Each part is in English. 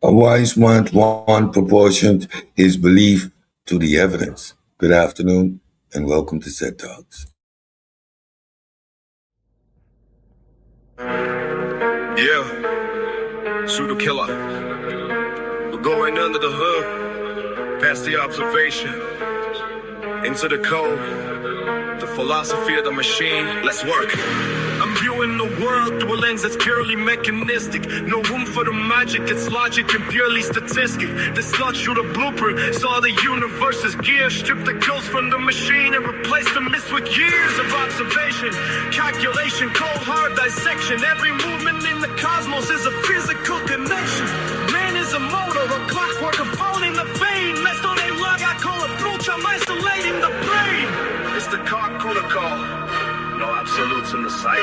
A wise one proportioned his belief to the evidence. Good afternoon and welcome to CED Talks. Yeah, pseudo killer. We're going under the hood, past the observation, into the code, the philosophy of the machine. Let's work. I'm viewing the world through a lens that's purely mechanistic. No room for the magic, it's logic and purely statistic. This thought through the blueprint, saw the universe's gear. Stripped the ghost from the machine and replaced the mist with years of observation. Calculation, cold hard dissection. Every movement in the cosmos is a physical connection. Man is a motor, a clockwork, a bone in the vein. Messed on a log, I call approach, I'm isolating the brain. It's the car protocol. No absolutes in the sight.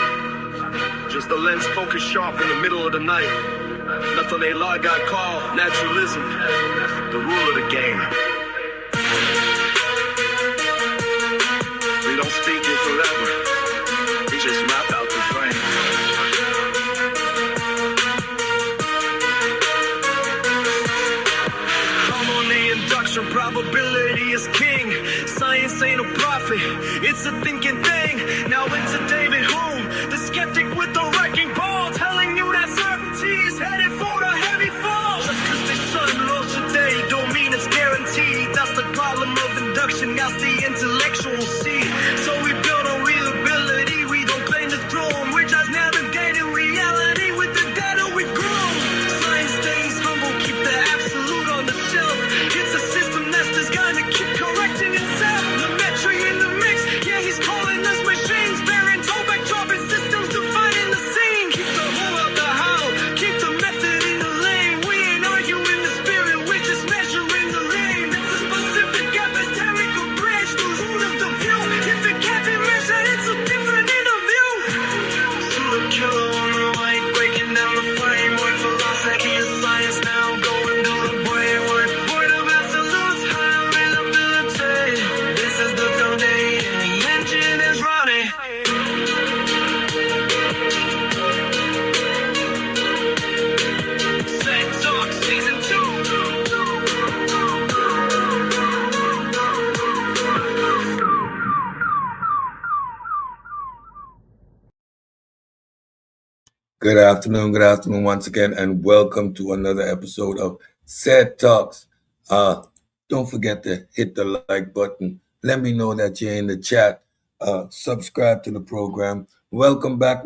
Just the lens focused sharp in the middle of the night. Nothing a law got called naturalism. The rule of the game. We don't speak it forever. We just map out the frame. I'm on the induction. Probability is king. Science ain't a prophet. It's a thinking thing. Now into David Hume, the skeptic with the wrecking ball, telling you that certainty is headed for the heavy fall. Just cause the sun rose today don't mean it's guaranteed. That's the problem of induction, that's the intellectual seed. So we build on readability, we don't claim the throne. We're just navigating reality with the data we've grown. Science stays humble, keep the absolute on the shelf. It's a system that's designed to keep correcting itself. The metric in the mix, yeah, he's calling us machines. Bearing tollback dropping systems defining the scene. Keep the whole out the how, keep the method in the lane. We ain't arguing the spirit, we're just measuring the lane. It's a specific epistemic bridge, the root of the view. If it can't be measured, it's a different interview. Pseudo killer on the mic, breaking down the framework. Philosophy is science now, going through the brainwork. Void of absolutes, high availability. This is the foundation, the engine is running. CED Talks Season 2. Good afternoon once again, and welcome to another episode of CED Talks. Don't forget to hit the like button. Let me know that you're in the chat. Subscribe to the program. Welcome back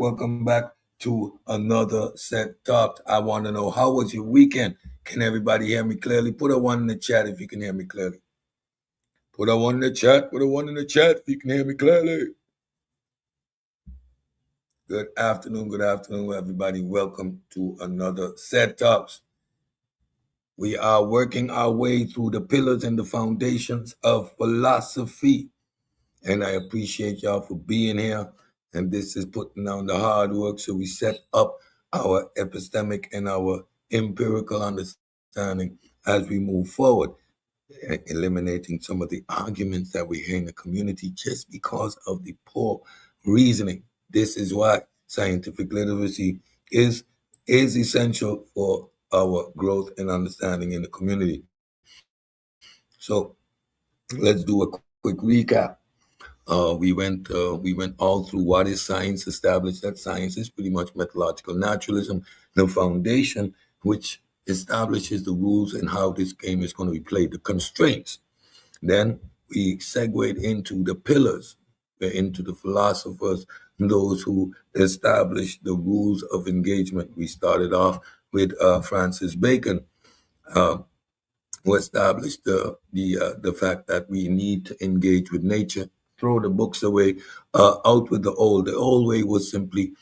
to another CED Talks. I want to know, how was your weekend? Can everybody hear me clearly? Put a 1 in the chat if you can hear me clearly. Put a 1 in the chat. Put a 1 in the chat if you can hear me clearly. Good afternoon, everybody. Welcome to another CED Talks. We are working our way through the pillars and the foundations of philosophy. And I appreciate y'all for being here. And this is putting down the hard work so we set up our epistemic and our empirical understanding as we move forward, eliminating some of the arguments that we hear in the community just because of the poor reasoning. This is why scientific literacy is essential for our growth and understanding in the community. So let's do a quick recap. We went all through what is science, established that science is pretty much methodological naturalism, the foundation which establishes the rules and how this game is going to be played, the constraints. Then we segued into the pillars, into the philosophers, those who established the rules of engagement. We started off with Francis Bacon, who established the fact that we need to engage with nature, throw the books away, out with the old. The old way was simply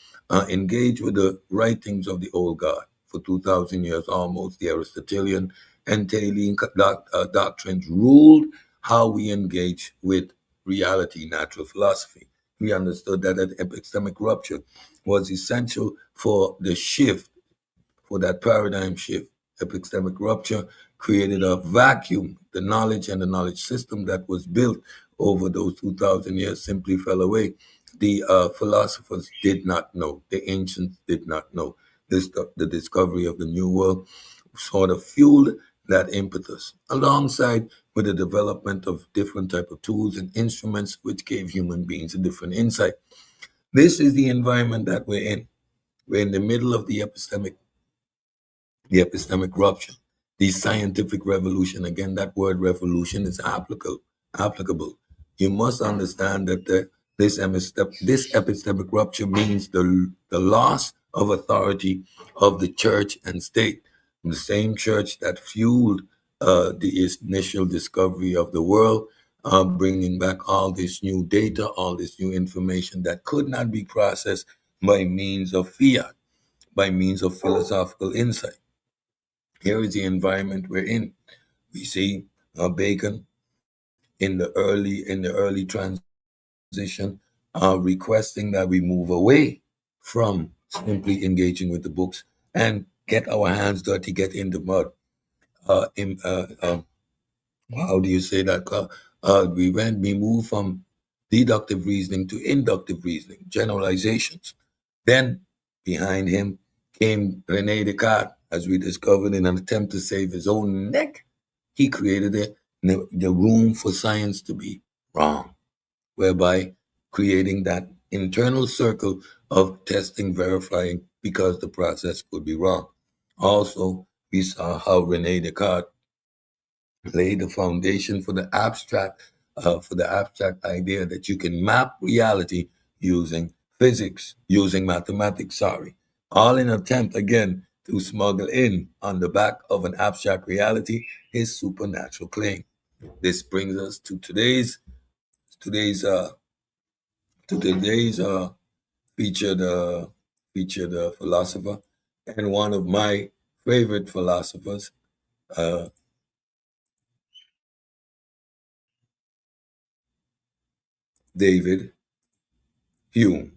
engage with the writings of the old God. For 2,000 years almost, the Aristotelian and Thalian doctrines ruled how we engage with reality, natural philosophy. We understood that an epistemic rupture was essential for the shift, for that paradigm shift. Epistemic rupture created a vacuum. The knowledge and the knowledge system that was built over those 2,000 years simply fell away. The philosophers did not know. The ancients did not know. The discovery of the New World sort of fueled that impetus, alongside with the development of different type of tools and instruments which gave human beings a different insight. This is the environment that we're in. We're in the middle of the epistemic rupture, the scientific revolution. Again, that word revolution is applicable. You must understand that this epistemic rupture means the loss of authority of the church and state. The same church that fueled the initial discovery of the world, bringing back all this new data, all this new information that could not be processed by means of fiat, by means of philosophical insight. Here is the environment we're in. We see Bacon in the early transition, requesting that we move away from simply engaging with the books and get our hands dirty, get in the mud. In, how do you say that? We moved from deductive reasoning to inductive reasoning, generalizations. Then behind him came René Descartes, as we discovered in an attempt to save his own neck. He created the room for science to be wrong, whereby creating that internal circle of testing, verifying, because the process could be wrong. Also, we saw how René Descartes laid the foundation for the abstract idea that you can map reality using physics, using mathematics, sorry, all in attempt again to smuggle in on the back of an abstract reality his supernatural claim. This brings us to today's today's featured philosopher, and one of my favorite philosophers, uh, David Hume.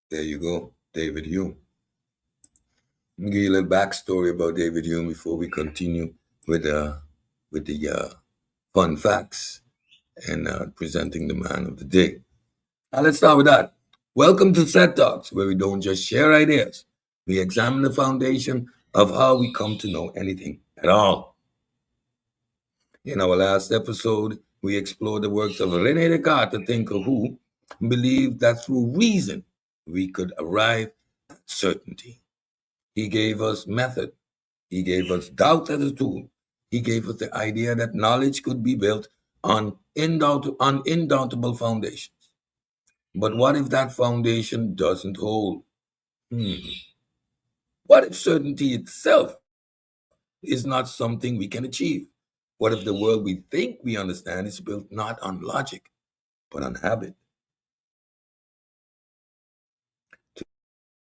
There you go, David Hume. Let me give you a little backstory about David Hume before we continue with the fun facts and presenting the man of the day. Now let's start with that. Welcome to CED Talks, where we don't just share ideas. We examine the foundation of how we come to know anything at all. In our last episode, we explored the works of René Descartes, a thinker who believed that through reason we could arrive at certainty. He gave us method. He gave us doubt as a tool. He gave us the idea that knowledge could be built on indoubtable foundations. But what if that foundation doesn't hold? Hmm. What if certainty itself is not something we can achieve? What if the world we think we understand is built not on logic, but on habit?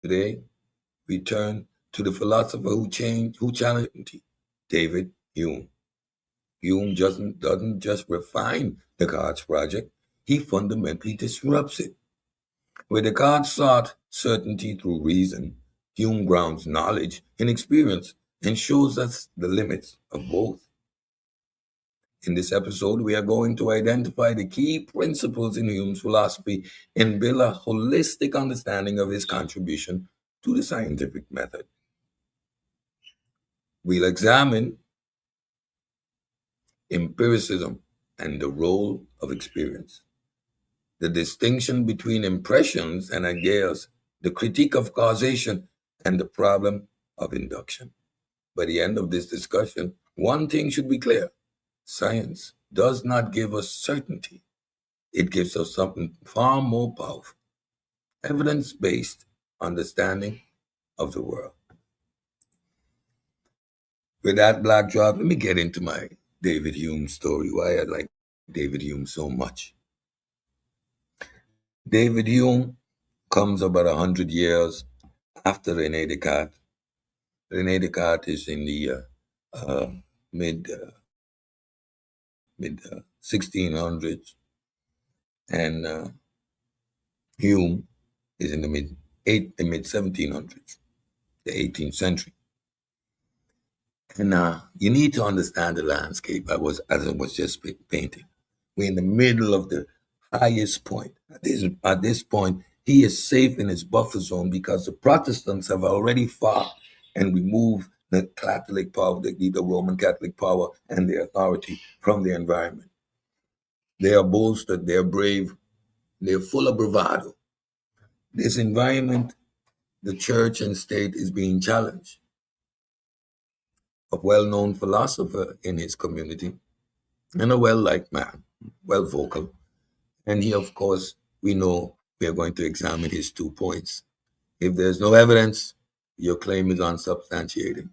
Today, we turn to the philosopher who challenged certainty, David Hume. Hume doesn't just refine Descartes' project, he fundamentally disrupts it. Where Descartes sought certainty through reason, Hume grounds knowledge in experience and shows us the limits of both. In this episode, we are going to identify the key principles in Hume's philosophy and build a holistic understanding of his contribution to the scientific method. We'll examine empiricism and the role of experience, the distinction between impressions and ideas, the critique of causation, and the problem of induction. By the end of this discussion, one thing should be clear: science does not give us certainty. It gives us something far more powerful: evidence-based understanding of the world. With that backdrop, let me get into my David Hume story, why I like David Hume so much. David Hume comes about 100 years after René Descartes. René Descartes is in the uh, mid mid 1600s, and Hume is in the mid 1700s, the 18th century. And you need to understand the landscape as I was just painting. We're in the middle of the highest point. At this point He is safe in his buffer zone because the Protestants have already fought and removed the Catholic power, the Roman Catholic power and the authority from the environment. They are bolstered, they're brave, they're full of bravado. This environment, the church and state, is being challenged. A well known philosopher in his community and a well liked man, well vocal. And he, of course, we know we are going to examine his 2 points. If there's no evidence, your claim is unsubstantiated.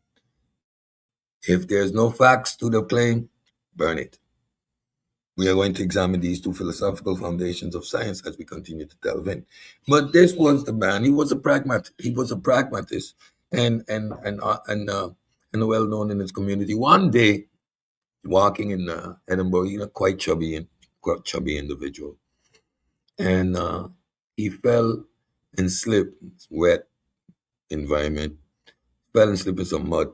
If there's no facts to the claim, burn it. We are going to examine these two philosophical foundations of science as we continue to delve in. But this was the man. He was a pragmatist. He was a pragmatist, and well known in his community. One day, walking in Edinburgh, quite quite chubby individual, and he fell and slipped. It's wet environment. Fell and slipped in some mud.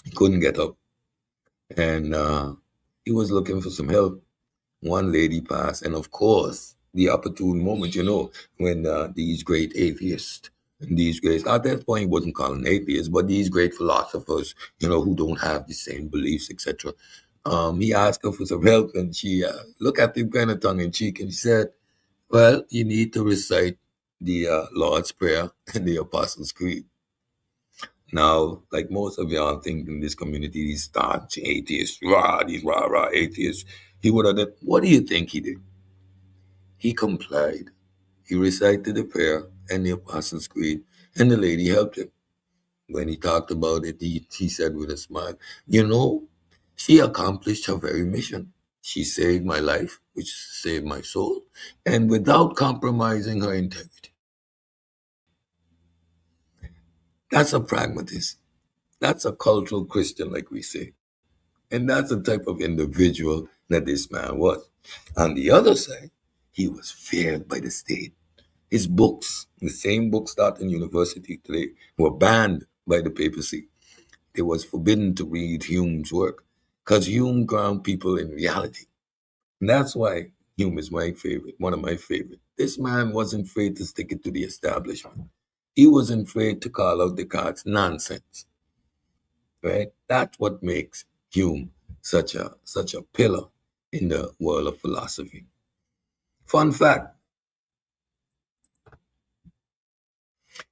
He couldn't get up, and he was looking for some help. One lady passed, and of course, the opportune moment, when these great atheists and these great, at that point, he wasn't calling atheists, but these great philosophers, who don't have the same beliefs, etc. He asked her for some help, and she looked at him kind of tongue in cheek, and she said, "Well, you need to recite the Lord's Prayer and the Apostles' Creed." Now, like most of y'all think in this community, these staunch atheists, these rah atheists, he would have done, what do you think he did? He complied. He recited the prayer and the Apostles' Creed, and the lady helped him. When he talked about it, he said with a smile, she accomplished her very mission. She saved my life, which saved my soul, and without compromising her integrity. That's a pragmatist. That's a cultural Christian, like we say. And that's the type of individual that this man was. On the other side, he was feared by the state. His books, the same books taught in university today, were banned by the papacy. It was forbidden to read Hume's work because Hume ground people in reality. And that's why Hume is my favorite, one of my favorite. This man wasn't afraid to stick it to the establishment. He wasn't afraid to call out Descartes' nonsense. Right? That's what makes Hume such a pillar in the world of philosophy. Fun fact: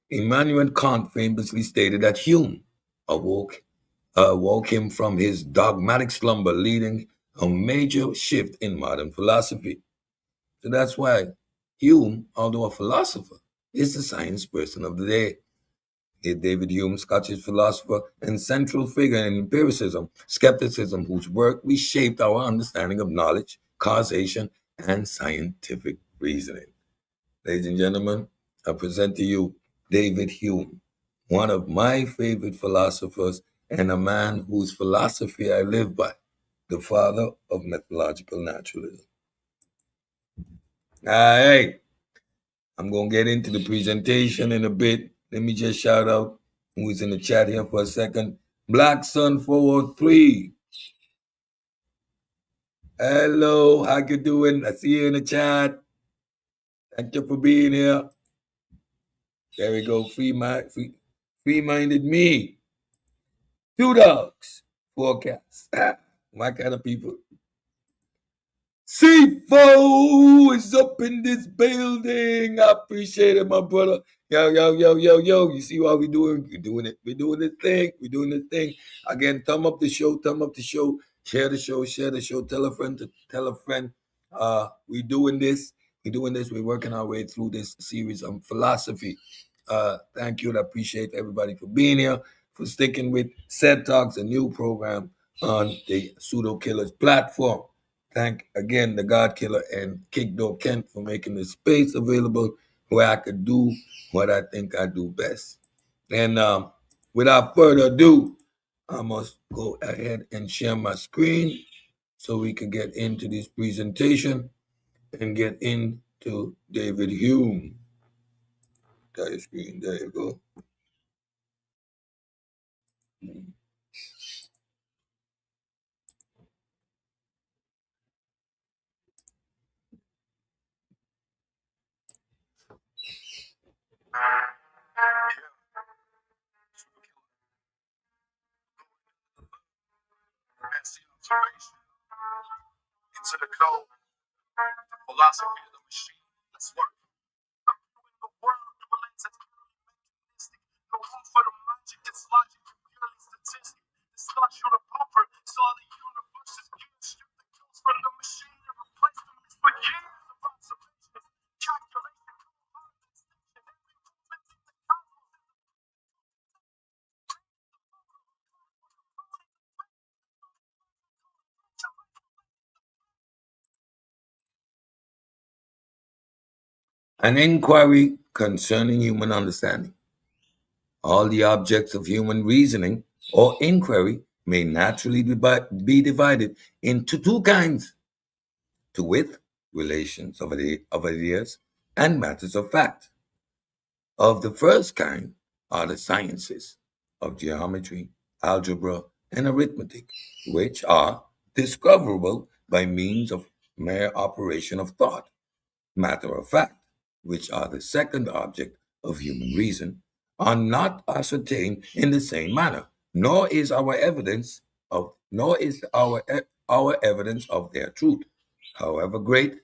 Immanuel Kant famously stated that Hume awoke him from his dogmatic slumber, leading a major shift in modern philosophy. So that's why Hume, although a philosopher, is the science person of the day. David Hume, Scottish philosopher and central figure in empiricism, skepticism, whose work reshaped our understanding of knowledge, causation, and scientific reasoning. Ladies and gentlemen, I present to you David Hume, one of my favorite philosophers and a man whose philosophy I live by, the father of methodological naturalism. All right. I'm going to get into the presentation in a bit. Let me just shout out who's in the chat here for a second. Black Sun 403. Hello, how you doing? I see you in the chat. Thank you for being here. There we go. Free-minded me. Two dogs. Four cats. My kind of people. CFO is up in this building. I appreciate it, my brother. Yo. You see what we're doing? We're doing it. We're doing this thing. We're doing this thing. Again, thumb up the show. Thumb up the show. Share the show. Share the show. Tell a friend to tell a friend. We're doing this. We're doing this. We're working our way through this series on philosophy. Thank you. I appreciate everybody for being here, for sticking with CED Talks, a new program on the Pseudo Killers platform. Thank again the God Killer and Kickdo Kent for making the space available where I could do what I think I do best. And without further ado, I must go ahead and share my screen so we can get into this presentation and get into David Hume. Got your screen, there you go. observation. Into the code, the philosophy of the machine. Let's work. In the world, the lens that's purely mechanistic. No room for the magic, it's logic, purely statistic. The structure of the bumper, saw the universe is geared, strip the codes from the machine and replace them for years of observation, calculation, An inquiry concerning human understanding. All the objects of human reasoning or inquiry may naturally be divided into two kinds, to wit, relations of ideas and matters of fact. Of the first kind are the sciences of geometry, algebra, and arithmetic, which are discoverable by means of mere operation of thought. Matter of fact, which are the second object of human reason, are not ascertained in the same manner, nor is our evidence of their truth, however great,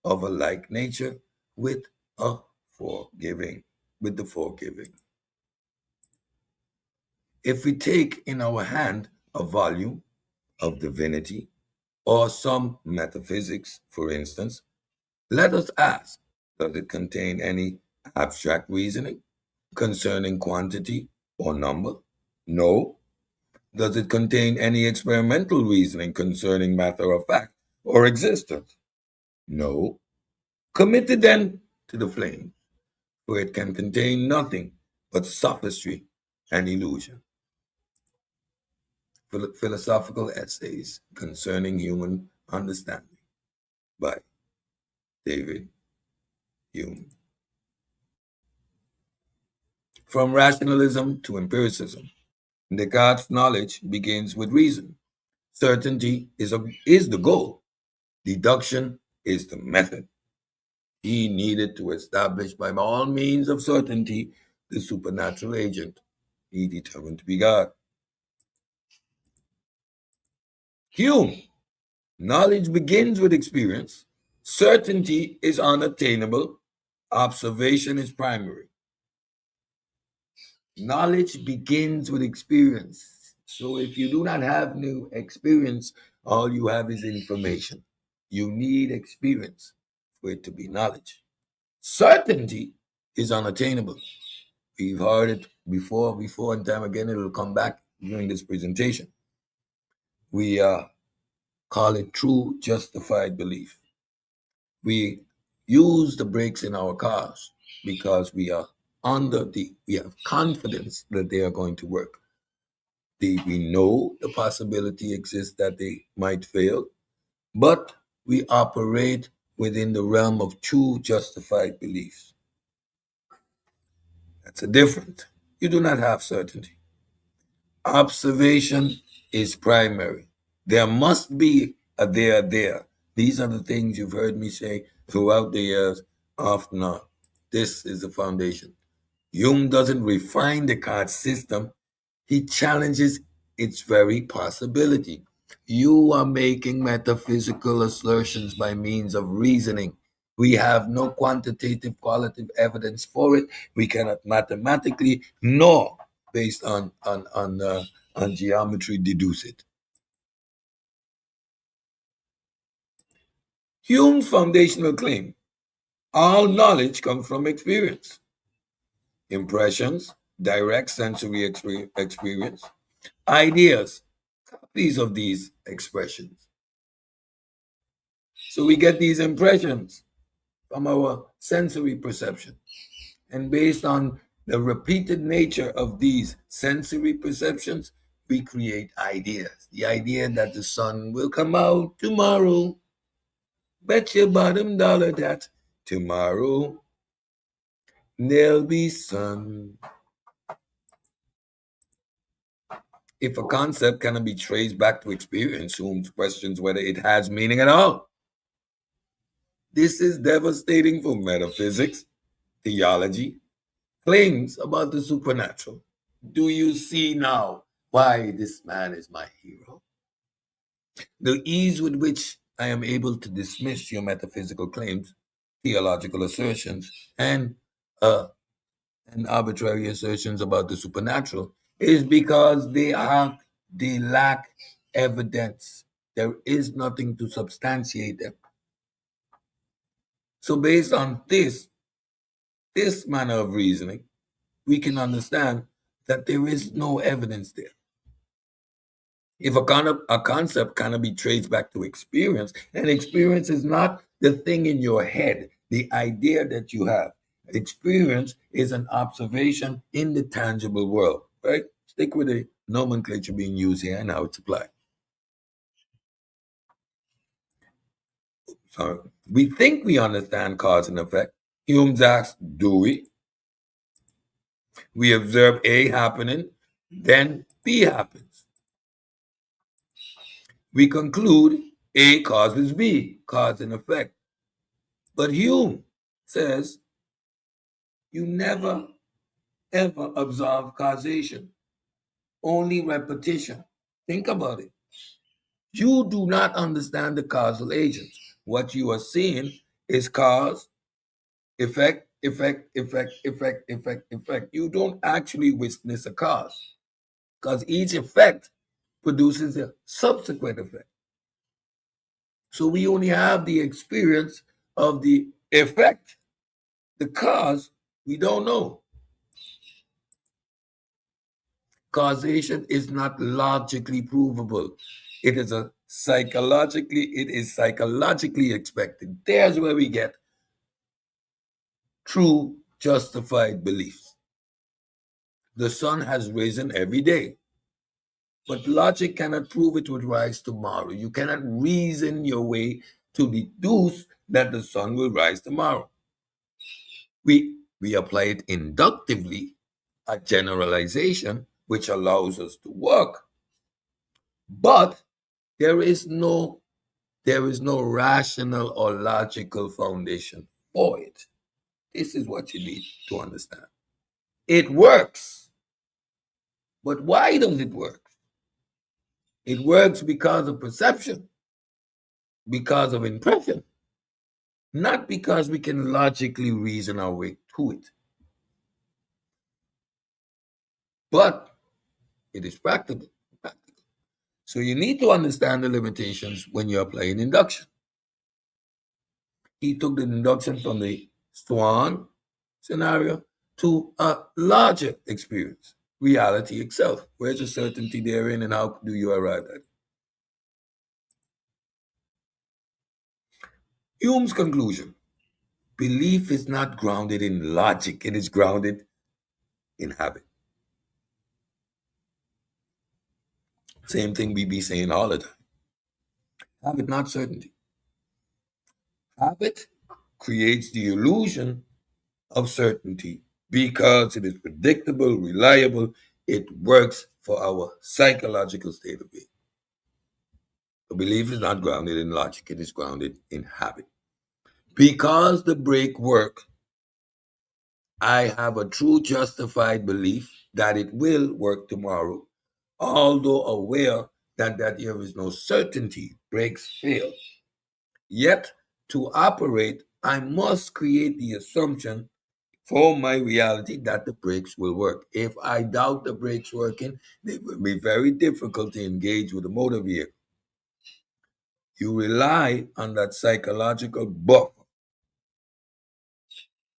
of a like nature with a forgiving, with the forgiving. If we take in our hand a volume of divinity or some metaphysics, for instance, let us ask, does it contain any abstract reasoning concerning quantity or number? No. Does it contain any experimental reasoning concerning matter of fact or existence? No. Commit it then to the flame, for it can contain nothing but sophistry and illusion. Philosophical Essays Concerning Human Understanding by David Hume. From rationalism to empiricism, Descartes' knowledge begins with reason. Certainty is the goal. Deduction is the method. He needed to establish by all means of certainty the supernatural agent he determined to be God. Hume, knowledge begins with experience. Certainty is unattainable. Observation is primary. Knowledge begins with experience. So if you do not have new experience, all you have is information. You need experience for it to be knowledge. Certainty is unattainable. We've heard it before and time again. It'll come back during this presentation. We call it true justified belief. We use the brakes in our cars because we have confidence that they are going to work. We know the possibility exists that they might fail, but we operate within the realm of true justified beliefs. That's a different. You do not have certainty. Observation is primary. There must be a there. These are the things you've heard me say throughout the years, often on. This is the foundation. Hume doesn't refine Descartes' system, he challenges its very possibility. You are making metaphysical assertions by means of reasoning. We have no quantitative, qualitative evidence for it. We cannot mathematically nor based on geometry deduce it. Hume's foundational claim: all knowledge comes from experience. Impressions, direct sensory experience, ideas, copies of these expressions. So we get these impressions from our sensory perception. And based on the repeated nature of these sensory perceptions, we create ideas. The idea that the sun will come out tomorrow. Bet your bottom dollar that tomorrow there'll be sun. If a concept cannot be traced back to experience, Hume questions whether it has meaning at all. This is devastating for metaphysics, theology, claims about the supernatural. Do you see now why this man is my hero? The ease with which I am able to dismiss your metaphysical claims, theological assertions, uh, and arbitrary assertions about the supernatural is because they lack evidence. There is nothing to substantiate them. So based on this manner of reasoning, we can understand that there is no evidence there. If a concept cannot be traced back to experience, and experience is not the thing in your head, the idea that you have. Experience is an observation in the tangible world, right? Stick with the nomenclature being used here and how it's applied. So we think we understand cause and effect. Hume asks, do we? We observe A happening, then B happens. We conclude A causes B, cause and effect. But Hume says you never ever observe causation, only repetition. Think about it. You do not understand the causal agents. What you are seeing is cause, effect, effect, effect, effect, effect, effect. You don't actually witness a cause because each effect produces a subsequent effect. So we only have the experience of the effect. The cause, we don't know. Causation is not logically provable. It is psychologically expected. There's where we get true justified beliefs. The sun has risen every day, but logic cannot prove it would rise tomorrow. You cannot reason your way to deduce that the sun will rise tomorrow. We apply it inductively, a generalization which allows us to work, but there is no rational or logical foundation for it. This is what you need to understand. It works, but why does it work? It works because of perception, because of impression, not because we can logically reason our way to it. But it is practical. So you need to understand the limitations when you're applying induction. He took the induction from the swan scenario to a larger experience, reality itself. Where's the certainty therein and how do you arrive at it? Hume's conclusion: belief is not grounded in logic, it is grounded in habit. Same thing we be saying all the time. Habit, not certainty. Habit creates the illusion of certainty because it is predictable, reliable, it works for our psychological state of being. The belief is not grounded in logic, it is grounded in habit. Because the break work, I have a true justified belief that it will work tomorrow, although aware that there is no certainty breaks fail. Yet, to operate, I must create the assumption for my reality that the brakes will work. If I doubt the brakes working, it will be very difficult to engage with the motor vehicle. You rely on that psychological buffer.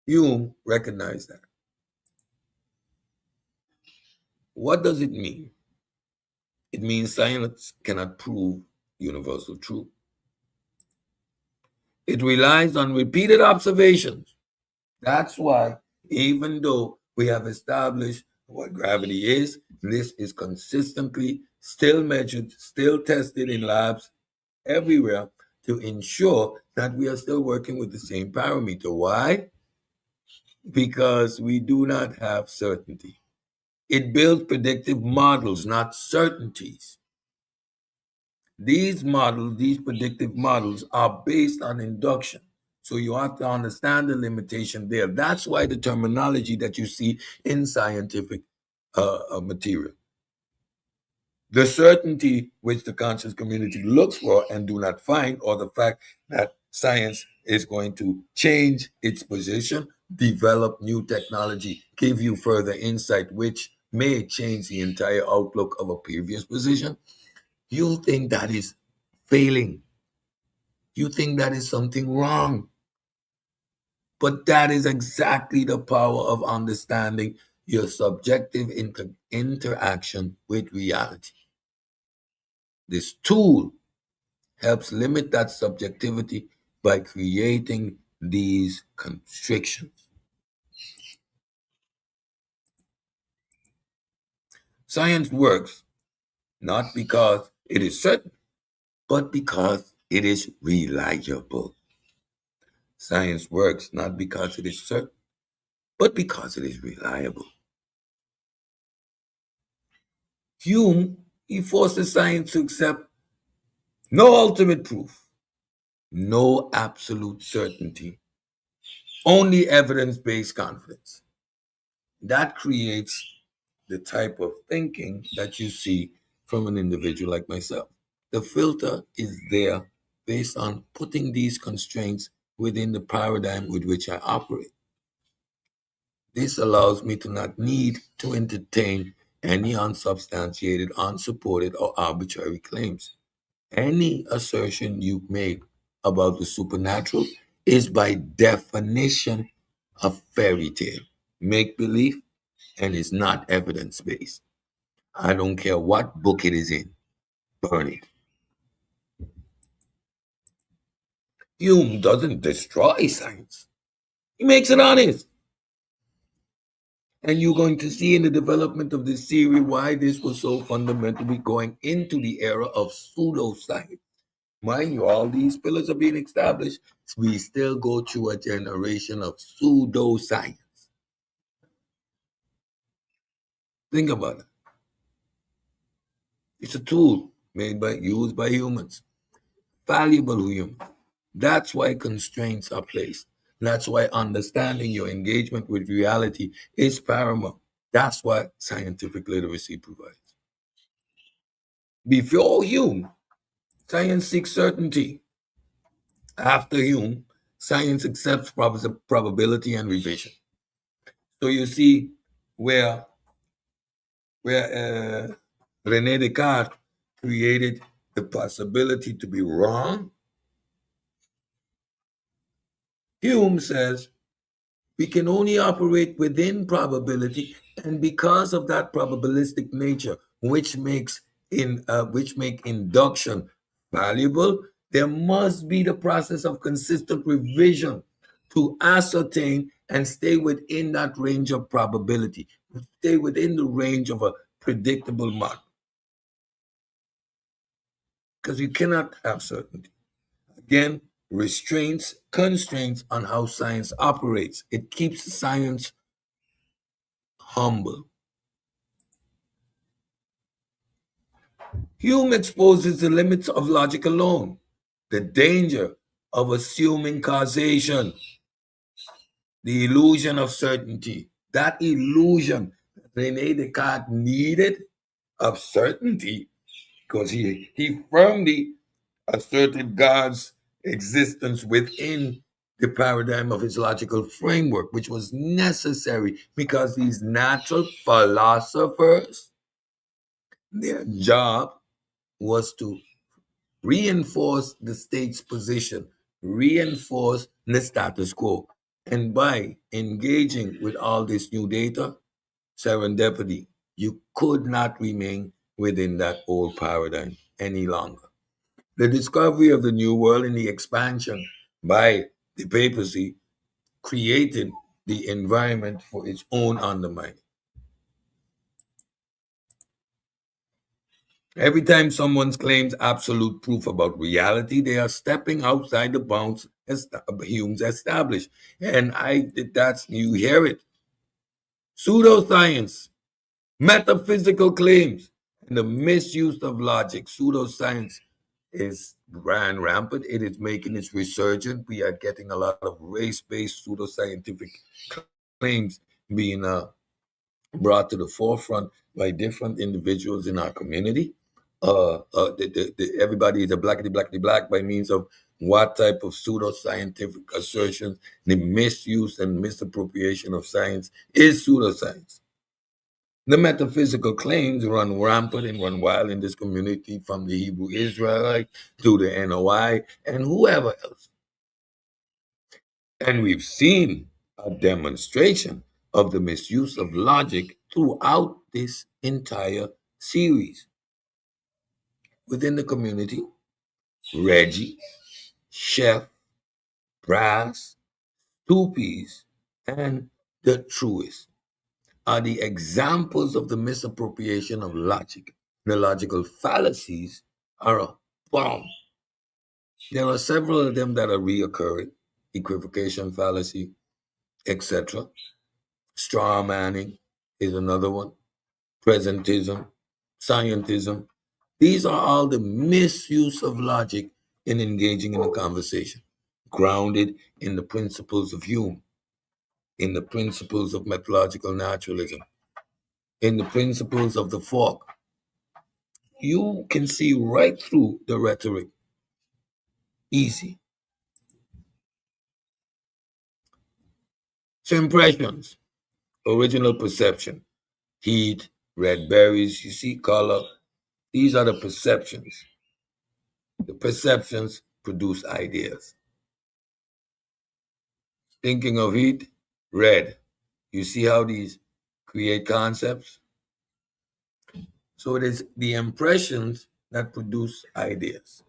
Hume recognized that. What does it mean? It means science cannot prove universal truth. It relies on repeated observations. That's why, even though we have established what gravity is, this is consistently still measured, still tested in labs everywhere to ensure that we are still working with the same parameter. Why? Because we do not have certainty. It builds predictive models, not certainties. These models, these predictive models, are based on induction. So you have to understand the limitation there. That's why the terminology that you see in scientific material. The certainty which the conscious community looks for and do not find, or the fact that science is going to change its position, develop new technology, give you further insight, which may change the entire outlook of a previous position, you think that is failing. You think that is something wrong. But that is exactly the power of understanding your subjective interaction with reality. This tool helps limit that subjectivity by creating these constrictions. Science works not because it is certain, but because it is reliable. Science works not because it is certain, but because it is reliable. Hume, he forces science to accept no ultimate proof, no absolute certainty, only evidence based confidence. That creates the type of thinking that you see from an individual like myself. The filter is there based on putting these constraints within the paradigm with which I operate. This allows me to not need to entertain any unsubstantiated, unsupported, or arbitrary claims. Any assertion you make about the supernatural is by definition a fairy tale, make believe, and is not evidence based. I don't care what book it is in, burn it. Hume doesn't destroy science, he makes it honest. And you're going to see in the development of this theory why this was so fundamentally going into the era of pseudoscience. Mind you, all these pillars are being established. We still go through a generation of pseudoscience. Think about it. It's a tool used by humans, valuable humans. That's why constraints are placed. That's why understanding your engagement with reality is paramount. That's what scientific literacy provides. Before Hume, science seeks certainty. After Hume, science accepts probability and revision. So you see where René Descartes created the possibility to be wrong, Hume says we can only operate within probability, and because of that probabilistic nature, which make induction valuable, there must be the process of consistent revision to ascertain and stay within that range of probability, stay within the range of a predictable model. Because you cannot have certainty. Again, constraints on how science operates. It keeps science humble. Hume exposes the limits of logic alone, the danger of assuming causation, the illusion of certainty. That illusion that Rene Descartes needed of certainty, because he firmly asserted God's existence within the paradigm of his logical framework, which was necessary because these natural philosophers, their job was to reinforce the state's position, reinforce the status quo. And by engaging with all this new data, serendipity, you could not remain within that old paradigm any longer. The discovery of the New World and the expansion by the papacy created the environment for its own undermining. Every time someone claims absolute proof about reality, they are stepping outside the bounds Hume's established. And that's you hear it. Pseudoscience, metaphysical claims, and the misuse of logic. Pseudoscience is ran rampant. It is making its resurgence. We are getting a lot of race-based pseudoscientific claims being brought to the forefront by different individuals in our community. everybody is a blackity blackity black by means of what type of pseudoscientific assertions, the misuse and misappropriation of science is pseudoscience. The metaphysical claims run rampant and run wild in this community, from the Hebrew Israelite to the NOI and whoever else. And we've seen a demonstration of the misuse of logic throughout this entire series. Within the community, Reggie, Chef, Brass, Tupies, and the Truest are the examples of the misappropriation of logic. The logical fallacies are a bomb. There are several of them that are reoccurring: equivocation fallacy, etc. Straw manning is another one. Presentism, scientism. These are all the misuse of logic in engaging in a conversation, grounded in the principles of Hume, in the principles of methodological naturalism, in the principles of the fork. You can see right through the rhetoric. Easy. So impressions, original perception, heat, red berries, you see color. These are the perceptions. The perceptions produce ideas. Thinking of heat, red. You see how these create concepts? So it is the impressions that produce ideas.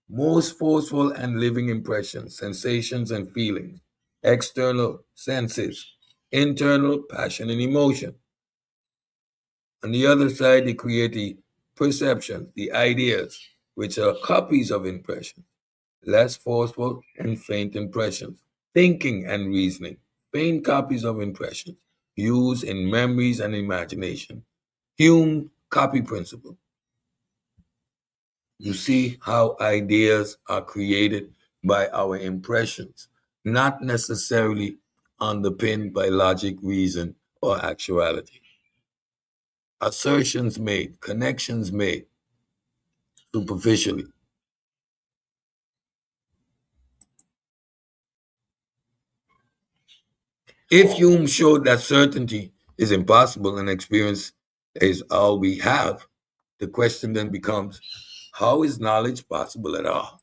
Most forceful and living impressions, sensations and feelings, external senses, internal passion and emotion. On the other side, they create the perceptions, the ideas, which are copies of impressions, less forceful and faint impressions, thinking and reasoning, faint copies of impressions, used in memories and imagination. Hume copy principle. You see how ideas are created by our impressions, not necessarily underpinned by logic, reason, or actuality. Assertions made, connections made superficially. If Hume showed that certainty is impossible and experience is all we have, the question then becomes, how is knowledge possible at all?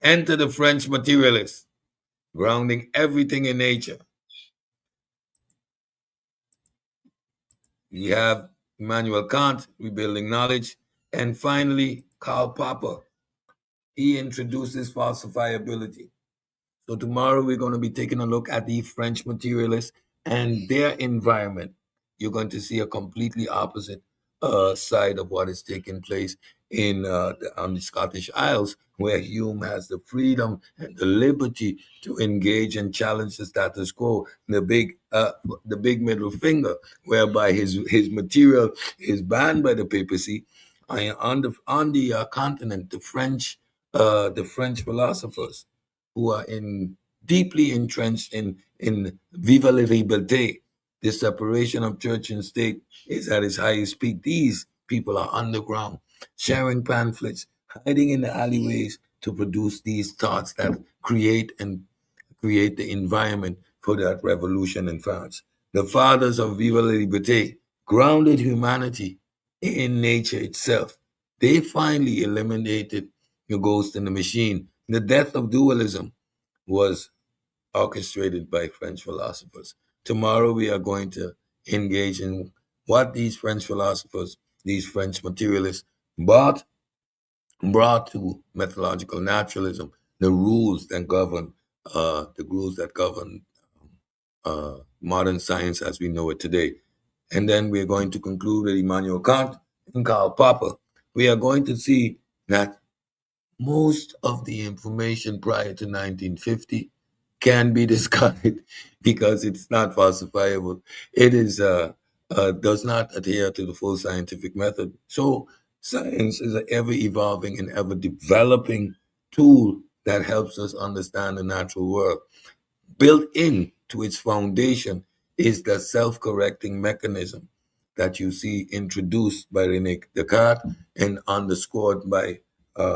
Enter the French materialist, grounding everything in nature. We have Immanuel Kant, rebuilding knowledge, and finally, Karl Popper. He introduces falsifiability. So tomorrow we're going to be taking a look at the French materialists and their environment. You're going to see a completely opposite side of what is taking place on the Scottish Isles, where Hume has the freedom and the liberty to engage and challenge the status quo. The big middle finger, whereby his material is banned by the papacy. On the continent, the French philosophers who are deeply entrenched in viva la liberté. The separation of church and state is at its highest peak. These people are underground, sharing pamphlets, hiding in the alleyways to produce these thoughts that create the environment for that revolution in France. The fathers of viva la liberté grounded humanity in nature itself. They finally eliminated the ghost in the machine. The death of dualism was orchestrated by French philosophers. Tomorrow we are going to engage in what these French philosophers, these French materialists, brought to methodological naturalism, the rules that govern modern science as we know it today. And then we're going to conclude with Immanuel Kant and Karl Popper. We are going to see that most of the information prior to 1950 can be discarded because it's not falsifiable. It does not adhere to the full scientific method. So science is an ever evolving and ever developing tool that helps us understand the natural world. Built in to its foundation is the self-correcting mechanism that you see introduced by René Descartes and underscored by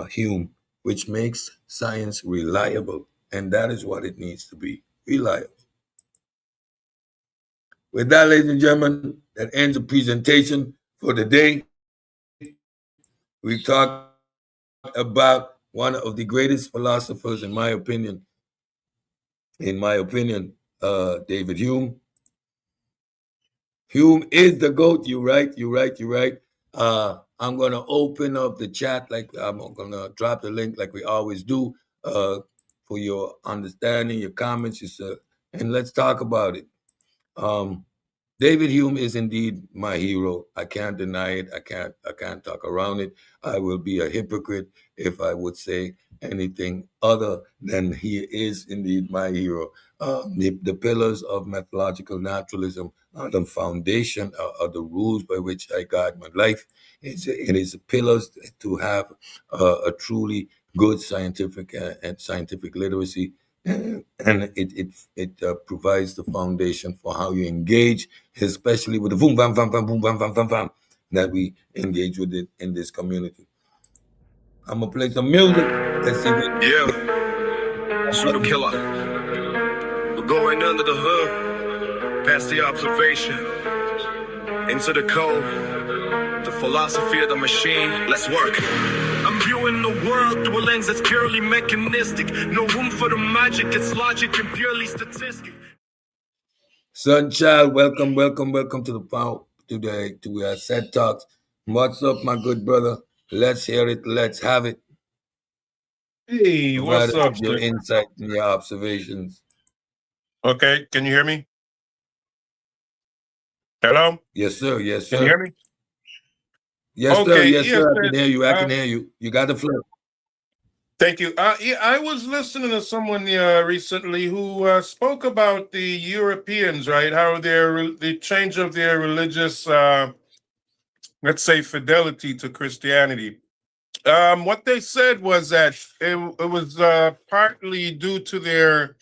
Hume, which makes science reliable. And that is what it needs to be, reliable. With that, ladies and gentlemen, that ends the presentation for the day. We talked about one of the greatest philosophers, David Hume. Hume is the GOAT. You're right. You're right. You're right. I'm gonna open up the chat, like I'm gonna drop the link like we always do, uh, for your understanding, your comments, and let's talk about it. Um, David Hume is indeed my hero. I can't deny it. I can't talk around it. I will be a hypocrite if I would say anything other than he is indeed my hero. The pillars of methodological naturalism are the foundation of the rules by which I guide my life. It is pillars to have a truly good scientific and scientific literacy, and it provides the foundation for how you engage, especially with the boom bam bam bam boom bam bam bam bam that we engage with it in this community. I'm gonna play some music. Let's see what. Yeah, pseudo killer. We're going under the hood, past the observation, into the code, the philosophy of the machine. Let's work. I'm viewing the world through a lens that's purely mechanistic. No room for the magic, it's logic and purely statistic. Sunchild, welcome, welcome, welcome to the CED Talks. What's up, my good brother? Let's hear it. Let's have it. Hey, Provide what's us up, with your sir? insight and your observations. Okay, can you hear me? Hello? Yes, sir. Yes, Can you hear sir. me? Yes, sir. Okay, Yes, yes, sir. I sir. can hear you. I can hear you. You got the floor. Thank you. Yeah, I was listening to someone recently who spoke about the Europeans, right? How the change of their religious, let's say, fidelity to Christianity. What they said was that it was partly due to their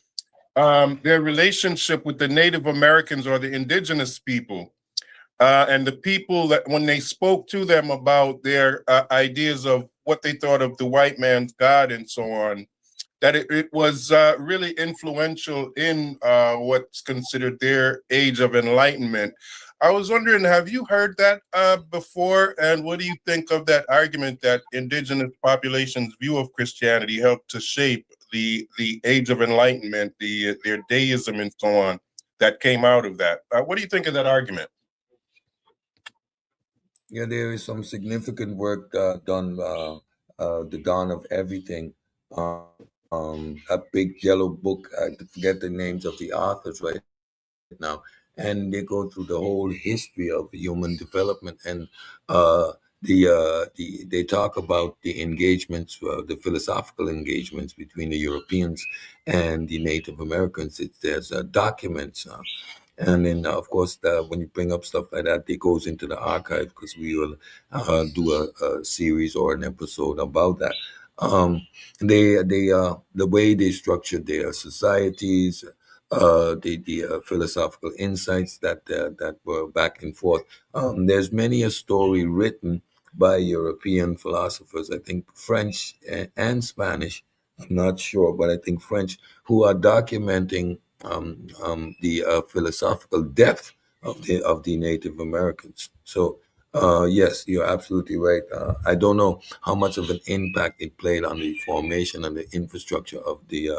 relationship with the Native Americans or the indigenous people. And the people that when they spoke to them about their ideas of what they thought of the white man's God and so on, that it was really influential in what's considered their age of enlightenment. I was wondering, have you heard that before? And what do you think of that argument that indigenous populations' view of Christianity helped to shape the age of enlightenment, their deism and so on that came out of that? What do you think of that argument? Yeah, there is some significant work done. The Dawn of Everything. A big yellow book. I forget the names of the authors right now, and they go through the whole history of human development, and they talk about the engagements, the philosophical engagements between the Europeans and the Native Americans. There's documents. And then, of course, when you bring up stuff like that, it goes into the archive because we will do a series or an episode about that. Um, the way they structured their societies, the philosophical insights that were back and forth. There's many a story written by European philosophers. I think French and Spanish. I'm not sure, but I think French, who are documenting the philosophical depth of the Native Americans. So yes, you're absolutely right. I don't know how much of an impact it played on the formation and the infrastructure of the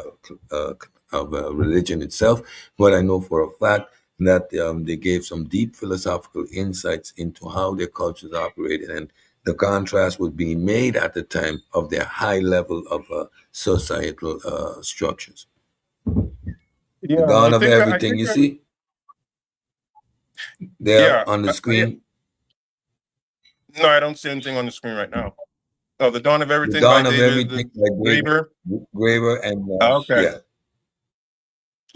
religion itself, but I know for a fact that they gave some deep philosophical insights into how their cultures operated, and the contrast was being made at the time of their high level of societal structures. The Yeah, dawn of I everything, think, you see, there yeah, on the yeah. screen. No, I don't see anything on the screen right now. Oh, The Dawn of The Everything by dawn of David everything by David Graeber. Graeber, and Okay. yeah,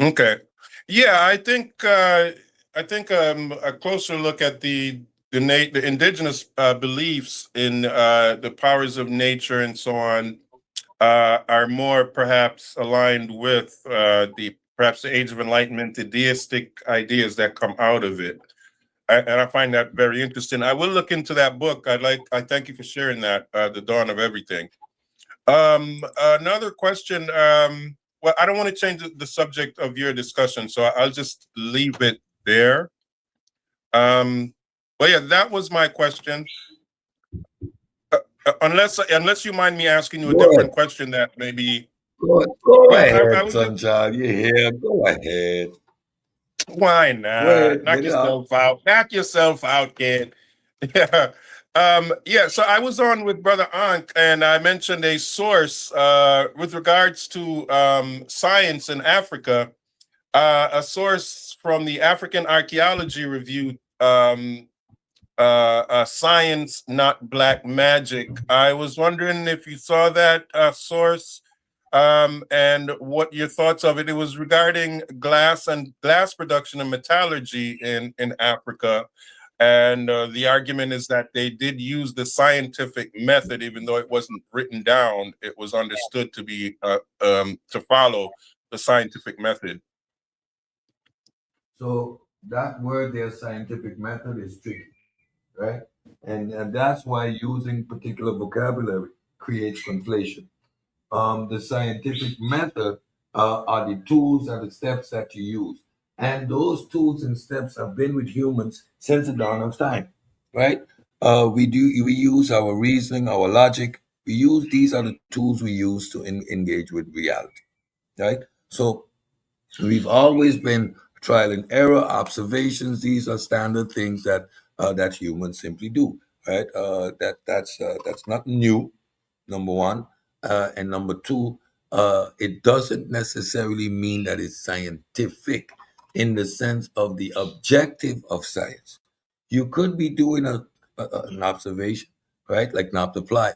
Okay. Yeah, I think a closer look at the indigenous beliefs in the powers of nature and so on are more perhaps aligned with the perhaps the Age of Enlightenment, the deistic ideas that come out of it. And I find that very interesting. I will look into that book. I thank you for sharing that, The Dawn of Everything. Another question. Well, I don't want to change the subject of your discussion, so I'll just leave it there. But yeah, that was my question. Unless you mind me asking you a different question that maybe. Go Yeah, I ahead, was just. Sunchild. You're here. Go ahead. Why Go not? ahead. Knock Get it out. yourself out. Knock yourself out, kid. Yeah. Yeah, so I was on with Brother Ankh, and I mentioned a source with regards to science in Africa, a source from the African Archaeology Review, Science, Not Black Magic. I was wondering if you saw that source and what your thoughts of it. It was regarding glass production and metallurgy in Africa. And the argument is that they did use the scientific method, even though it wasn't written down. It was understood to be to follow the scientific method. So that word there, scientific method, is tricky, right? And that's why using particular vocabulary creates conflation. The scientific method are the tools and the steps that you use. And those tools and steps have been with humans since the dawn of time, right? We use our reasoning, our logic. These are the tools we use to engage with reality, right? So we've always been trial and error, observations. These are standard things that humans simply do, right? That's not new, number one. And number two, it doesn't necessarily mean that it's scientific in the sense of the objective of science. You could be doing an observation, right? Like multiply.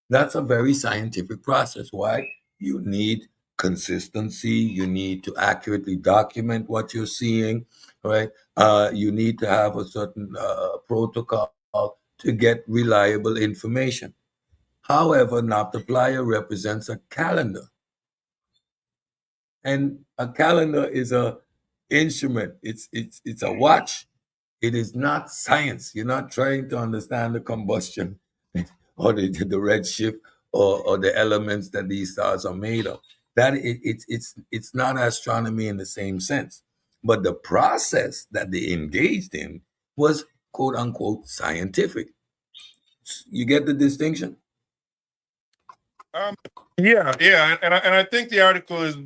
That's a very scientific process. Why? You need consistency. You need to accurately document what you're seeing, right? You need to have a certain protocol to get reliable information. However, multiplier represents a calendar, and a calendar is a instrument. It's a watch. It is not science. You're not trying to understand the combustion or the redshift or the elements that these stars are made of. It's not astronomy in the same sense. But the process that they engaged in was quote unquote scientific. You get the distinction? Yeah, and I think the article is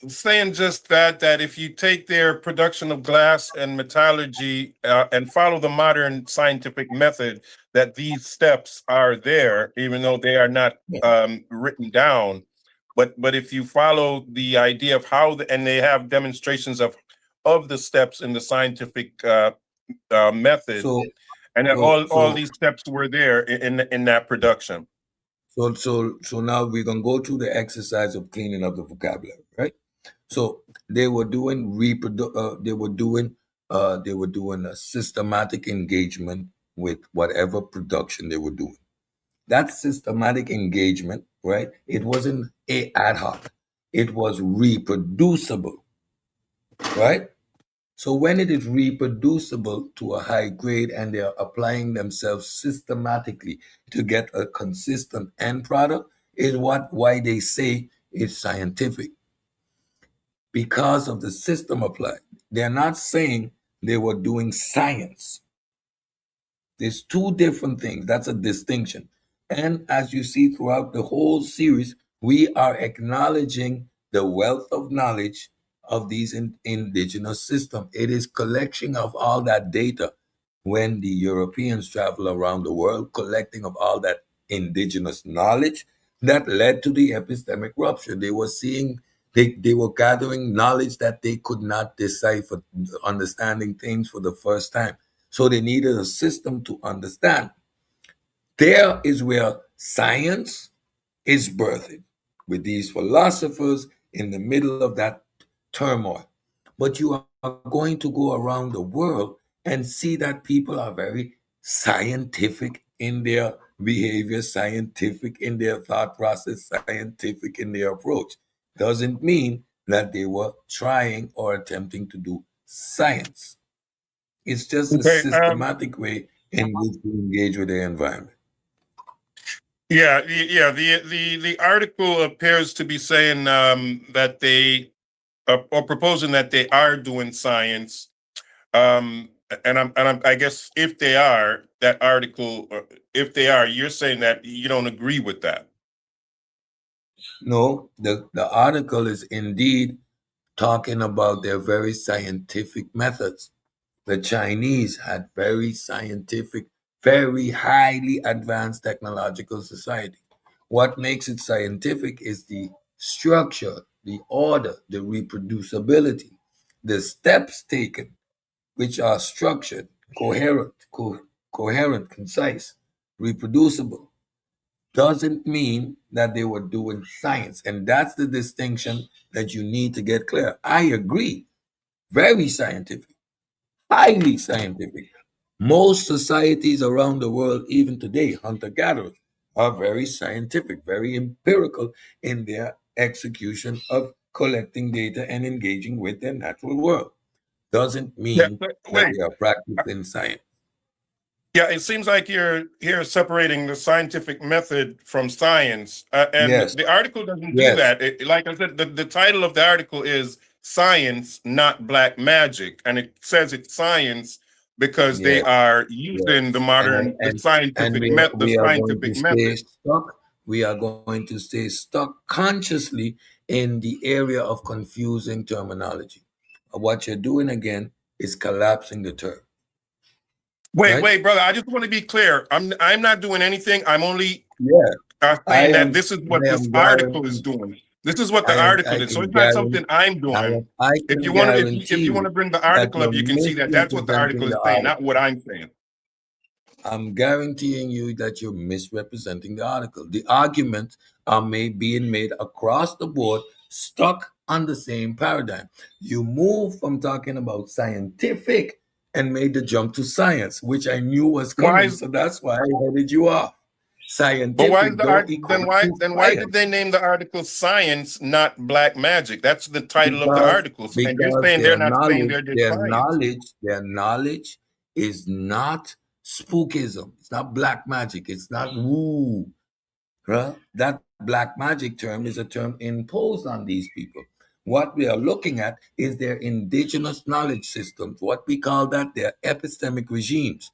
saying just that if you take their production of glass and metallurgy and follow the modern scientific method, that these steps are there, even though they are not written down. But if you follow the idea of and they have demonstrations of the steps in the scientific method, So and that all these steps were there in that production. So now we're gonna go through the exercise of cleaning up the vocabulary, right? So they were doing they were doing a systematic engagement with whatever production they were doing. That systematic engagement, right? It wasn't ad hoc. It was reproducible, right? So when it is reproducible to a high grade and they are applying themselves systematically to get a consistent end product, is why they say it's scientific. Because of the system applied. They're not saying they were doing science. There's two different things. That's a distinction. And as you see throughout the whole series, we are acknowledging the wealth of knowledge of these indigenous systems. It is collection of all that data when the Europeans travel around the world, collecting of all that indigenous knowledge that led to the epistemic rupture. They were seeing, they were gathering knowledge that they could not decipher, understanding things for the first time. So they needed a system to understand. There is where science is birthed, with these philosophers in the middle of that turmoil. But you are going to go around the world and see that people are very scientific in their behavior, scientific in their thought process, scientific in their approach. Doesn't mean that they were trying or attempting to do science. It's just a Okay. systematic way in which we engage with the environment. Yeah. The article appears to be saying that they or proposing that they are doing science. I guess if they are, that article, if they are, you're saying that you don't agree with that. No, the article is indeed talking about their very scientific methods. The Chinese had very scientific, very highly advanced technological society. What makes it scientific is the structure, the order, the reproducibility, the steps taken, which are structured, coherent, concise, reproducible, doesn't mean that they were doing science. And that's the distinction that you need to get clear. I agree, very scientific, highly scientific. Most societies around the world, even today, hunter gatherers, are very scientific, very empirical in their execution of collecting data and engaging with their natural world. Doesn't Yeah. mean that Wait. they are practicing science. Yeah, it seems like you're here separating the scientific method from science, and Yes, the article doesn't do yes, that. Like I said, the title of the article is "Science, Not Black Magic," and it says it's science because they yes, are using yes. And the we are going to scientific stay method. stuck. We are going to stay stuck consciously in the area of confusing terminology. What you're doing again is collapsing the term, Wait, right? wait, brother. I just want to be clear. I'm not doing anything. I'm only Yeah, I saying that am. this is what I this am article is guaranteed. doing. This is what the I am. article I is. So can it's not guarantee. something I'm doing. I If can you want to, if guarantee you want you to bring the that article you're up, you can see that that's what the article misrepresenting is the saying, not article. what I'm saying. I'm guaranteeing you that you're misrepresenting the article. The arguments are being made across the board, stuck on the same paradigm. You move from talking about scientific and made the jump to science, which I knew was Why coming. is So that's why I headed you off. but why is Scientific the don't art equate to then why did science they name the article "Science, Not Black Magic"? That's the title of the because article, and you're saying they're not saying they're just science. their knowledge is not spookism. It's not black magic. It's not woo. Right? That black magic term is a term imposed on these people. What we are looking at is their indigenous knowledge systems, what we call that their epistemic regimes.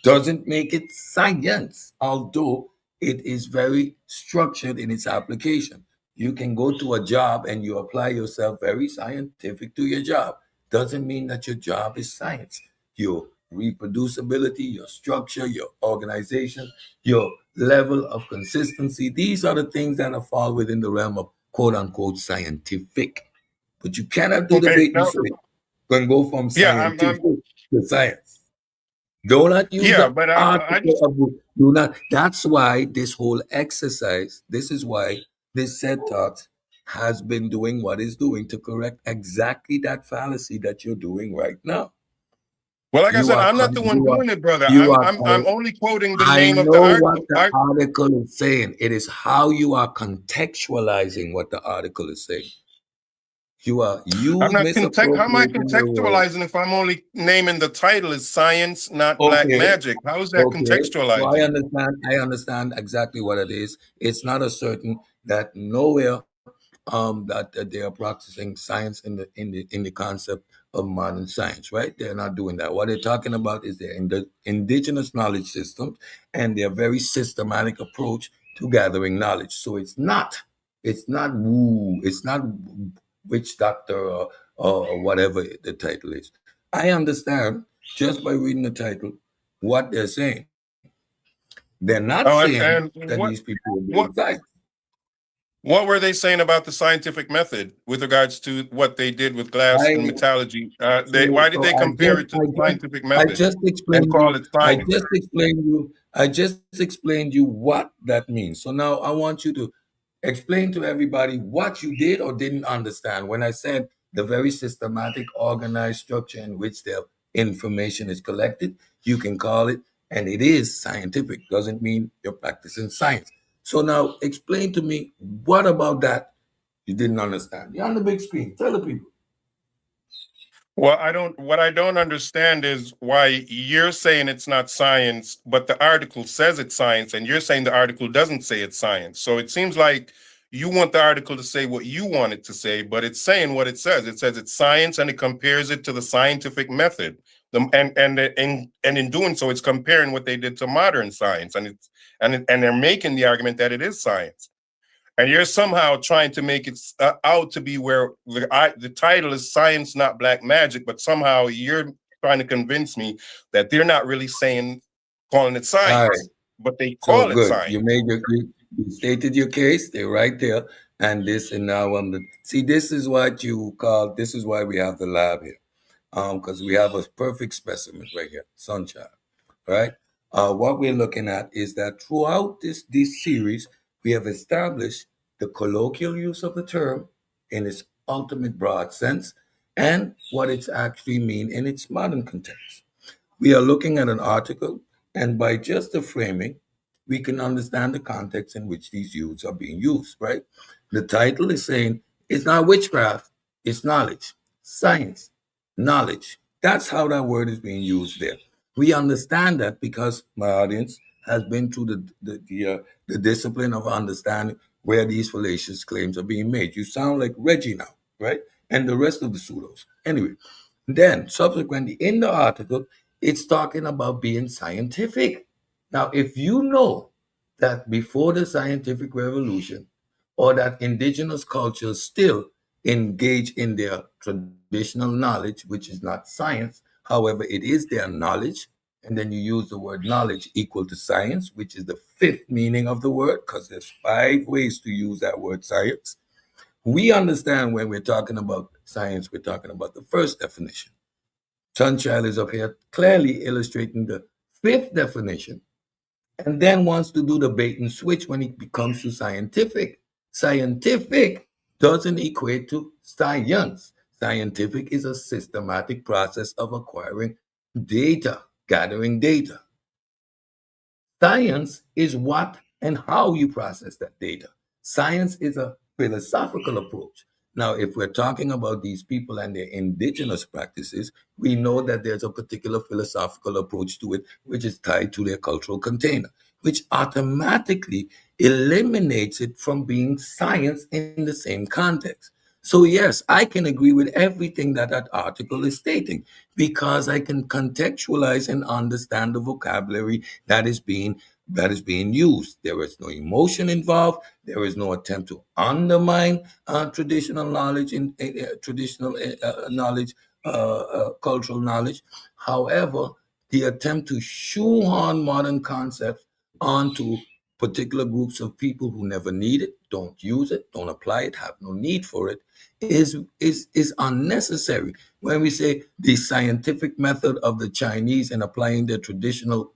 Doesn't make it science, although it is very structured in its application. You can go to a job and you apply yourself very scientific to your job. Doesn't mean that your job is science. Your reproducibility, your structure, your organization, your level of consistency. These are the things that fall within the realm of quote unquote scientific. But you cannot do the Okay, bait and now, switch. You can go from yeah, scientific to science. Do not use yeah, the but I article just of do not. That's why this whole exercise, this is why this said thought has been doing what it's doing to correct exactly that fallacy that you're doing right now. well, like I You said, are, I'm not the one you are, doing it, brother. you are, I'm only quoting the I name of the know what article. the article is saying. It is how you are contextualizing what the article is saying. I'm You not how am I misappropriating the word. contextualizing if I'm only naming the title is Science, Not Black Okay, Magic? How is that okay. So I contextualizing? understand. I understand exactly what it is. It's not a certain that nowhere that they are practicing science in the concept of modern science, right? They're not doing that. What they're talking about is their indigenous knowledge systems and their very systematic approach to gathering knowledge. So it's not woo, it's not witch doctor or whatever the title is. I understand just by reading the title what they're saying. They're not Oh, saying and that these people are doing what science. what were they saying about the scientific method with regards to what they did with glass I and metallurgy? So, Why did so they compare it to the scientific I method just and explained call you, it science? I just explained you what that means. So now I want you to explain to everybody what you did or didn't understand when I said the very systematic, organized structure in which the information is collected. You can call it, and it is scientific. Doesn't mean you're practicing science. So now explain to me what about that You didn't understand. You're on the big screen. Tell the people. Well, what I don't understand is why you're saying it's not science, but the article says it's science, and you're saying the article doesn't say it's science. So it seems like you want the article to say what you want it to say, but it's saying what it says. It says it's science, and it compares it to the scientific method. And in doing so, it's comparing what they did to modern science, and they're making the argument that it is science. And you're somehow trying to make it out to be where the title is Science, Not Black Magic, but somehow you're trying to convince me that they're not really calling it All right. science, but they So call it good. science. You stated your case. They're right there. And this and now see, this is what you call, this is why we have the lab here. Because we have a perfect specimen right here, sunshine. Right? What we're looking at is that throughout this series, we have established the colloquial use of the term in its ultimate broad sense and what it's actually mean in its modern context. We are looking at an article, and by just the framing, we can understand the context in which these uses are being used, right? The title is saying it's not witchcraft, it's knowledge, science, knowledge. That's how that word is being used there. We understand that because my audience has been through the discipline of understanding where these fallacious claims are being made. You sound like Reggie now, right? And the rest of the pseudos. Anyway, then subsequently in the article, it's talking about being scientific. Now, if you know that before the scientific revolution, or that indigenous cultures still engage in their traditional knowledge, which is not science, however, it is their knowledge, and then you use the word knowledge equal to science, which is the fifth meaning of the word, because there's 5 ways to use that word science. We understand when we're talking about science, we're talking about the first definition. Sunchild is up here clearly illustrating the fifth definition and then wants to do the bait and switch when it comes to scientific. Scientific doesn't equate to science. Scientific is a systematic process of acquiring data, gathering data. Science is what and how you process that data. Science is a philosophical approach. Now, if we're talking about these people and their indigenous practices, we know that there's a particular philosophical approach to it, which is tied to their cultural container, which automatically eliminates it from being science in the same context. So, yes, I can agree with everything that that article is stating because I can contextualize and understand the vocabulary that is being used. There is no emotion involved. There is no attempt to undermine traditional knowledge in traditional knowledge, cultural knowledge. However, the attempt to shoehorn modern concepts onto particular groups of people who never need it, don't use it, don't apply it, have no need for it, is unnecessary. When we say the scientific method of the Chinese and applying their traditional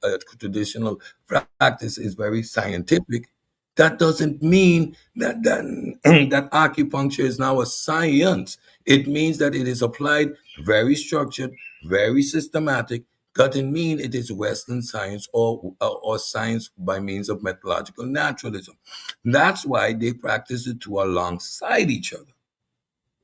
practice is very scientific, that doesn't mean that acupuncture is now a science. It means that it is applied very structured, very systematic. Doesn't mean it is Western science or science by means of methodological naturalism. That's why they practice the two alongside each other.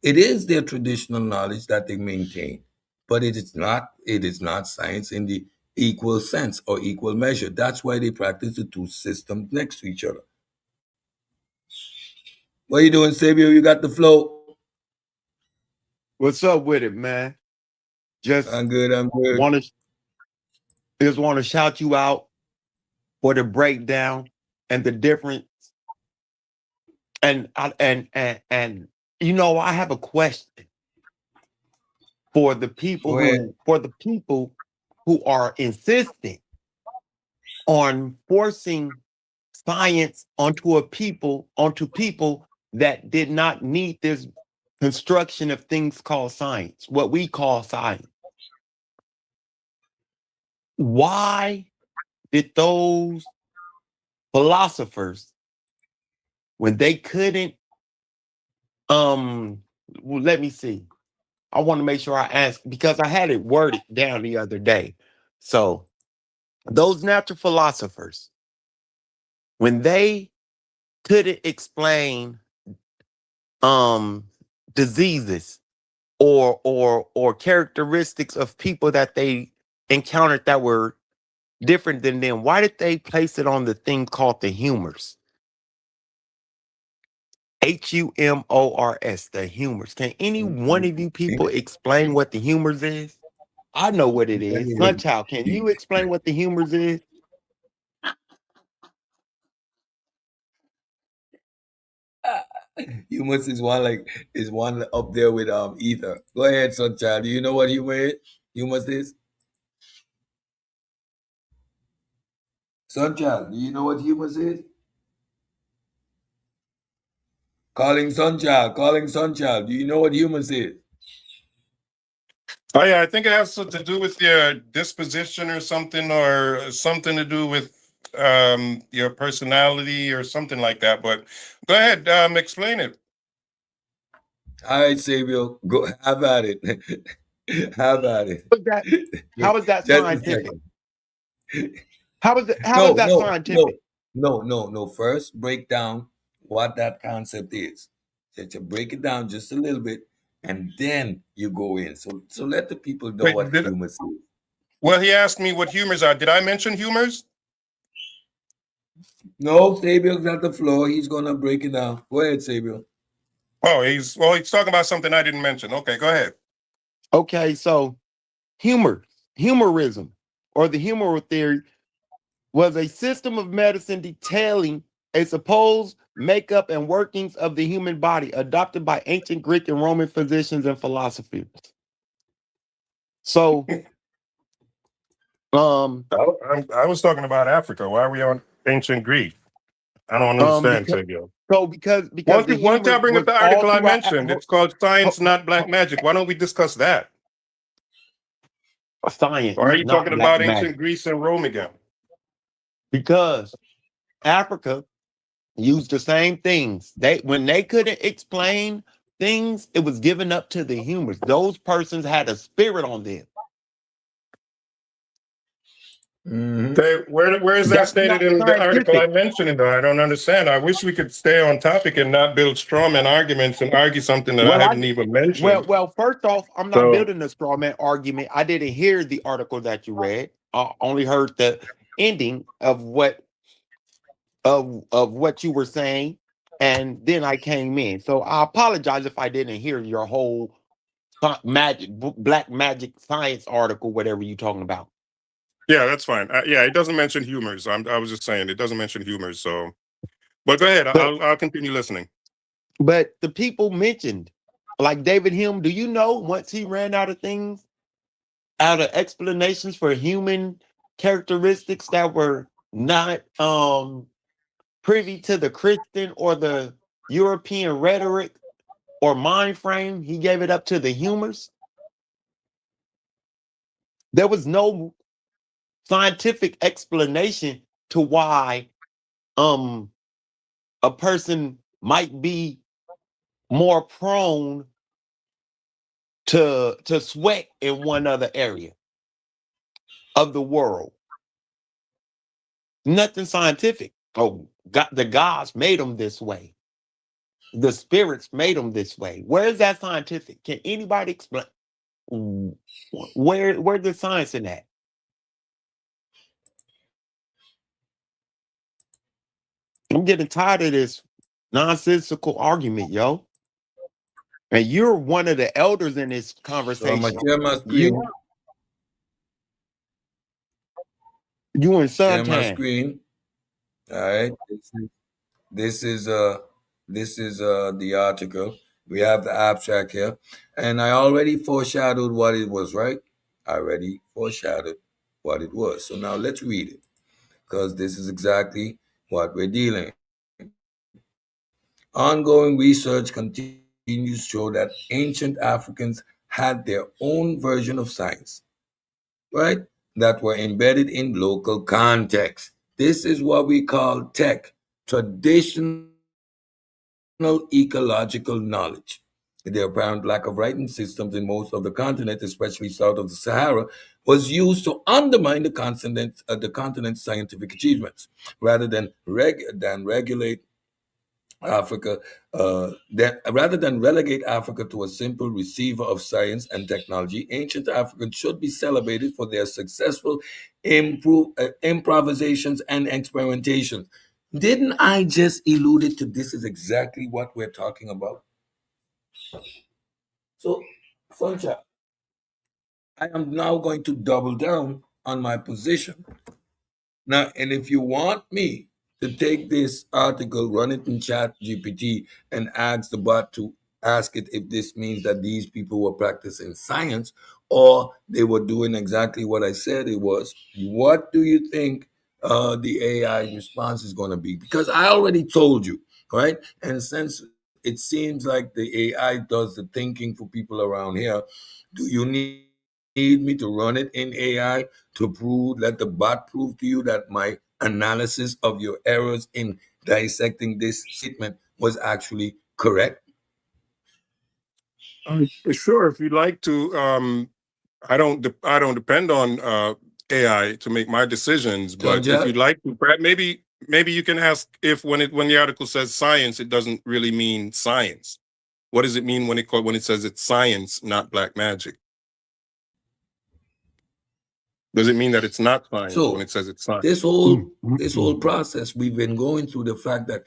It is their traditional knowledge that they maintain, but it is not science in the equal sense or equal measure. That's why they practice the two systems next to each other. What are you doing, Sabio? You got the flow. What's up with it, man? Just I'm good. I'm good. want to shout you out for the breakdown and the difference. And I have a question for the people Go ahead. who are insisting on forcing science onto people that did not need this construction of things called science, what we call science. Why did those philosophers, when they couldn't, well, let me see. I want to make sure I ask because I had it worded down the other day. So those natural philosophers, when they couldn't explain diseases or characteristics of people that they encountered that were different than them, why did they place it on the thing called the humors? Humors, the humors. Can any one of you people explain what the humors is? I know what it is. Sunchild, can you explain what the humors is? Hummus is one up there with ether. Go ahead, Sunchild. Do you know what humus is? Sunchild, do you know what humus is? Calling Sunchild. Do you know what humus is? Oh yeah, I think it has to do with your disposition or something to do with your personality or something like that. But go ahead, explain it. All right, Samuel, go have at it. Have at it. How is that Just a scientific? second. How is No, that scientific? no. First, break down what that concept is. Just break it down just a little bit, and then you go in. So let the people know Wait, what humus is. well, he asked me what humors are. Did I mention humors? No, Samuel's at the floor. He's gonna break it down. Go ahead, Samuel. Oh, he's talking about something I didn't mention. Okay, go ahead. Okay, so humorism, or the humoral theory, was a system of medicine detailing a supposed makeup and workings of the human body adopted by ancient Greek and Roman physicians and philosophers. So, I was talking about Africa. Why are we on ancient Greek? I don't understand, Sergio. because Why don't I bring up the article I mentioned? It's called Science, Not Black Magic. Why don't we discuss that? Science. Or are you talking about ancient Greece and Rome again? Because Africa used the same things. When they couldn't explain things, it was given up to the humors. Those persons had a spirit on them. Mm-hmm. Where is that stated in the article I mentioned? I don't understand. I wish we could stay on topic and not build straw man arguments and argue something that I haven't even mentioned. Well, first off, I'm not building a straw man argument. I didn't hear the article that you read. I only heard the ending of what you were saying, and then I came in. So I apologize if I didn't hear your whole black magic science article, whatever you're talking about. Yeah, that's fine. Yeah, it doesn't mention humors. I was just saying it doesn't mention humors. So, but go ahead. I'll continue listening. But the people mentioned, like David Hume, do you know once he ran out of explanations for human characteristics that were not privy to the Christian or the European rhetoric or mind frame, he gave it up to the humors? There was no scientific explanation to why a person might be more prone to sweat in one other area of the world. Nothing scientific. Oh, God, the gods made them this way. The spirits made them this way. Where is that scientific? Can anybody explain? Where's the science in that? I'm getting tired of this nonsensical argument, yo. And you're one of the elders in this conversation. So I'm gonna share my screen. You and Share Suntan. my screen. All right. This is the article. We have the abstract here, and I already foreshadowed what it was. Right? I already foreshadowed what it was. So now let's read it, because this is exactly what we're dealing. Ongoing research continues to show that ancient Africans had their own version of science, right? That were embedded in local context. This is what we call tech, traditional ecological knowledge. The apparent lack of writing systems in most of the continent, especially south of the Sahara, was used to undermine the continent's scientific achievements rather than regulate Africa, that rather than relegate Africa to a simple receiver of science and technology, ancient Africans should be celebrated for their successful improvisations and experimentations. Didn't I just alluded to this is exactly what we're talking about? So, Sunshine, I am now going to double down on my position. Now, and if you want me to take this article, run it in Chat GPT, and ask the bot to ask it if this means that these people were practicing science or they were doing exactly what I said it was, what do you think the AI response is going to be? Because I already told you, right? And since it seems like the AI does the thinking for people around here, do you need me to run it in AI to prove, let the bot prove to you that my analysis of your errors in dissecting this statement was actually correct? Sure, if you'd like to. I don't depend on AI to make my decisions, but if you'd like to, maybe you can ask if when the article says science, it doesn't really mean science. What does it mean when it says it's science, not black magic? Does it mean that it's not science So when it says it's science? this whole process we've been going through, the fact that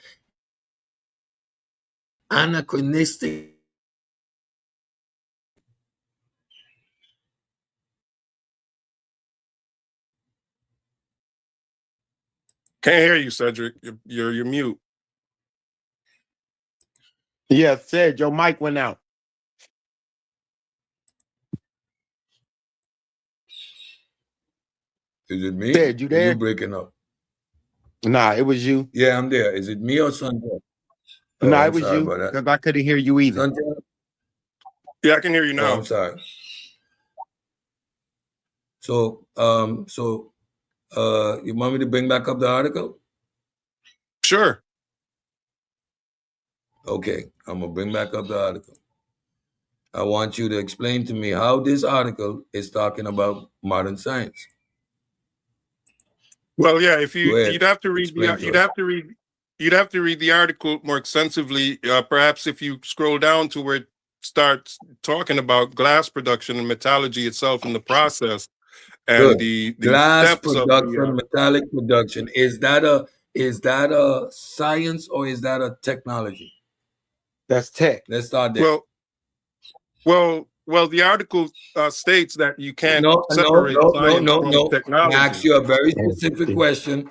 anachronistic. Can't hear you, Cedric. You're mute. Yeah, said your mic went out. Is it me? Said you there? You breaking up? Nah, it was you. Yeah, I'm there. Is it me or Sanjay? Oh, Nah, I'm it was sorry you. about that. Because I couldn't hear you either. Sanjay? Yeah, I can hear you Oh, now. I'm sorry. So, you want me to bring back up the article? Sure. Okay, I'm gonna bring back up the article. I want you to explain to me how this article is talking about modern science. Well, yeah. If Go ahead. you'd have to read Explain to you'd us. have to read the article more extensively. Perhaps if you scroll down to where it starts talking about glass production and metallurgy itself in the process, and Good. the Glass steps of production, the metallic production. Is that a science or is that a technology? That's tech. Let's start there. Well, the article states that you can't separate science from technology. I asked you a very specific question.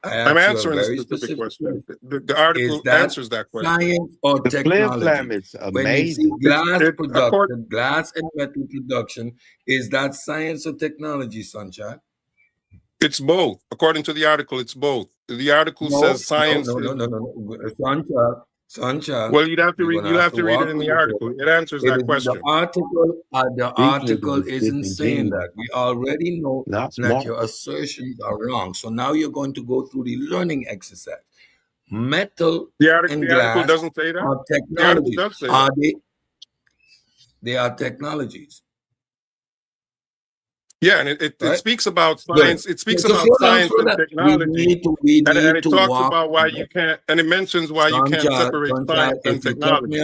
I'm answering a specific question. The article Is that answers that question. science or The flim flam technology? is When you see amazing. glass It's production, glass and metal production, is that science or technology, Sunshine? It's both. According to the article, it's both. The article says science. No. Sunshine. Well, you'd have to You're read. gonna You have to read walk it in the through this article. It answers that question. The article isn't saying that. We already know Not that smart. your assertions are wrong. So now you're going to go through the learning exercise. Metal and The article glass doesn't say that. are The article technologies. does say that. They are technologies. Yeah, and it Right? speaks about Good. science. It speaks So about slow down, science slow and down. technology, We and need it to talks walk. about why you can't, and it mentions why you can't separate science and If you cut me technology.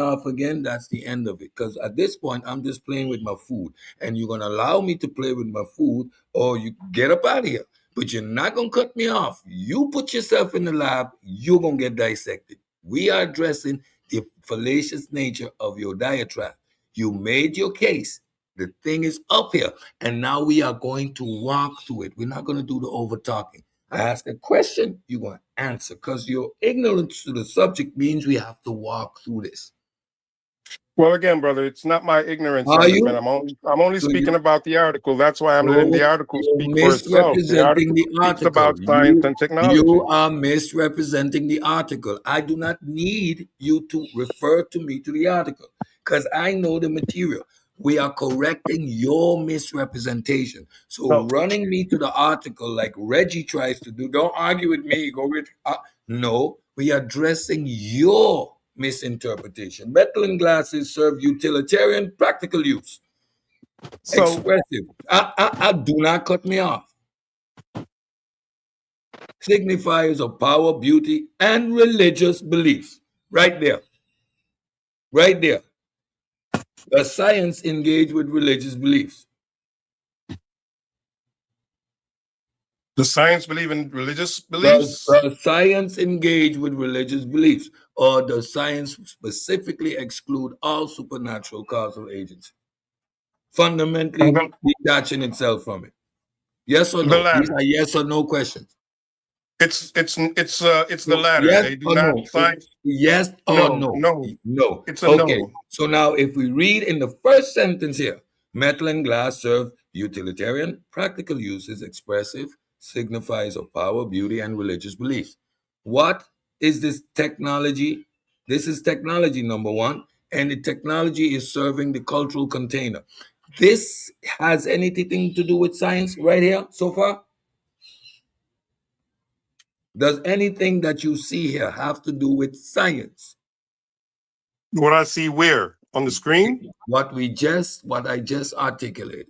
off again, that's the end of it. Because at this point, I'm just playing with my food, and you're gonna allow me to play with my food, or you get up out of here. But you're not gonna cut me off. You put yourself in the lab, you're gonna get dissected. We are addressing the fallacious nature of your diatribe. You made your case. The thing is up here, and now we are going to walk through it. We're not going to do the over talking. I ask a question, you're going to answer, because your ignorance to the subject means we have to walk through this. Well, again, brother, it's not my ignorance. Are you? I'm only speaking about the article. That's why I'm letting the article speak for itself. The article speaks about science and technology. You are misrepresenting the article. I do not need you to refer to me to the article because I know the material. We are correcting your misrepresentation. So running me to the article like Reggie tries to do, don't argue with me. Go with no. We are addressing your misinterpretation. Metal and glasses serve utilitarian, practical use. Expressive. Do not cut me off. signifiers of power, beauty, and religious beliefs. Right there. Right there. Does science engage with religious beliefs? Does science believe in religious Does, beliefs? does science engage with religious beliefs? Or does science specifically exclude all supernatural causal agency? Fundamentally detaching itself from it. Yes or The no? These latter. are yes or no questions. It's the So latter. yes They do or not no? science. Yes or No, no? no. No. It's a Okay. no. So now if we read in the first sentence here, metal and glass serve utilitarian, practical uses, expressive, signifies of power, beauty, and religious beliefs. What is this technology? This is technology, number one, and the technology is serving the cultural container. This has anything to do with science right here so far? Does anything that you see here have to do with science? What I see where? On the screen? What I just articulated.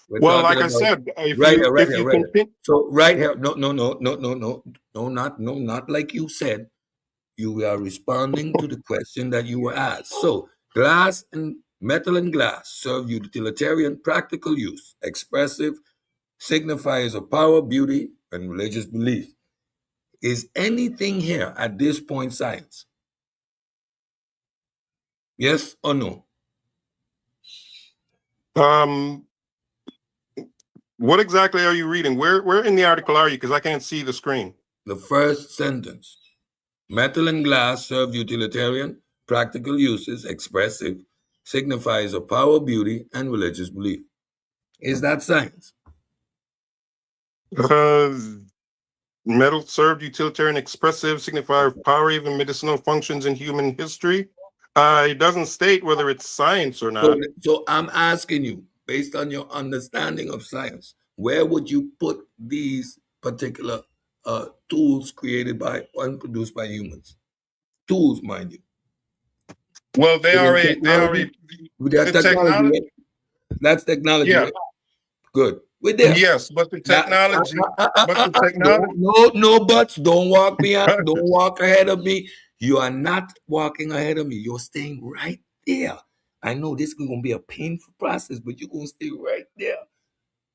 We're Well, talking like I about said, right here, right if here, you right here. continue. So right here, not like you said. You are responding to the question that you were asked. So glass and metal and glass serve utilitarian practical use, expressive, signifiers of power, beauty, and religious belief. Is anything here at this point science? Yes or no? What exactly are you reading? Where in the article are you? Because I can't see the screen. The first sentence. Metal and glass serve utilitarian, practical uses, expressive, signifies of power, beauty, and religious belief. Is that science? Uh, Metal served utilitarian, expressive, signifier of power, even medicinal functions in human history. It doesn't state whether it's science or So, not. so I'm asking you, based on your understanding of science, where would you put these particular tools created by and produced by humans? Tools, mind you. Well, they are Within a technology, the technology, technology. right? That's technology, Yeah, right? Good. We're there. yes, but the Now, technology, but the no, technology. no, no buts. Don't walk behind. Don't walk ahead of me. You are not walking ahead of me. You're staying right there. I know this is gonna be a painful process, but you're gonna stay right there.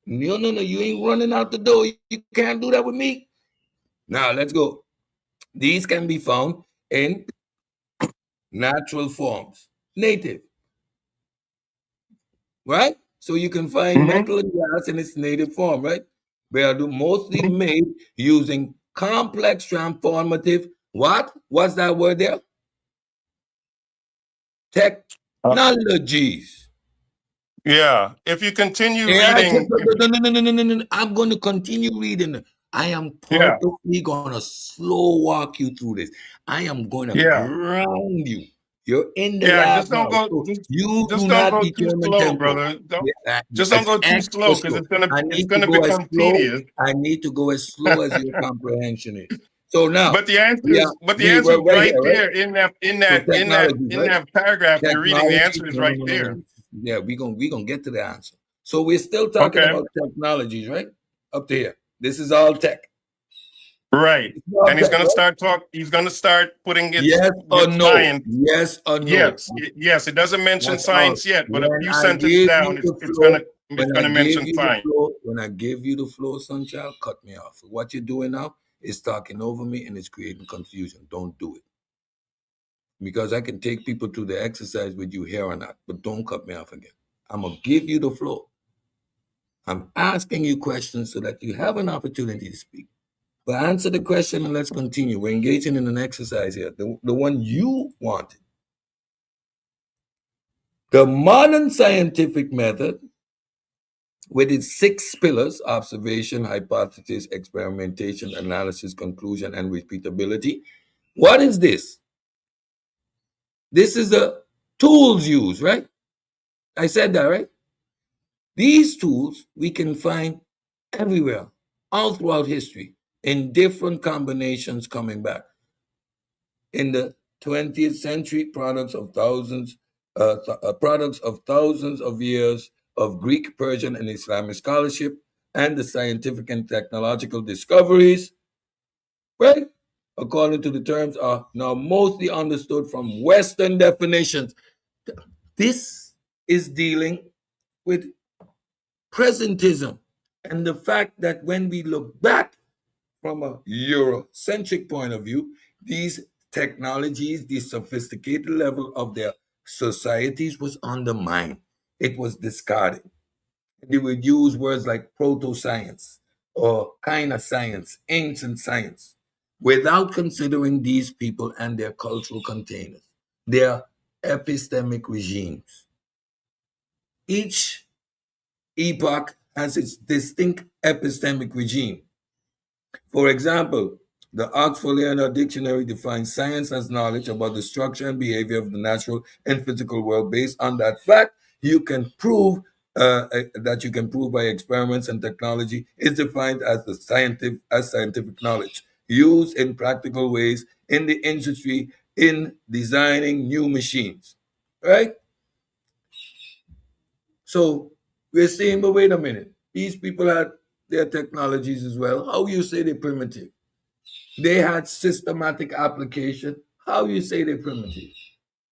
No, no, no. You ain't running out the door. You can't do that with me. Now let's go. These can be found in natural forms, native, right? So you can find Mhm. metal and glass in its native form, right? They are mostly made using complex transformative, what? What's that word there? Uh, Technologies. Yeah, if you continue Yeah, reading, if no, no, no, no, no, no, no, no. I'm going to continue reading. I am yeah, purposely going to slow walk you through this. I am going to yeah, ground you. You're in the yeah, lab now. So you just do don't not go too determine slow, tempo. brother. Don't Yeah, just don't it's go too extra slow because slow. it's gonna become tedious. I need to go as slow as your comprehension is. So now, But the we answer were is right right here, right? there So technologies, in right? that paragraph you're reading. The Technology. answer is No, no, right no, no, there. no. Yeah, we gonna get to the answer. So we're still talking Okay, about technologies, right? Up to here. This is all tech. right. It's all And he's tech, gonna right? start talk. He's gonna start putting it Yes or with no? science. Yes or no? Yes. It doesn't mention That's all. science yet, but a When few I sentences give down, you the flow, it's gonna mention science. when I give you the flow, sunchild, cut me off. What you're doing now is talking over me and it's creating confusion. Don't do it. Because I can take people through the exercise with you here or not, but don't cut me off again. I'm gonna give you the flow. I'm asking you questions so that you have an opportunity to speak. But answer the question and let's continue. We're engaging in an exercise here, the one you wanted. The modern scientific method, with its 6 pillars: observation, hypothesis, experimentation, analysis, conclusion, and repeatability. What is this? This is the tools used, right? I said that, right? These tools we can find everywhere, all throughout history, in different combinations coming back. In the 20th century, products of thousands of years of Greek, Persian, and Islamic scholarship, and the scientific and technological discoveries, right, according to the terms, are now mostly understood from Western definitions. This is dealing with presentism and the fact that when we look back from a Eurocentric point of view, these technologies, the sophisticated level of their societies was undermined. It was discarded. They would use words like proto-science or kind of science, ancient science, without considering these people and their cultural containers, their epistemic regimes. Each epoch has its distinct epistemic regime. For example, the Oxford Learner Dictionary defines science as knowledge about the structure and behavior of the natural and physical world. Based on that fact, you can prove that you can prove by experiments and technology is defined as the scientific knowledge used in practical ways in the industry in designing new machines. Right? So we're saying, but wait a minute, these people had their technologies as well. How you say they're primitive? They had systematic application. How you say they're primitive?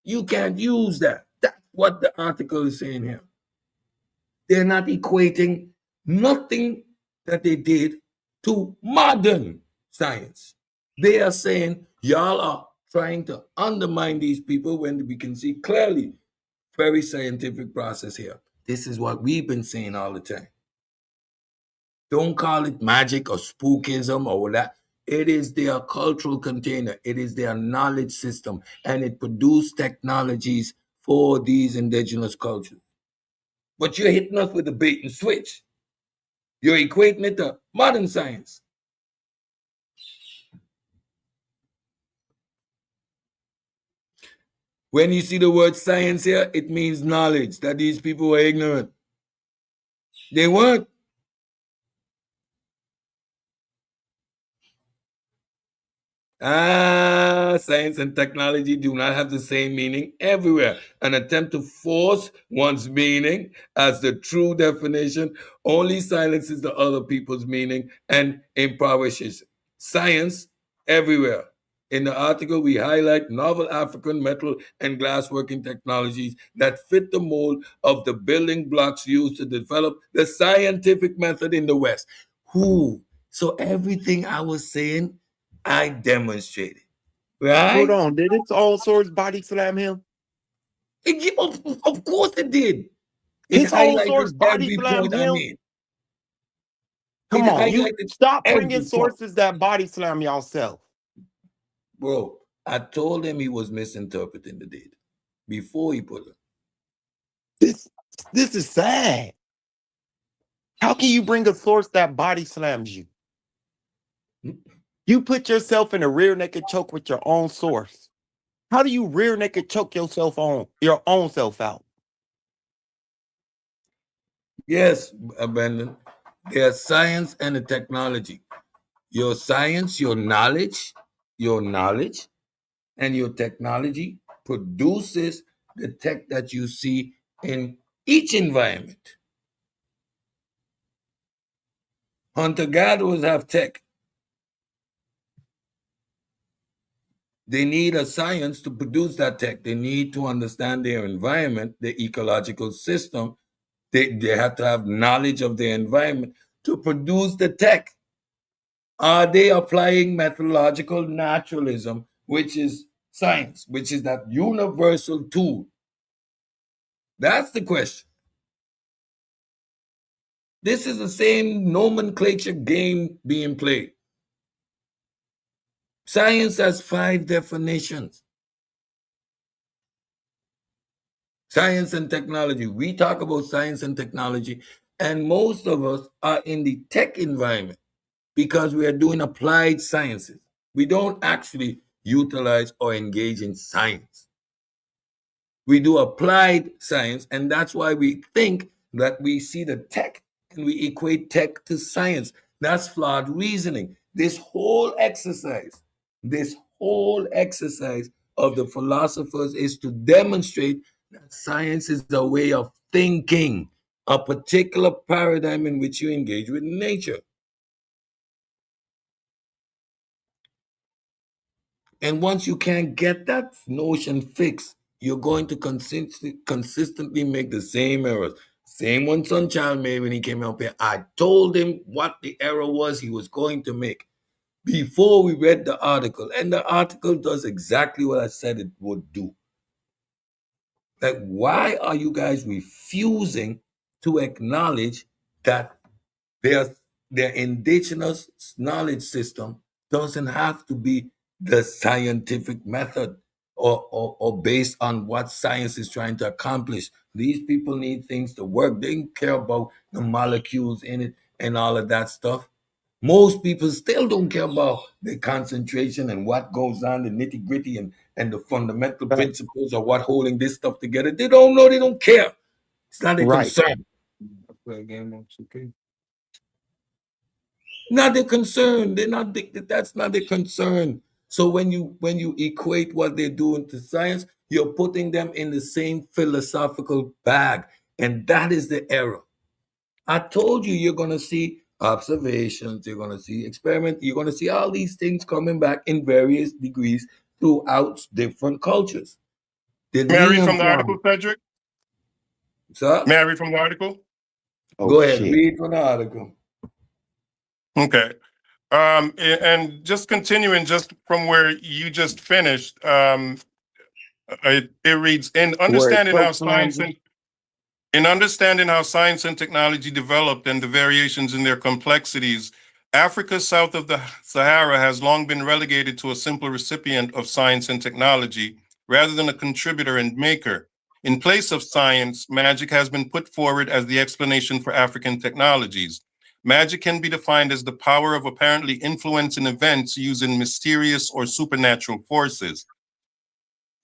You can't use that. That's what the article is saying here. They're not equating nothing that they did to modern science. They are saying y'all are trying to undermine these people when we can see clearly very scientific process here. This is what we've been saying all the time. Don't call it magic or spookism or that. It is their cultural container. It is their knowledge system, and it produced technologies for these indigenous cultures. But you're hitting us with a bait and switch. You're equating it to modern science. When you see the word science here, it means knowledge, that these people were ignorant. They weren't. Science and technology do not have the same meaning everywhere. An attempt to force one's meaning as the true definition only silences the other people's meaning and impoverishes science everywhere. In the article, we highlight novel African metal and glassworking technologies that fit the mold of the building blocks used to develop the scientific method in the West. So everything I was saying, I demonstrated. Right? Hold on, did its own source body slam him? Of course it did. It His own source highlighted body every slammed point I him? made. Come It on, you highlighted stop every bringing point. sources that body slam yourself. Bro, I told him he was misinterpreting the data before he put it. This is sad. How can you bring a source that body slams you? You put yourself in a rear naked choke with your own source. How do you rear naked choke yourself on your own self out? Yes, Brandon. There's science and the technology. Your science, your knowledge, and your technology produces the tech that you see in each environment. Hunter-gatherers have tech. They need a science to produce that tech. They need to understand their environment, the ecological system. They have to have knowledge of their environment to produce the tech. Are they applying methodological naturalism, which is science, which is that universal tool? That's the question. This is the same nomenclature game being played. Science has 5 definitions. Science and technology. We talk about science and technology, and most of us are in the tech environment because we are doing applied sciences. We don't actually utilize or engage in science. We do applied science, and that's why we think that we see the tech and we equate tech to science. That's flawed reasoning. This whole exercise of the philosophers is to demonstrate that science is a way of thinking. a particular paradigm in which you engage with nature. And once you can't get that notion fixed, you're going to consistently make the same errors. Same one Sunchild made when he came up here. I told him what the error was he was going to make before we read the article. And the article does exactly what I said it would do. Like, why are you guys refusing to acknowledge that their indigenous knowledge system doesn't have to be the scientific method or based on what science is trying to accomplish? These people need things to work. They don't care about the molecules in it and all of that stuff. Most people still don't care about the concentration and what goes on, the nitty gritty and the fundamental principles of what holding this stuff together. They don't know, they don't care. It's not their concern. Play a game on 2K. Not their concern. That's not their concern. So when you equate what they're doing to science, you're putting them in the same philosophical bag. And that is the error. I told you you're gonna see observations, you're gonna see experiments, you're gonna see all these things coming back in various degrees throughout different cultures. May I read from the article, Cedric? Sir? May I read from the article? Go ahead, read from the article. Okay. And just continuing just from where you just finished, it reads, in understanding how science and technology developed and the variations in their complexities, Africa south of the Sahara has long been relegated to a simple recipient of science and technology rather than a contributor and maker. In place of science, magic has been put forward as the explanation for African technologies. Magic can be defined as the power of apparently influencing events using mysterious or supernatural forces.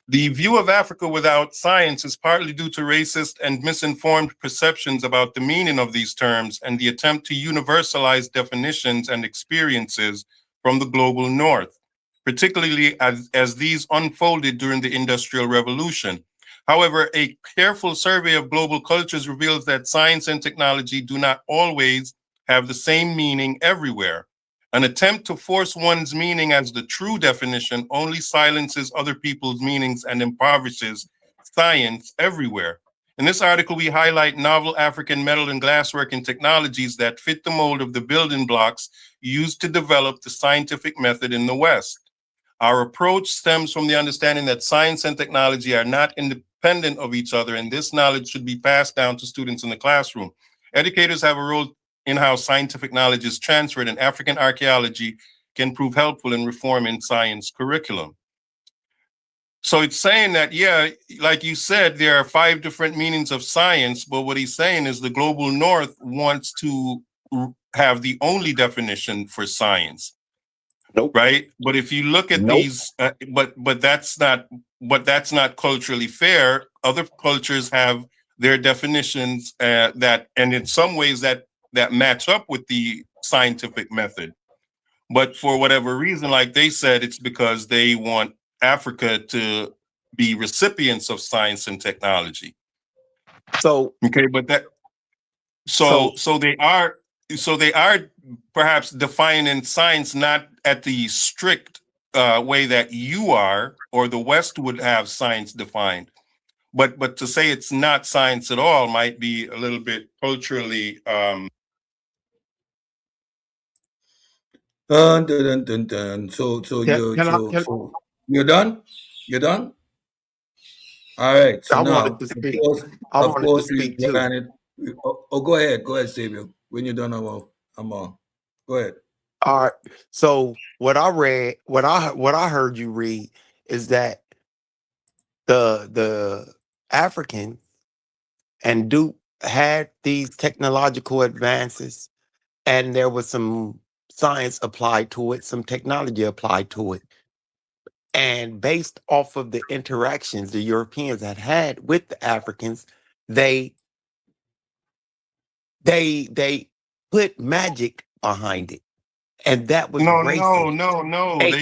The view of Africa without science is partly due to racist and misinformed perceptions about the meaning of these terms and the attempt to universalize definitions and experiences from the global north, particularly as these unfolded during the Industrial Revolution. However, a careful survey of global cultures reveals that science and technology do not always have the same meaning everywhere. An attempt to force one's meaning as the true definition only silences other people's meanings and impoverishes science everywhere. In this article, we highlight novel African metal and glassworking technologies that fit the mold of the building blocks used to develop the scientific method in the West. Our approach stems from the understanding that science and technology are not independent of each other, and this knowledge should be passed down to students in the classroom. Educators have a role in how scientific knowledge is transferred, and African archaeology can prove helpful in reforming science curriculum. So it's saying that, yeah, like you said, there are 5 different meanings of science, but what he's saying is the global north wants to have the only definition for science. Nope. Right. But if you look at these, but that's not culturally fair. Other cultures have their definitions that, and in some ways that match up with the scientific method. But for whatever reason, like they said, it's because they want Africa to be recipients of science and technology. So okay, but that so they are perhaps defining science not at the strict way that you are or the West would have science defined, but to say it's not science at all might be a little bit culturally. Dun, dun, dun, dun. So you're done? You're done? All right. So now, of course, we ran it. Oh, go ahead, Samuel. When you're done, I'm on. Go ahead. All right. So what I read, what I heard you read is that the Africans and Duke had these technological advances, and there was some science applied to it, some technology applied to it. And based off of the interactions the Europeans had with the Africans, they put magic behind it. And that was racist. No. Hey,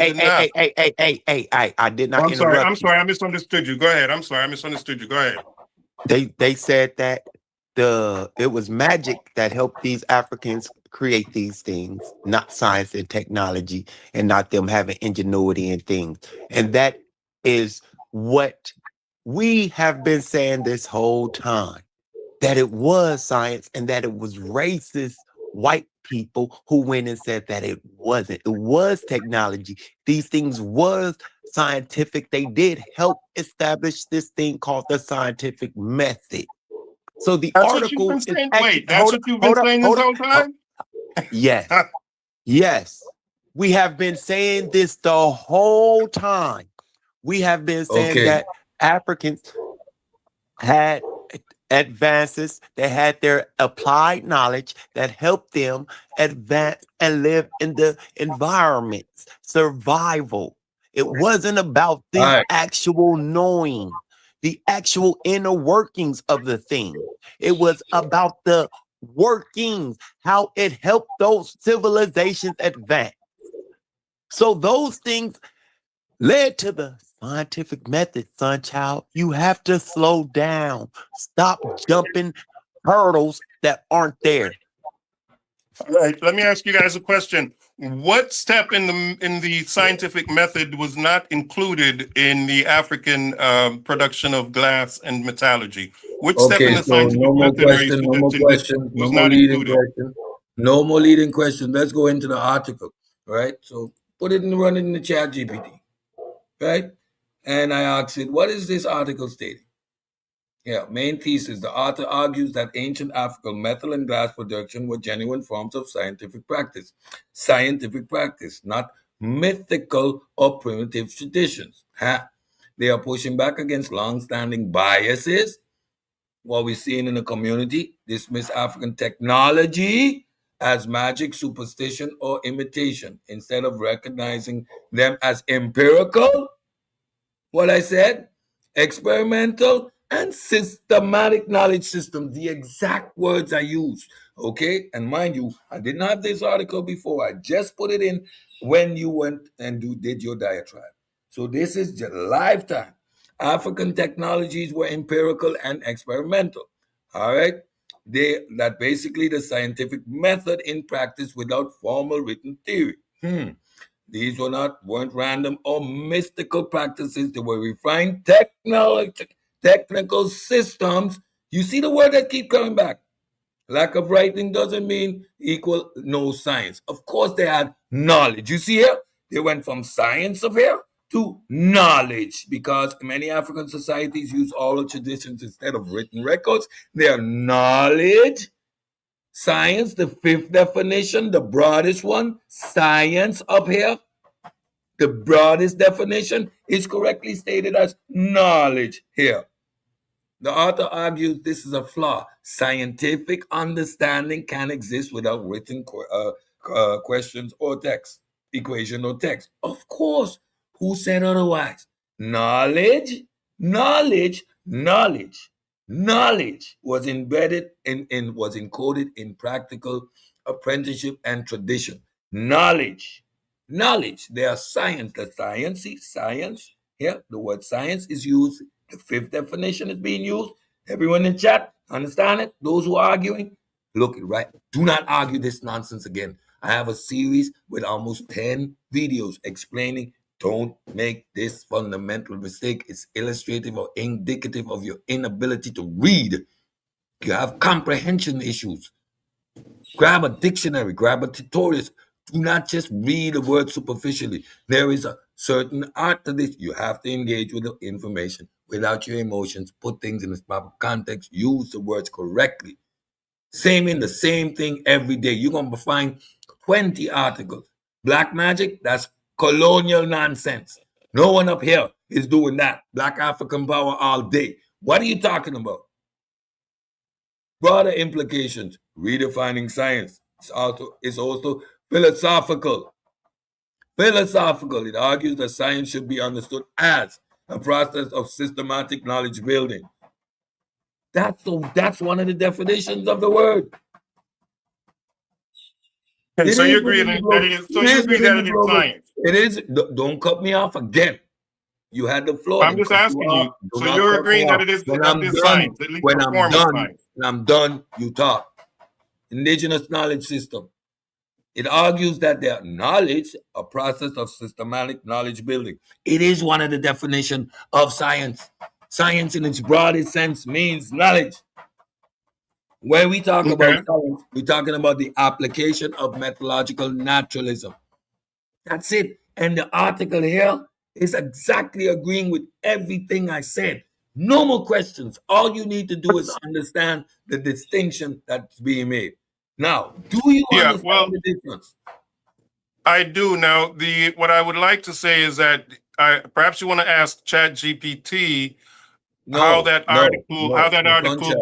I did not interrupt. I'm sorry, I misunderstood you. Go ahead. I'm sorry, I misunderstood you. Go ahead. They said that it was magic that helped these Africans create these things, not science and technology, and not them having ingenuity and things. And that is what we have been saying this whole time, that it was science and that it was racist white people who went and said that it wasn't. It was technology. These things was scientific. They did help establish this thing called the scientific method. So the That's what you've article been is saying. actually, Wait, that's what you've been saying this whole time? Yes. Yes. We have been saying this the whole time. We have been saying that Africans had advances, they had their applied knowledge that helped them advance and live in the environments, survival. It wasn't about the actual knowing, the actual inner workings of the thing. It was about the workings, how it helped those civilizations advance. So those things led to the scientific method, son child. You have to slow down. Stop jumping hurdles that aren't there. All right, let me ask you guys a question. What step in the scientific method was not included in the African production of glass and metallurgy? Which step in the scientific method are you suggesting was not included? No more leading question. Let's go into the article, right? So put it and run it in the chat GPT, right? And I asked it, what is this article stating? Yeah, main thesis. The author argues that ancient African metal and glass production were genuine forms of scientific practice. Scientific practice, not mythical or primitive traditions. They are pushing back against long-standing biases, what we're seeing in the community, dismiss African technology as magic, superstition, or imitation, instead of recognizing them as empirical, what I said, experimental, and systematic knowledge systems, the exact words I used. Okay, and mind you, I didn't have this article before. I just put it in when you went and did your diatribe. So this is just lifetime. African technologies were empirical and experimental. All right, that basically the scientific method in practice without formal written theory. These weren't random or mystical practices. They were refined technical systems. You see the word that keep coming back. Lack of writing doesn't mean equal no science. Of course, they had knowledge. You see here, they went from science of here to knowledge, because many African societies use oral traditions instead of written records. Their knowledge, science, the fifth definition, the broadest one, science up here. The broadest definition is correctly stated as knowledge here. The author argues this is a flaw. Scientific understanding can exist without written questions or text, equation or text. Of course, who said otherwise? Knowledge was embedded was encoded in practical apprenticeship and tradition. Knowledge. They are science. The science. Here, the word science is used. The fifth definition is being used. Everyone in chat, understand it? Those who are arguing, look it right. Do not argue this nonsense again. I have a series with almost 10 videos explaining don't make this fundamental mistake. It's illustrative or indicative of your inability to read. You have comprehension issues. Grab a dictionary, grab a tutorial. Do not just read a word superficially. There is a certain art to this. You have to engage with the information without your emotions, put things in its proper context, use the words correctly. The same thing every day. You're going to find 20 articles. Black magic, that's colonial nonsense. No one up here is doing that. Black African power all day. What are you talking about? Broader implications. Redefining science. It's also philosophical. It argues that science should be understood as a process of systematic knowledge building. That's one of the definitions of the word. Okay, so you agree that it is science. It is. Don't cut me off again. You had the floor. I'm just asking you. Do So not you're cut me agreeing that off. it is When I'm done, science, at least a form of science. when I'm done, you talk. Indigenous knowledge system. It argues that their knowledge, a process of systematic knowledge building. It is one of the definitions of science. Science in its broadest sense means knowledge. When we talk about Okay. science, we're talking about the application of methodological naturalism. That's it. And the article here is exactly agreeing with everything I said. No more questions. All you need to do is understand the distinction that's being made. Now, do you Yeah, understand well, the difference? I do. Now, what I would like to say is that perhaps you want to ask ChatGPT how that article,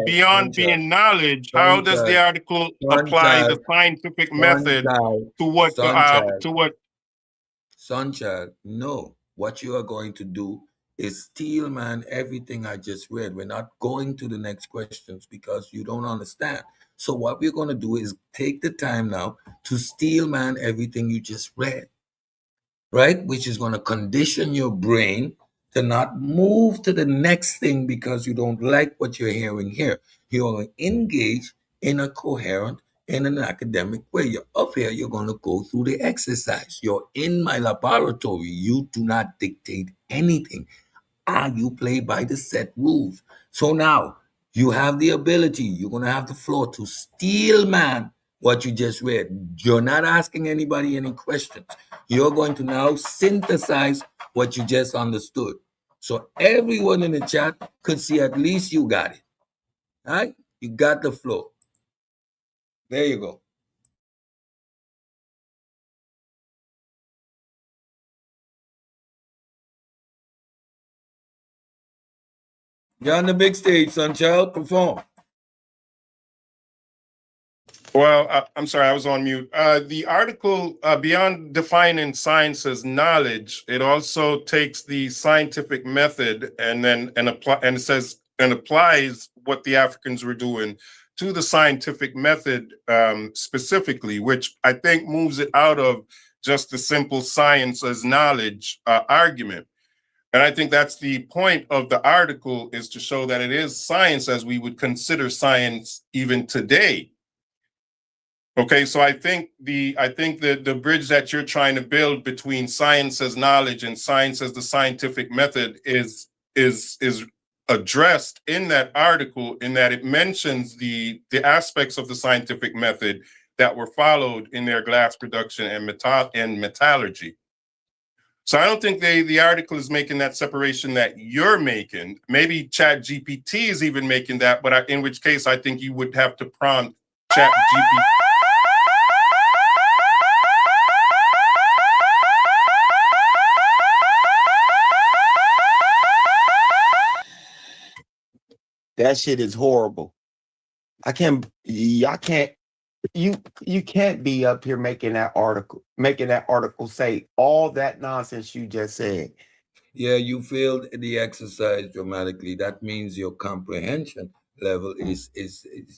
beyond being knowledge, how does the article apply the scientific method to what Sunchild, no. What you are going to do is steal, man, everything I just read. We're not going to the next questions because you don't understand. So what we're going to do is take the time now to steal, man, everything you just read, right? Which is going to condition your brain to not move to the next thing because you don't like what you're hearing here. You're going to engage in a coherent, in an academic way. You're up here, you're going to go through the exercise. You're in my laboratory. You do not dictate anything. You play by the set rules. So now you have the ability, you're going to have the floor to steal, man, what you just read. You're not asking anybody any questions. You're going to now synthesize what you just understood. So everyone in the chat could see at least you got it. All right? You got the floor. There you go. You're on the big stage, Sunchild. Perform. Well, I'm sorry, I was on mute. The article, beyond defining science as knowledge, it also takes the scientific method and applies what the Africans were doing to the scientific method specifically, which I think moves it out of just the simple science as knowledge argument. And I think that's the point of the article, is to show that it is science as we would consider science even today. Okay, so I think the bridge that you're trying to build between science as knowledge and science as the scientific method is addressed in that article, in that it mentions the aspects of the scientific method that were followed in their glass production and metallurgy. So I don't think the article is making that separation that you're making. Maybe ChatGPT is even making that, but in which case I think you would have to prompt ChatGPT. That shit is horrible. You can't be up here making that article say all that nonsense you just said. Yeah, you failed the exercise dramatically. That means your comprehension level is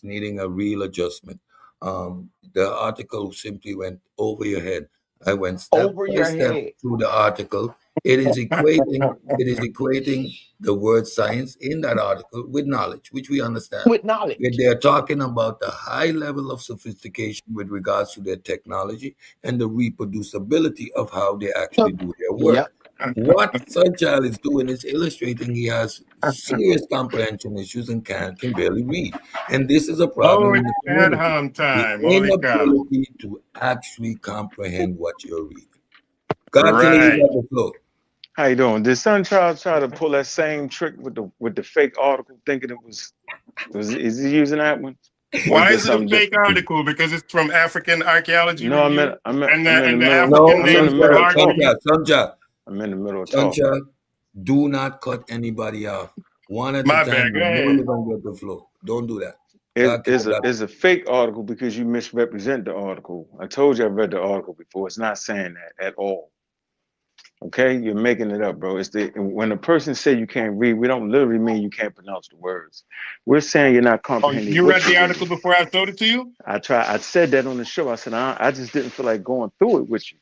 needing a real adjustment. The article simply went over your head. I went step by step through the article. It is equating the word science in that article with knowledge, which we understand. With knowledge. They're talking about the high level of sophistication with regards to their technology and the reproducibility of how they actually do their work. Yep. What Sunchild is doing is illustrating he has serious comprehension issues and can barely read. And this is a problem in the community. The inability to actually comprehend what you're reading. God, you got the floor. How you doing? Did Sunchild try to pull that same trick with the fake article, thinking is he using that one? Why is it a fake article? Because it's from African Archaeology No, Review? I'm in the middle of talk. Sunchild, do not cut anybody off. One at a time. You're going to get the floor. Don't do that. It's a fake article because you misrepresent the article. I told you I read the article before. It's not saying that at all. Okay, you're making it up, bro. When a person say you can't read, we don't literally mean you can't pronounce the words. We're saying you're not comprehending. You read the article before I showed it to you? I said that on the show. I said I just didn't feel like going through it with you.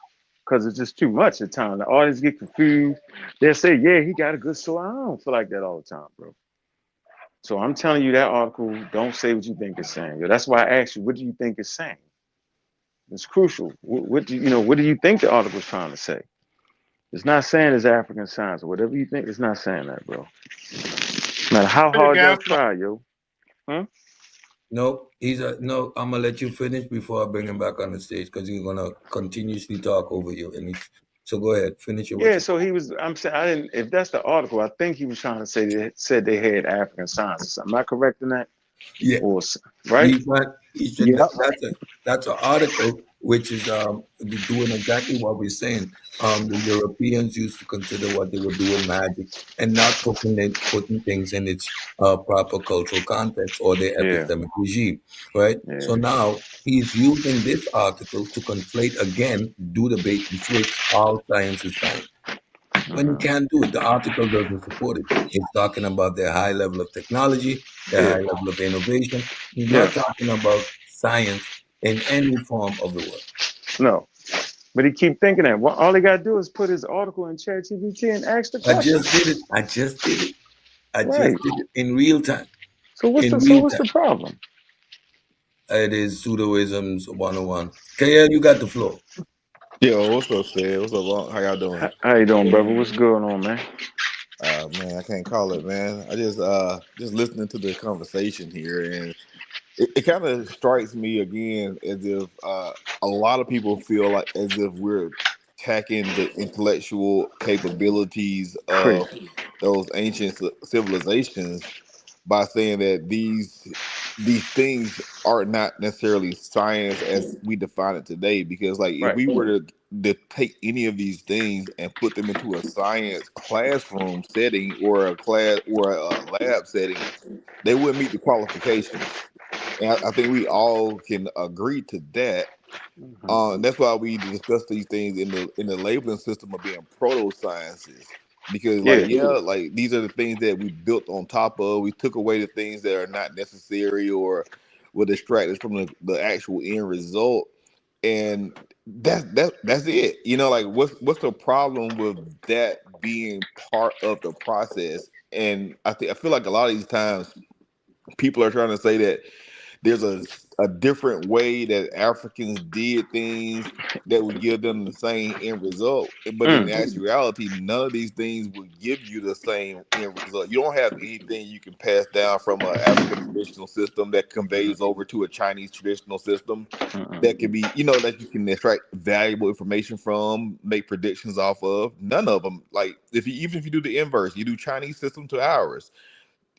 because it's just too much at times. The audience get confused. They'll say, yeah, he got a good story. I don't feel like that all the time, bro. So I'm telling you that article, don't say what you think it's saying. Yo, that's why I asked you, what do you think it's saying? It's crucial. What do you think the article is trying to say? It's not saying it's African science or whatever you think. It's not saying that, bro. No matter how hard y'all try, yo. Huh? No, no. I'm gonna let you finish before I bring him back on the stage because he's gonna continuously talk over you. So go ahead, finish your what Yeah, you. so he was. I'm saying I didn't. If that's the article, I think he was trying to say said they had African science. Am I correct in that? Yeah, Or right? Yep. that's an article which is doing exactly what we're saying. The Europeans used to consider what they were doing magic and not putting things in its proper cultural context or their Yeah, epistemic regime, right? yeah. So now he's using this article to conflate again, do the bait and switch. All science is science. When you Uh-huh. can't do it, the article doesn't support it. It's talking about their high level of technology, their Yeah, high level of innovation. It's yeah. not talking about science in any form of the word. No, but he keep thinking that. Well, all he got to do is put his article in ChatGPT and ask the I question. just did it. I just did it. I Right. just did it in real time. So In real what's time. the problem? It is pseudoisms 101. KL, you got the floor. Yo, what's up, Sid? What's up, How y'all doing? How you doing, brother? What's going on, man? Man, I can't call it, man. I just listening to the conversation here, and it kind of strikes me again as if a lot of people feel like as if we're attacking the intellectual capabilities of Crazy. those ancient civilizations by saying that these things are not necessarily science as we define it today. Because like if Right. we were to take any of these things and put them into a science classroom setting or a class or a lab setting, they wouldn't meet the qualifications. And I think we all can agree to that. And that's why we discuss these things in the labeling system of being proto sciences. Because Yeah. like these are the things that we built on top of. We took away the things that are not necessary or will distract us from the actual end result. And that's it. Like what's the problem with that being part of the process? And I feel like a lot of these times people are trying to say that there's a different way that Africans did things that would give them the same end result. But in Mm. actuality, none of these things will give you the same end result. You don't have anything you can pass down from an African traditional system that conveys over to a Chinese traditional system that can be, that you can extract valuable information from, make predictions off of. None of them. Like even if you do the inverse, you do Chinese system to ours,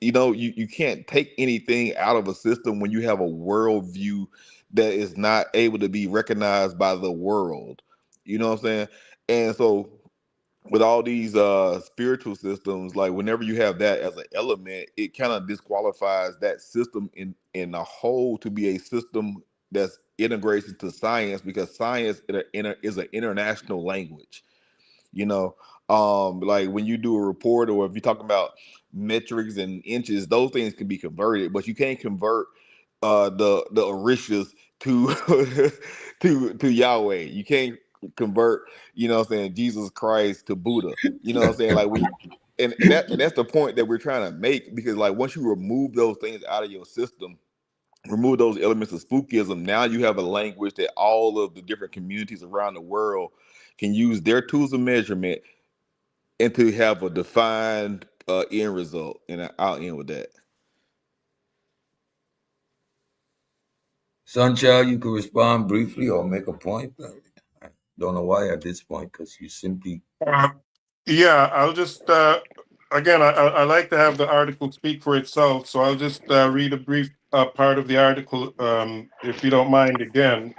you can't take anything out of a system when you have a worldview that is not able to be recognized by the world. You know what I'm saying? And so with all these spiritual systems, like whenever you have that as an element, it kind of disqualifies that system in a whole to be a system that's integrated into science, because science is an international language. you know like when you do a report, or if you're talking about metrics and inches, those things can be converted, but you can't convert the orishas to to Yahweh. You can't convert, what I'm saying, Jesus Christ to Buddha. You know what I'm saying? Like when and that's the point that we're trying to make, because like once you remove those things out of your system, remove those elements of spookism, now you have a language that all of the different communities around the world can use their tools of measurement and to have a defined end result. And I'll end with that. Sunchild, you could respond briefly or make a point. I don't know why at this point, because you simply. Yeah, I'll just again, I like to have the article speak for itself, so I'll just read a brief part of the article, if you don't mind. Again,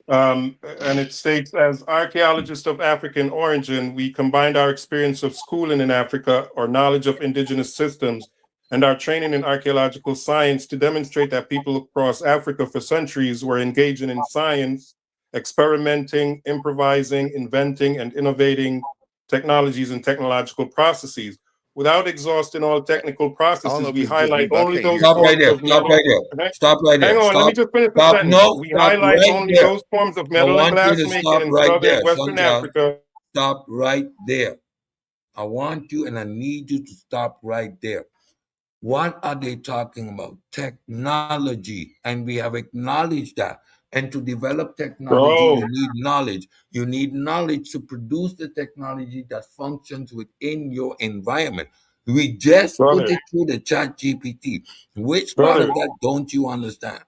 and it states, as archaeologists of African origin, we combined our experience of schooling in Africa, or knowledge of indigenous systems, and our training in archaeological science to demonstrate that people across Africa for centuries were engaging in science, experimenting, improvising, inventing, and innovating technologies and technological processes. without exhausting all technical processes, we highlight only those Stop right forms there. of metal. Stop right there. Hang on, let me just finish the Stop. sentence. No, We stop highlight right only there. those forms of I metal and want you glass to making stop in right southern there, and western Sanjay. Africa. Stop right there. I want you and I need you to stop right there. What are they talking about? Technology. And we have acknowledged that. And to develop technology, Bro, you need knowledge. You need knowledge to produce the technology that functions within your environment. We just put brother, it through the chat GPT. Which part of brother. that don't you understand?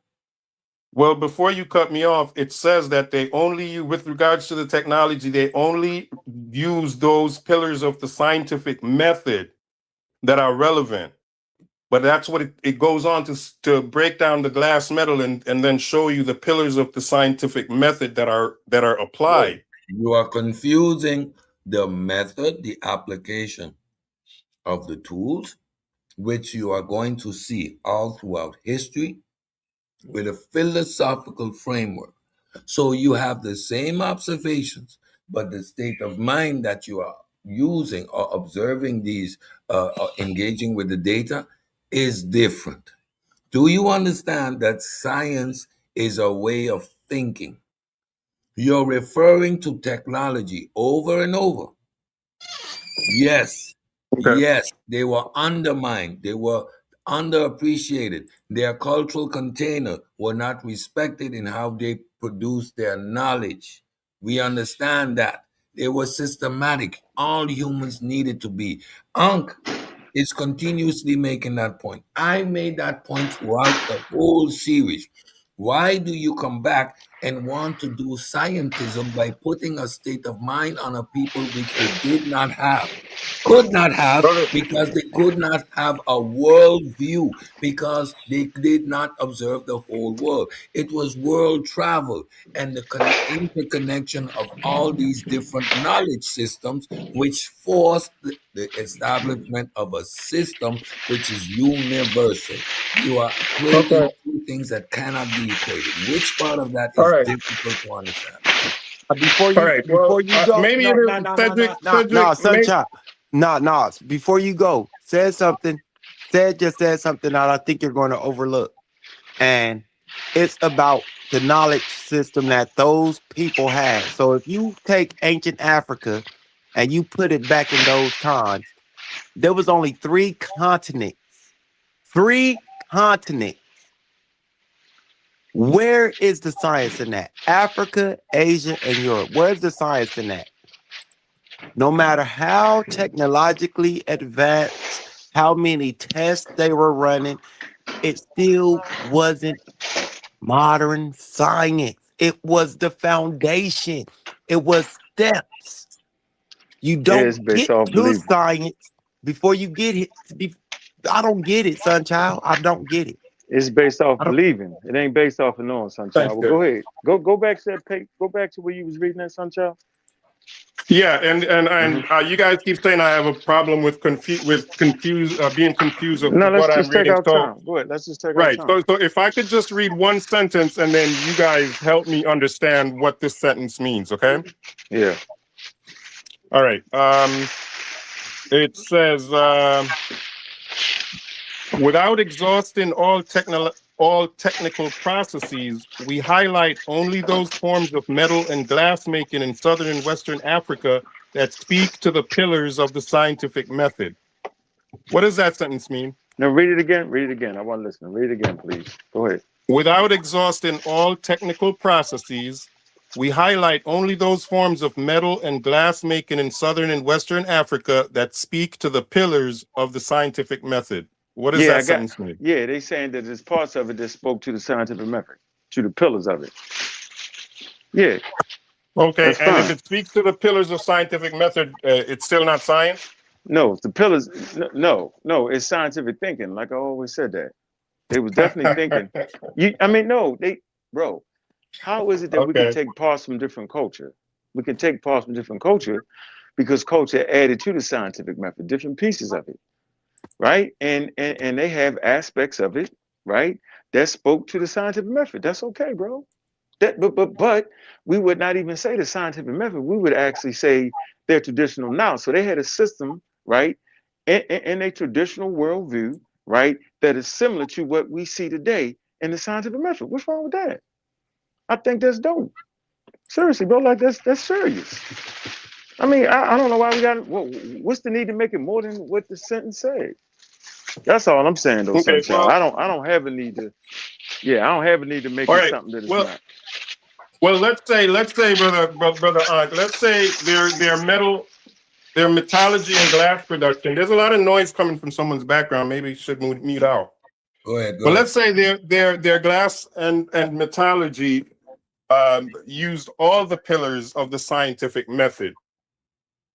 Well, before you cut me off, it says that they only, with regards to the technology, they only use those pillars of the scientific method that are relevant. But that's what it goes on to break down the glass metal and then show you the pillars of the scientific method that are applied. You are confusing the method, the application of the tools, which you are going to see all throughout history with a philosophical framework. So you have the same observations, but the state of mind that you are using or observing these, engaging with the data is different. Do you understand that science is a way of thinking? You're referring to technology over and over. Yes, Okay. yes, they were undermined. They were underappreciated. Their cultural container were not respected in how they produced their knowledge. We understand that. They were systematic. All humans needed to be. Ankh is continuously making that point. I made that point throughout the whole series. Why do you come back and want to do scientism by putting a state of mind on a people which they did not have? Could not have, Brother, because they could not have a world view, because they did not observe the whole world. It was world travel and the interconnection of all these different knowledge systems, which forced the establishment of a system which is universal. You are equating okay. two things that cannot be equated. Which part of that All is right. difficult to understand? Before All you right. Well, before you go, maybe no, it no, is no, no, no, Cedric. no, no, Maybe. sunshine. No, no. Before you go, said something. Just said something that I think you're going to overlook. And it's about the knowledge system that those people had. So if you take ancient Africa and you put it back in those times, there was only 3 continents. 3 continents. Where is the science in that? Africa, Asia, and Europe. Where's the science in that? No matter how technologically advanced, how many tests they were running, it still wasn't modern science. It was the foundation. It was steps. You Yeah, it's don't based get off to believing. science before you get it. I don't get it, sunchild. I don't get it. It's based off I don't. believing. It ain't based off of knowing, Sunchild. Thanks, Well, good. go ahead. Go back to that page. Go back to where you was reading that, Sunchild. Yeah, and Mm-hmm. you guys keep saying I have a problem with being confused of No, let's what I'm just take reading. our So time. Go ahead. Let's just take our right. time. So if I could just read one sentence and then you guys help me understand what this sentence means, okay? Yeah. All right. It says without exhausting all technical processes, we highlight only those forms of metal and glass making in southern and western Africa that speak to the pillars of the scientific method. What does that sentence mean? Now read it again. Read it again. I want to listen. Read it again, please. Go ahead. Without exhausting all technical processes, we highlight only those forms of metal and glass making in southern and western Africa that speak to the pillars of the scientific method. What does Yeah, I that got. sentence mean? Yeah, they saying that there's parts of it that spoke to the scientific method, to the pillars of it. Yeah, Okay, that's and if fine. it speaks to the pillars of scientific method, it's still not science? No, the pillars. No, it's scientific thinking. Like I always said that they was definitely thinking. I mean, no, bro. How is it that we can Okay. take parts from different culture? We can take parts from different culture because culture added to the scientific method, different pieces of it, right? And they have aspects of it, right, that spoke to the scientific method. That's okay, bro. But we would not even say the scientific method. We would actually say their traditional knowledge. So they had a system, right, in a traditional worldview, right, that is similar to what we see today in the scientific method. What's wrong with that? I think that's dope. Seriously, bro, like that's serious. I mean, I don't know why we got. What's the need to make it more than what the sentence said? That's all I'm saying, though, Okay, Sunshine. well, I don't have a need to. Yeah, I don't have a need to make all it right. something that it's Well, not. well, let's say, brother Art, let's say their metallurgy and glass production. There's a lot of noise coming from someone's background. Maybe you should mute out. Go ahead. But let's say their glass and metallurgy used all the pillars of the scientific method,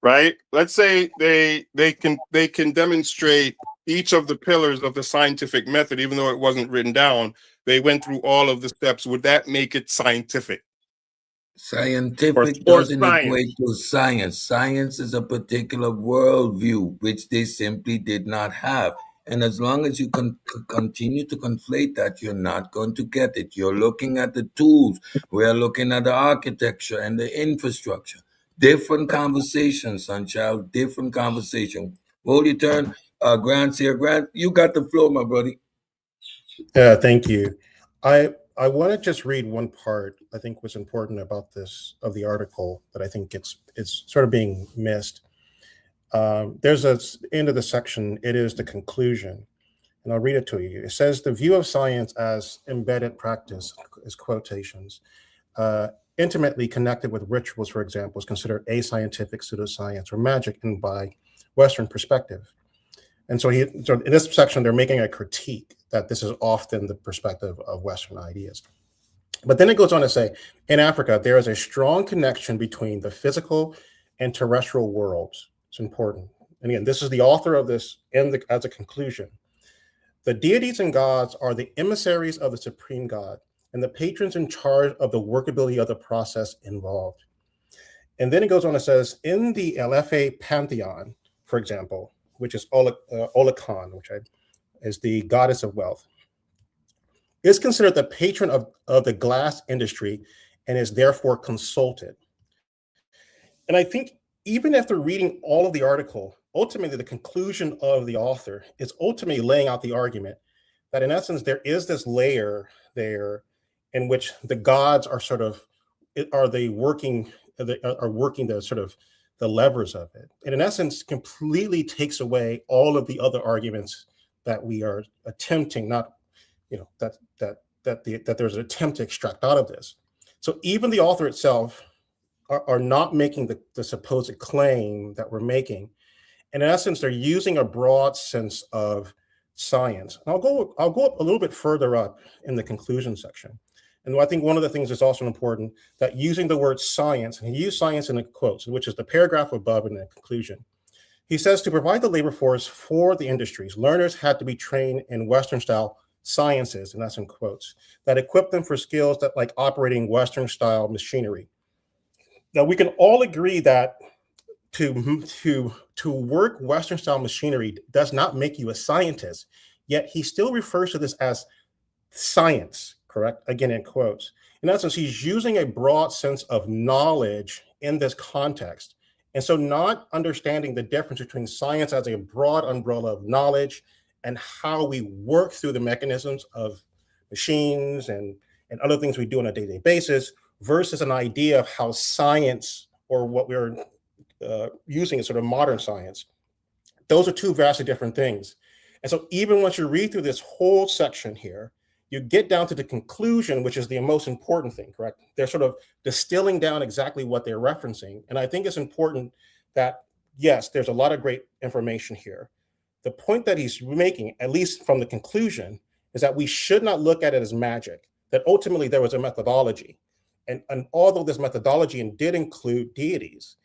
right? Let's say they can demonstrate each of the pillars of the scientific method, even though it wasn't written down. They went through all of the steps. Would that make it scientific? Scientific Or doesn't science? equate to science. Science is a particular worldview which they simply did not have. And as long as you continue to conflate that, you're not going to get it. You're looking at the tools. We're looking at the architecture and the infrastructure. Different conversations, Sunchild. Different conversation. Hold your turn. Grant's here. Grant, you got the floor, my buddy. Thank you. I want to just read one part I think was important about this of the article that I think it's sort of being missed. There's a end of the section. It is the conclusion, and I'll read it to you. It says the view of science as embedded practice, is quotations, intimately connected with rituals, for example, is considered ascientific pseudoscience or magic in by Western perspective. And so in this section, they're making a critique that this is often the perspective of Western ideas. But then it goes on to say, in Africa, there is a strong connection between the physical and terrestrial worlds. It's important. And again, this is the author of this as a conclusion. The deities and gods are the emissaries of the supreme God and the patrons in charge of the workability of the process involved. And then it goes on and says, in the LFA pantheon, for example, which is Olakan, which is the goddess of wealth, is considered the patron of the glass industry and is therefore consulted. And I think even after reading all of the article, ultimately the conclusion of the author is ultimately laying out the argument that in essence, there is this layer there in which the gods are sort of, are working the sort of the levers of it. And in essence, completely takes away all of the other arguments that we are attempting, not, that there's an attempt to extract out of this. So even the author itself are not making the supposed claim that we're making. And in essence, they're using a broad sense of science. And I'll go up a little bit further up in the conclusion section. And I think one of the things that's also important, that using the word science, and he used science in the quotes, which is the paragraph above in the conclusion. He says, to provide the labor force for the industries, learners had to be trained in Western style sciences, and that's in quotes, that equip them for skills that like operating Western style machinery. Now we can all agree that to work Western style machinery does not make you a scientist, yet he still refers to this as science, correct? Again, in quotes. In essence, he's using a broad sense of knowledge in this context. And so not understanding the difference between science as a broad umbrella of knowledge and how we work through the mechanisms of machines and other things we do on a day-to-day basis versus an idea of how science, or what we're using as sort of modern science. Those are two vastly different things. And so even once you read through this whole section here, you get down to the conclusion, which is the most important thing, correct? They're sort of distilling down exactly what they're referencing. And I think it's important that, yes, there's a lot of great information here. The point that he's making, at least from the conclusion, is that we should not look at it as magic, that ultimately there was a methodology. And although this methodology did include deities,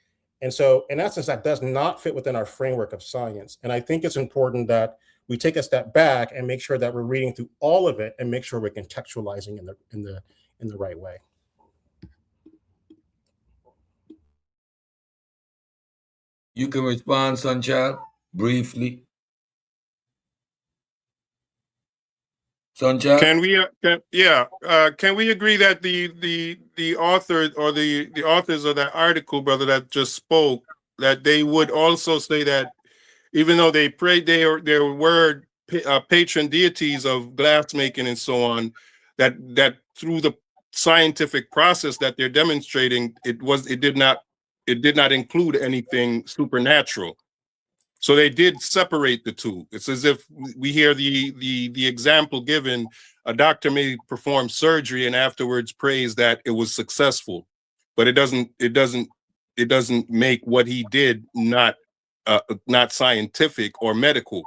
and so in essence, that does not fit within our framework of science. And I think it's important that we take a step back and make sure that we're reading through all of it and make sure we're contextualizing in the right way. You can respond, Sunchild, briefly. Sunchild? Can we agree that the author or the authors of that article, brother, that just spoke, that they would also say that even though they prayed, they were patron deities of glassmaking and so on, that through the scientific process that they're demonstrating, it did not include anything supernatural. So they did separate the two. It's as if we hear the example given: a doctor may perform surgery and afterwards praise that it was successful, but it doesn't make what he did not scientific or medical.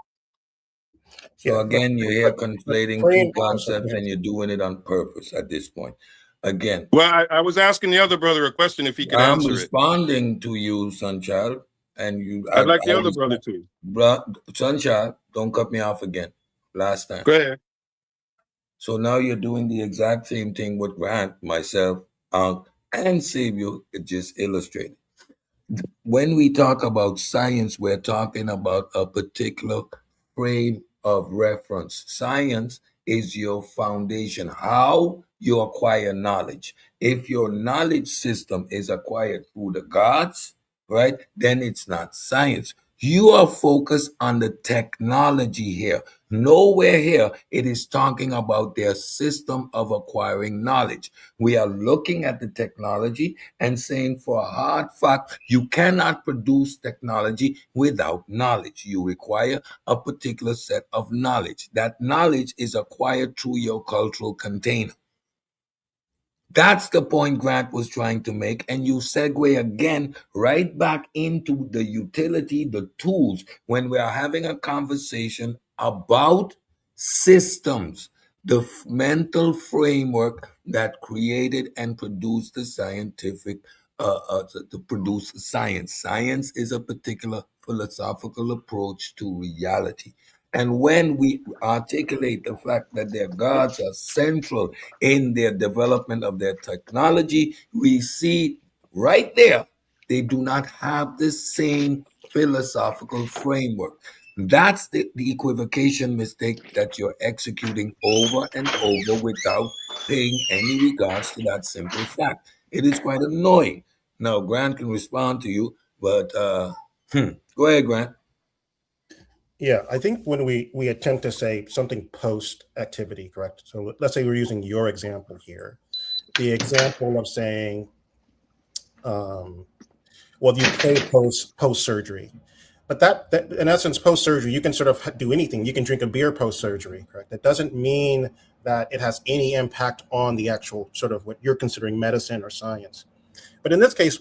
So again, you're here conflating two concepts, and you're doing it on purpose at this point. Again, well, I was asking the other brother a question if he could answer it. I'm responding to you, Sunchild, and you. I'd like the other brother too. Sunchild, don't cut me off again. Last time. Go ahead. So now you're doing the exact same thing with Grant, myself, and Savior. It just illustrated. When we talk about science, we're talking about a particular frame of reference. Science is your foundation, how you acquire knowledge. If your knowledge system is acquired through the gods, right, then it's not science. You are focused on the technology here. Nowhere here it is talking about their system of acquiring knowledge. We are looking at the technology and saying, for a hard fact, you cannot produce technology without knowledge. You require a particular set of knowledge. That knowledge is acquired through your cultural container. That's the point Grant was trying to make. And you segue again right back into the utility, the tools, when we are having a conversation about systems, the mental framework that created and produced the scientific, to produce science. Science is a particular philosophical approach to reality. And when we articulate the fact that their gods are central in their development of their technology, we see right there they do not have the same philosophical framework. That's the equivocation mistake that you're executing over and over without paying any regards to that simple fact. It is quite annoying. Now, Grant can respond to you, but go ahead, Grant. Yeah, I think when we attempt to say something post activity, correct? So let's say we're using your example here, the example of saying, well, you pray post surgery, but that in essence, post surgery, you can sort of do anything. You can drink a beer post surgery, correct? That doesn't mean that it has any impact on the actual sort of what you're considering medicine or science. But in this case,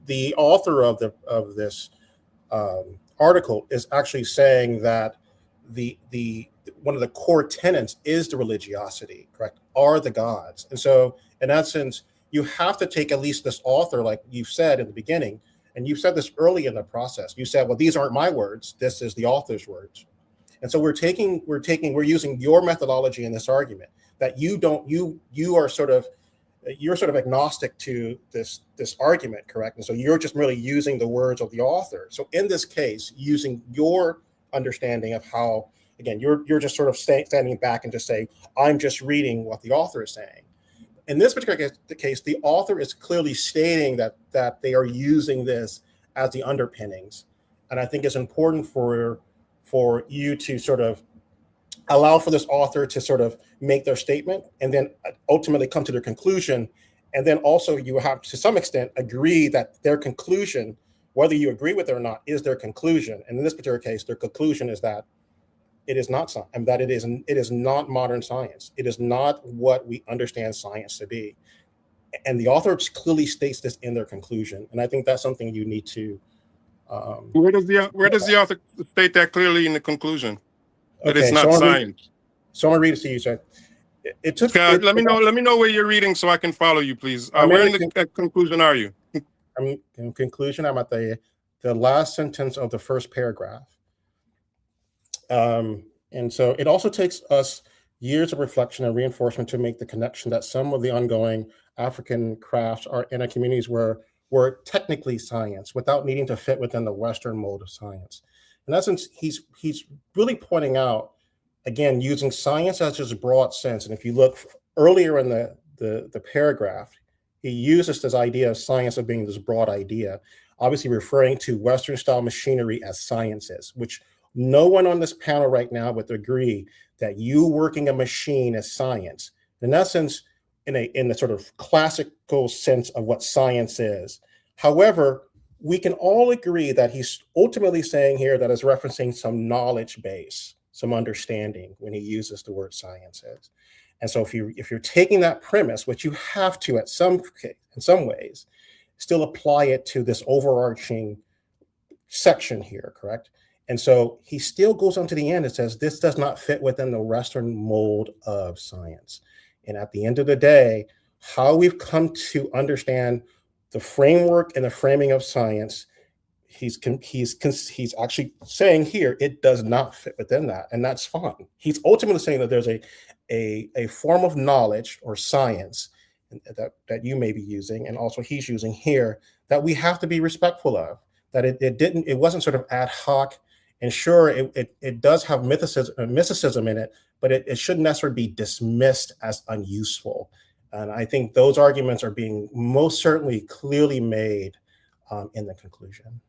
the author of this article is actually saying that the one of the core tenets is the religiosity, correct? Are the gods. And so in essence, you have to take at least this author, like you've said in the beginning, and you've said this early in the process. You said, well, these aren't my words, this is the author's words. And so we're using your methodology in this argument that you're sort of agnostic to this argument, correct? And so you're just merely using the words of the author. So in this case, using your understanding of how, again, you're just sort of standing back and just say, I'm just reading what the author is saying. In this particular case, the author is clearly stating that they are using this as the underpinnings. And I think it's important for you to sort of allow for this author to sort of make their statement and then ultimately come to their conclusion. And then also you have to some extent agree that their conclusion, whether you agree with it or not, is their conclusion. And in this particular case, their conclusion is that it is not science, and that it is not modern science. It is not what we understand science to be. And the author clearly states this in their conclusion. And I think that's something you need to. Where does the author state that clearly in the conclusion? That it's not science. So I'm gonna read it to you, sir. Let me know where you're reading so I can follow you, please. Where in the conclusion are you? I'm in conclusion. I'm at the last sentence of the first paragraph. And so it also takes us years of reflection and reinforcement to make the connection that some of the ongoing African crafts are in communities were technically science without needing to fit within the Western mold of science. In essence, he's really pointing out, again, using science as his broad sense. And if you look earlier in the paragraph, he uses this idea of science of being this broad idea. obviously referring to Western style machinery as sciences, which no one on this panel right now would agree that you working a machine is science. In essence, in the sort of classical sense of what science is. However, we can all agree that he's ultimately saying here that is referencing some knowledge base, some understanding when he uses the word sciences. And so if you're taking that premise, which you have to in some ways, still apply it to this overarching section here, correct? And so he still goes on to the end and says, this does not fit within the Western mold of science. And at the end of the day, how we've come to understand the framework and the framing of science, he's actually saying here, it does not fit within that. And that's fine. He's ultimately saying that there's a form of knowledge or science that you may be using, and also he's using here, that we have to be respectful of, that it wasn't sort of ad hoc. And sure, it does have mysticism in it, but it shouldn't necessarily be dismissed as unuseful. And I think those arguments are being most certainly clearly made in the conclusion.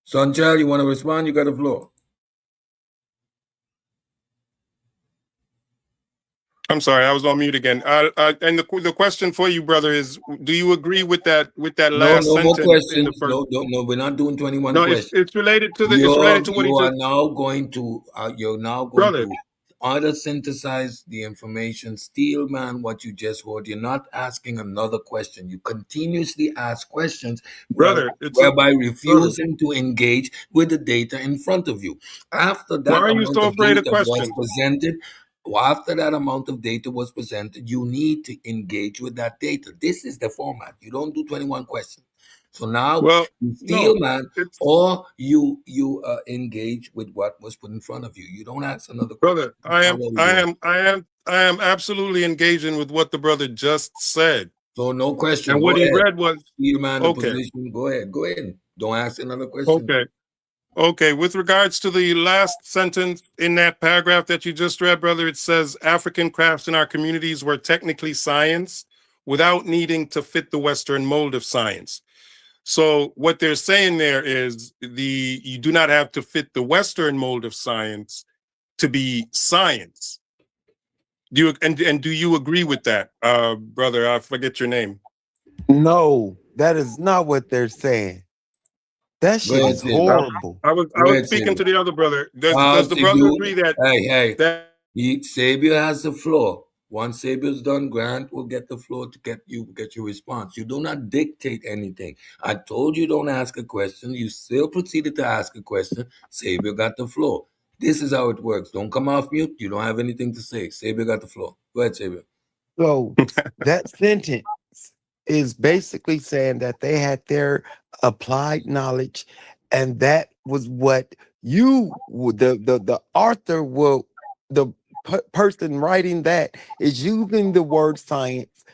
Sunchild, you want to respond? You got the floor. I'm sorry, I was on mute again. And the question for you, brother, is: do you agree with that last no more sentence? questions. No, we're not doing 21 questions. It's related to what he just. You're now going to either synthesize the information, steel man what you just heard. You're not asking another question. You continuously ask questions, brother, whereby refusing to engage with the data in front of you. After that, why are you so afraid of questions? After that amount of data was presented, you need to engage with that data. This is the format. You don't do 21 questions. So now, you steal, man, or you engage with what was put in front of you. You don't ask another question. Brother, I am absolutely engaging with what the brother just said. So no question. And what he read was steal, man. Okay. Go ahead. Don't ask another question. Okay, with regards to the last sentence in that paragraph that you just read, brother, it says African crafts in our communities were technically science without needing to fit the Western mold of science. So what they're saying there is you do not have to fit the Western mold of science to be science. Do you agree with that, brother? I forget your name. No, that is not what they're saying. That shit is horrible. I was speaking to the other brother. Does the brother agree that? Savior has the floor. Once Savior's done, Grant will get the floor to get your response. You do not dictate anything. I told you don't ask a question. You still proceeded to ask a question. Savior got the floor. This is how it works. Don't come off mute. You don't have anything to say. Savior got the floor. Go ahead, Savior. So that sentence is basically saying that they had their applied knowledge, and that was what the author will, the person writing that is using the word science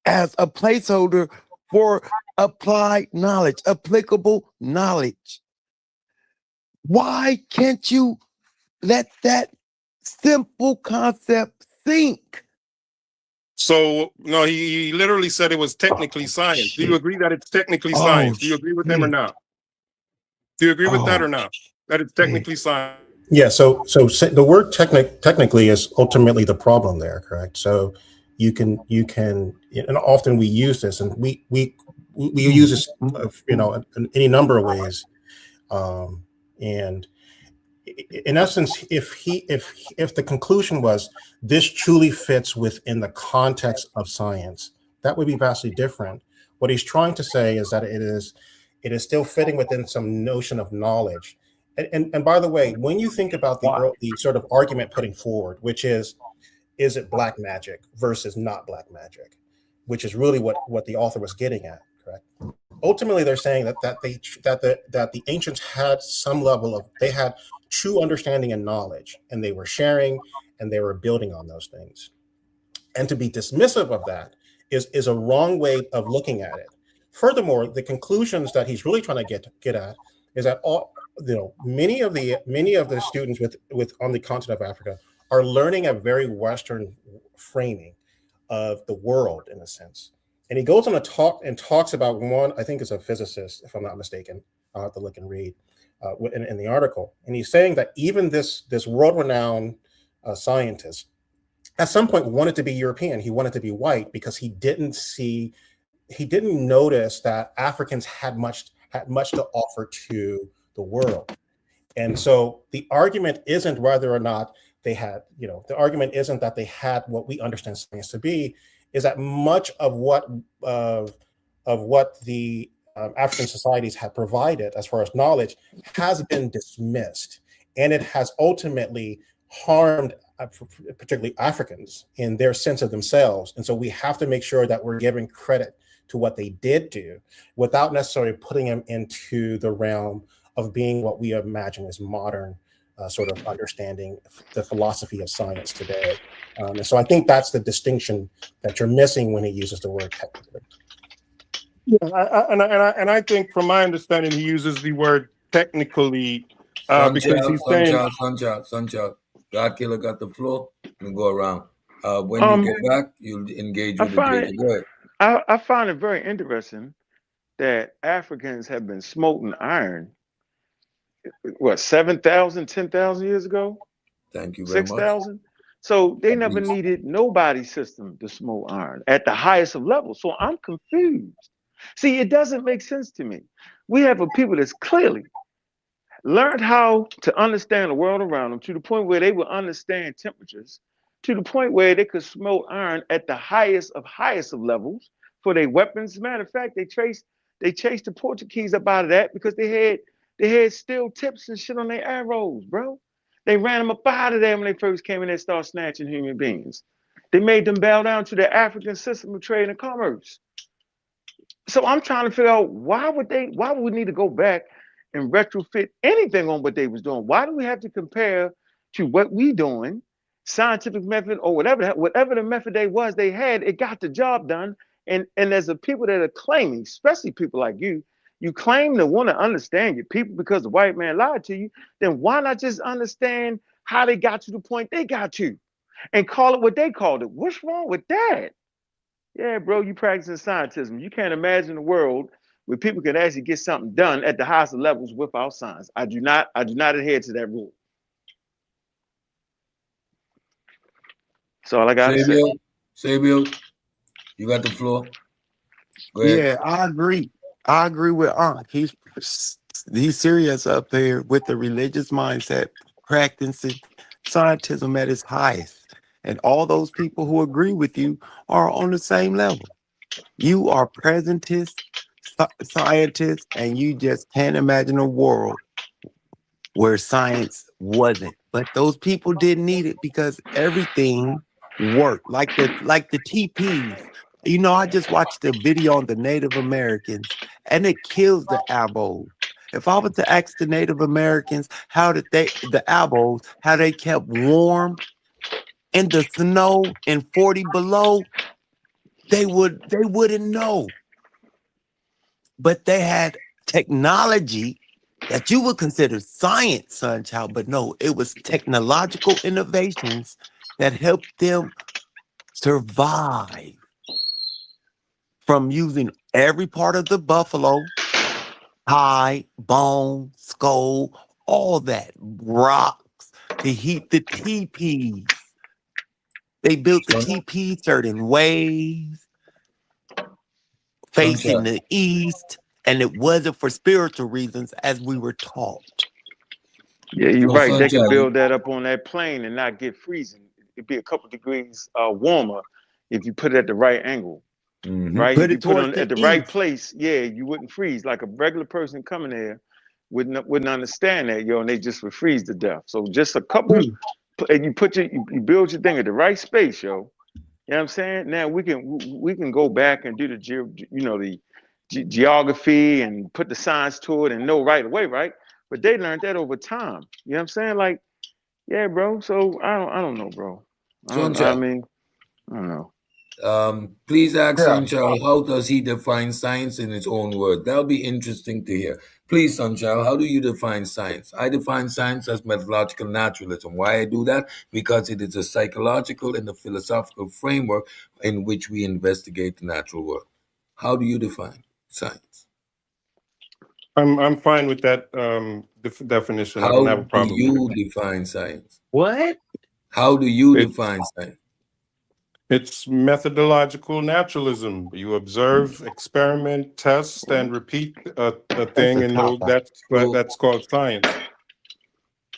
as a placeholder for applied knowledge, applicable knowledge. Why can't you let that simple concept sink? So, no, he literally said it was technically science. Do you agree that it's technically science? Do you agree with him or not? Do you agree with that or not? That it's technically science? Yeah, so the word technically is ultimately the problem there, correct? So you can, and often we use this, and we use this, in any number of ways. And in essence, if the conclusion was this truly fits within the context of science, that would be vastly different. What he's trying to say is that it is still fitting within some notion of knowledge. And by the way, when you think about the sort of argument putting forward, which is it black magic versus not black magic, which is really what the author was getting at, correct? Ultimately, they're saying that the ancients had some level of, they had true understanding and knowledge, and they were sharing and they were building on those things. And to be dismissive of that is a wrong way of looking at it. Furthermore, the conclusions that he's really trying to get at is that many of the students with on the continent of Africa are learning a very Western framing of the world in a sense. And he goes on a talk and talks about one, I think it's a physicist, if I'm not mistaken. I'll have to look and read in the article. And he's saying that even this world-renowned scientist at some point wanted to be European. He wanted to be white because he didn't notice that Africans had much to offer to the world. And so the argument isn't whether or not they had, the argument isn't that they had what we understand science to be, is that much of what the African societies had provided as far as knowledge has been dismissed, and it has ultimately harmed particularly Africans in their sense of themselves. And so we have to make sure that we're giving credit to what they did do without necessarily putting them into the realm of being what we imagine as modern sort of understanding the philosophy of science today. And so I think that's the distinction that you're missing when he uses the word technically. Yeah, and I think from my understanding, he uses the word technically because he's saying... Sunchild. God Killer got the floor and go around. When you get back, you'll engage with the debate. Go ahead. I find it very interesting that Africans have been smoting iron, what, 7,000, 10,000 years ago? Thank you very much. 6,000? So they never needed nobody's system to smoke iron at the highest of levels. So I'm confused. See, it doesn't make sense to me. We have a people that's clearly learned how to understand the world around them to the point where they would understand temperatures, to the point where they could smoke iron at the highest of levels for their weapons. As a matter of fact, they chased the Portuguese up out of that because they had steel tips and shit on their arrows, bro. They ran them up out of there when they first came in and started snatching human beings. They made them bow down to the African system of trade and commerce. So I'm trying to figure out why would we need to go back and retrofit anything on what they was doing? Why do we have to compare to what we doing, scientific method or whatever the method they had, it got the job done. And there's a people that are claiming, especially people like you claim to want to understand your people because the white man lied to you, then why not just understand how they got to the point they got to and call it what they called it? What's wrong with that? Yeah, bro, you practicing scientism. You can't imagine a world where people can actually get something done at the highest of levels without science. I do not adhere to that rule. That's all I got to say. Samuel, you got the floor. Go ahead. Yeah, I agree. I agree with Ankh. He's serious up there with the religious mindset, practicing scientism at its highest. And all those people who agree with you are on the same level. You are presentist scientists, and you just can't imagine a world where science wasn't. But those people didn't need it because everything worked. Like the TPs. You know, I just watched a video on the Native Americans, and it kills the Abos. If I was to ask the Native Americans how they kept warm in the snow in 40 below, they wouldn't know. But they had technology that you would consider science, Sunchild, but no, it was technological innovations that helped them survive from using every part of the buffalo, hide, bone, skull, all that, rocks to heat the teepees. They built the teepee certain ways, facing the east, and it wasn't for spiritual reasons as we were taught. Yeah, you're right. They could build that up on that plane and not get freezing. It'd be a couple degrees warmer if you put it at the right angle. Mm-hmm. Right? If you put it at the right place, yeah, you wouldn't freeze. Like a regular person coming there wouldn't understand that, and they just would freeze to death. So just a couple, and you build your thing at the right space, You know what I'm saying? Now we can go back and do the geography and put the science to it and know right away, right? But they learned that over time. You know what I'm saying? Like, yeah, bro. So I don't know, bro. I don't know. Please ask Sunshine, how does he define science in his own words? That'll be interesting to hear. Please, Sunshine, how do you define science? I define science as methodological naturalism. Why I do that? Because it is a psychological and a philosophical framework in which we investigate the natural world. How do you define science? I'm fine with that definition. I don't have a problem. How do you define science? What? How do you define science? It's methodological naturalism. You observe, experiment, test, and repeat a thing, and that's called science.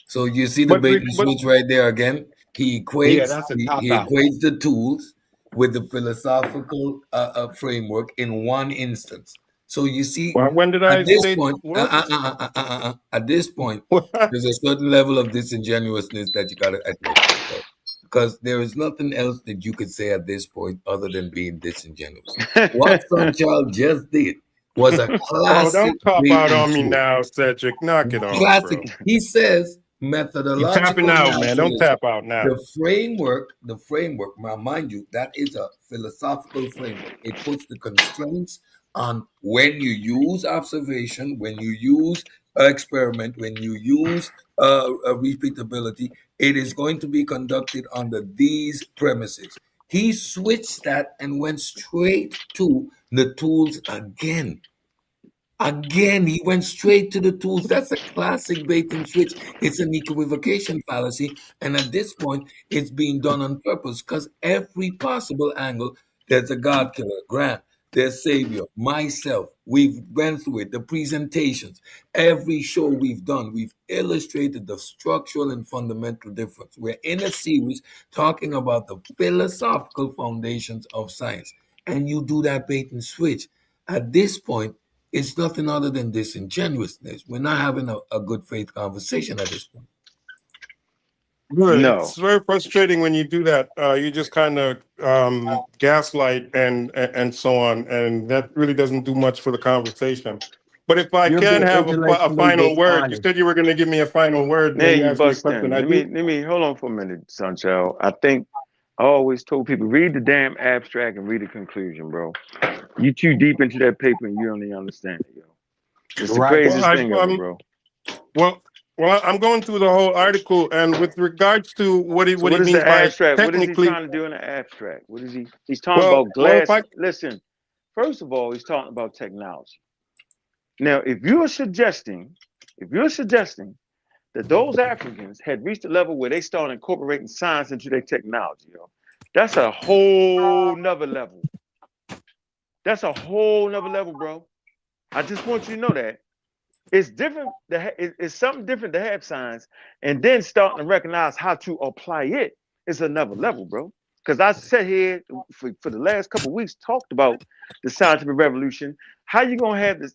So you see the bait and switch right there again. He equates he equates the tools with the philosophical framework in one instance. So you see, when did I say at this point, there's a certain level of disingenuousness that you got to admit. Okay? Because there is nothing else that you could say at this point other than being disingenuous. What Sunchild just did was a classic. Don't top out on me now, Cedric. Knock it off. Classic. Bro. He says methodological. You're tapping out, man. Don't tap out now. The framework, now mind you, that is a philosophical framework. It puts the constraints on when you use observation, when you use experiment, when you use repeatability, it is going to be conducted under these premises. He switched that and went straight to the tools again. Again, he went straight to the tools. That's a classic bait and switch. It's an equivocation fallacy. And at this point, it's being done on purpose because every possible angle, there's a God killer, Grant, there's Savior, myself. We've went through it, the presentations. Every show we've done, we've illustrated the structural and fundamental difference. We're in a series talking about the philosophical foundations of science. And you do that bait and switch. At this point, it's nothing other than disingenuousness. We're not having a good faith conversation at this point. Good. No. It's very frustrating when you do that. You just kind of gaslight and so on, and that really doesn't do much for the conversation. But if I can have a final word, you said you were going to give me a final word. Yeah, you bust in. Let me hold on for a minute, Sunchild. I think I always told people, read the damn abstract and read the conclusion, bro. You too deep into that paper and you don't even understand it, yo. It's the craziest thing ever, bro. Well, I'm going through the whole article, and with regards to what he means by abstract? What is he trying to do in the abstract? What is he? He's talking about glass. Listen, first of all, he's talking about technology. Now, if you're suggesting that those Africans had reached a level where they started incorporating science into their technology, yo, that's a whole nother level. That's a whole nother level, bro. I just want you to know that. It's different. It's something different to have science and then starting to recognize how to apply it. It's another level, bro. Because I sat here for the last couple of weeks, talked about the scientific revolution. How you gonna have this?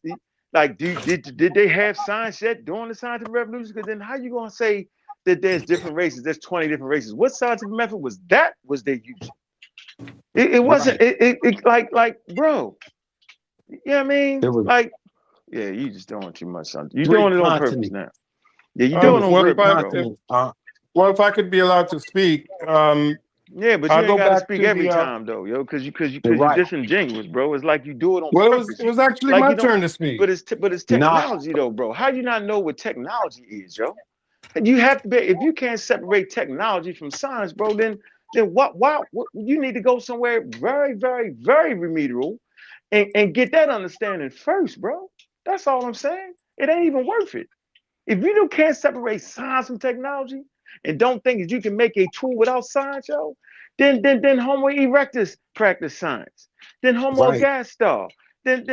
Like, did they have science yet during the scientific revolution? Because then how you gonna say that there's different races? There's 20 different races. What scientific method was they using? It wasn't. It like, bro. You know what I mean? Like. Yeah, you just doing too much, son. You're doing it on purpose now. Yeah, you're doing it on purpose, bro. Well, if I could be allowed to speak, yeah, but you ain't got to speak every time, though, yo, because you're disingenuous, bro. It's like you do it on purpose. It was actually my turn to speak. But it's technology, though, bro. How do you not know what technology is, yo? You have to be. If you can't separate technology from science, bro, then what? You need to go somewhere very, very, very remedial, and get that understanding first, bro. That's all I'm saying. It ain't even worth it. If you can't separate science from technology and don't think that you can make a tool without science, yo, then Homo erectus practice science. Then Homo gastar. Then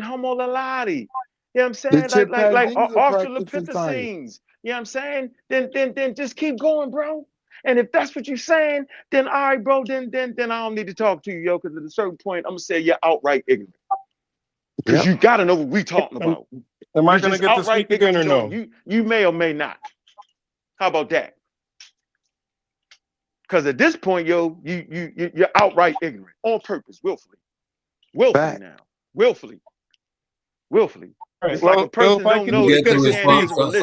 Homo lalati. You know what I'm saying? Like Australopithecines. You know what I'm saying? Then just keep going, bro. And if that's what you're saying, then all right, bro, then I don't need to talk to you, yo, because at a certain point, I'm gonna say you're outright ignorant. Because you gotta know what we talking about. Am I gonna get to speak again or no? You may or may not. How about that? Because at this point, yo, you're outright ignorant on purpose, willfully now, willfully. It's like a person don't know.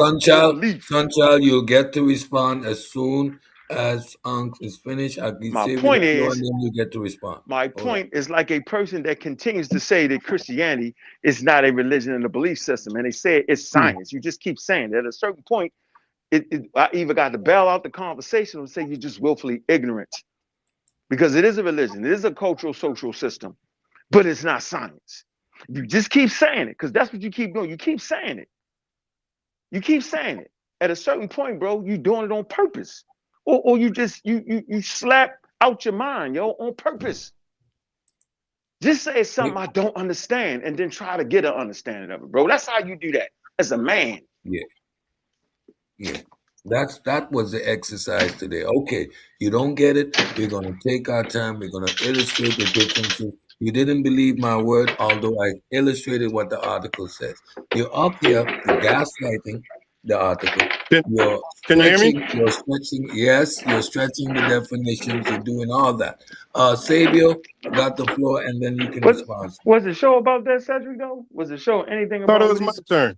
Sunchild, you'll get to respond as soon as is finished, I'll give My you point the floor is, and then you get to respond. my Hold on. point is like a person that continues to say that Christianity is not a religion and a belief system, and they say it's science. You just keep saying that. At a certain point, I either got to bail out the conversation or say you're just willfully ignorant, because it is a religion, it is a cultural social system, but it's not science. You just keep saying it, because that's what you keep doing. You keep saying it. You keep saying it. At a certain point, bro, you doing it on purpose, or you just you slap out your mind, yo, on purpose. Just say something I don't understand and then try to get an understanding of it, bro. That's how you do that as a man. Yeah. That was the exercise today. Okay, you don't get it. We're gonna take our time. We're gonna illustrate the differences. You didn't believe my word, although I illustrated what the article says. You're up here gaslighting the article. You're Can you hear me? stretching. Yes, you're stretching the definitions. You're doing all that. Sabio got the floor, and then you can respond. Was the show about that, Cedric, though? Was the show anything Thought about it was my turn.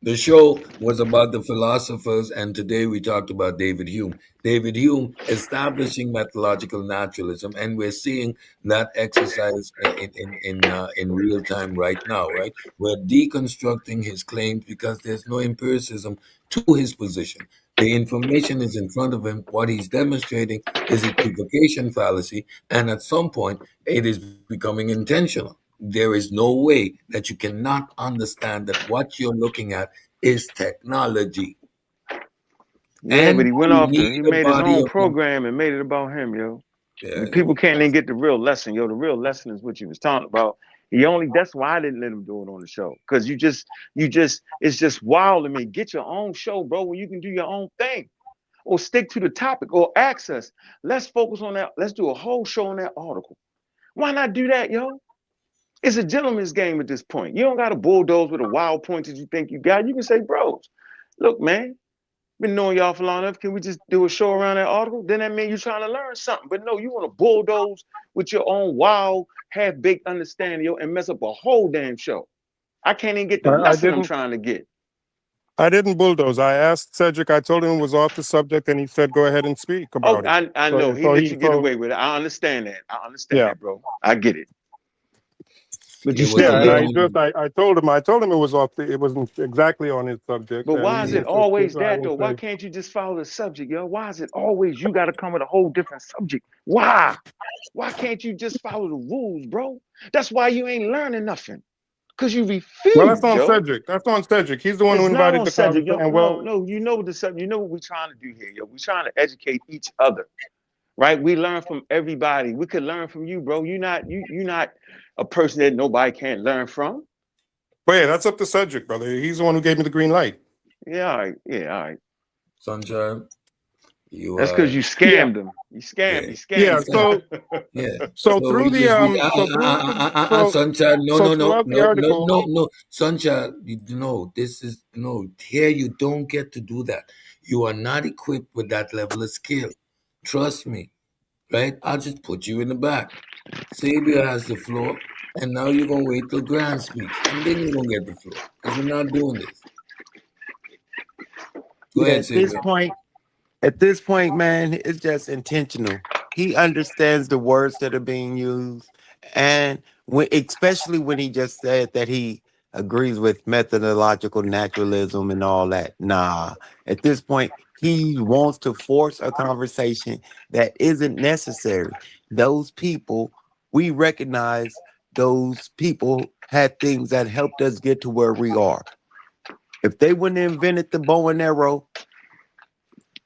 The show was about the philosophers, and today we talked about David Hume. David Hume establishing methodological naturalism, and we're seeing that exercise in real time right now. Right, we're deconstructing his claims because there's no empiricism to his position. The information is in front of him. What he's demonstrating is equivocation fallacy, and at some point, it is becoming intentional. There is no way that you cannot understand that what you're looking at is technology. Yeah, And but he went you off need he a made his body own of program and made it about him, yo. yeah, People can't even get the real lesson, yo. The real lesson is what you was talking about. That's why I didn't let him do it on the show. Because it's just wild to me. Get your own show, bro, where you can do your own thing. Or stick to the topic or access. Let's focus on that. Let's do a whole show on that article. Why not do that, yo? It's a gentleman's game at this point. You don't got to bulldoze with a wild point that you think you got. You can say, bros, look, man, been knowing y'all for long enough. Can we just do a show around that article? Then that means you're trying to learn something. But no, you want to bulldoze with your own wild, half-baked understanding, yo, and mess up a whole damn show. I can't even get the lesson I'm trying to get. I didn't bulldoze. I asked Cedric. I told him it was off the subject, and he said, "Go ahead and speak about it." I know. He let you get away with it. I understand that. I understand that, bro. I get it. But you still I told him it was off. It wasn't exactly on his subject. But why is it always that though? Why can't you just follow the subject, yo? Why is it always you got to come with a whole different subject? Why? Why can't you just follow the rules, bro? That's why you ain't learning nothing. Because you refuse. Well, that's on Cedric. That's on Cedric. He's the one who invited the subject, yo. Well, no, you know the subject. You know what we're trying to do here, yo. We're trying to educate each other, right? We learn from everybody. We could learn from you, bro. You're not a person that nobody can't learn from. But yeah, that's up to Cedric, brother. He's the one who gave me the green light. Yeah, all right. Yeah, all right. Sunshine. That's because you scammed him. You scammed. Yeah. So through the Sunshine. No. Sunshine. Here you don't get to do that. You are not equipped with that level of skill. Trust me. Right? I'll just put you in the back. Sabia has the floor, and now you're gonna wait till Grant speaks, and then you're gonna get the floor. Because we're not doing this. Go ahead, Sabia. At this point, man, it's just intentional. He understands the words that are being used, and especially when he just said that he agrees with methodological naturalism and all that. Nah, at this point, he wants to force a conversation that isn't necessary. Those people, we recognize those people had things that helped us get to where we are. If they wouldn't have invented the bow and arrow,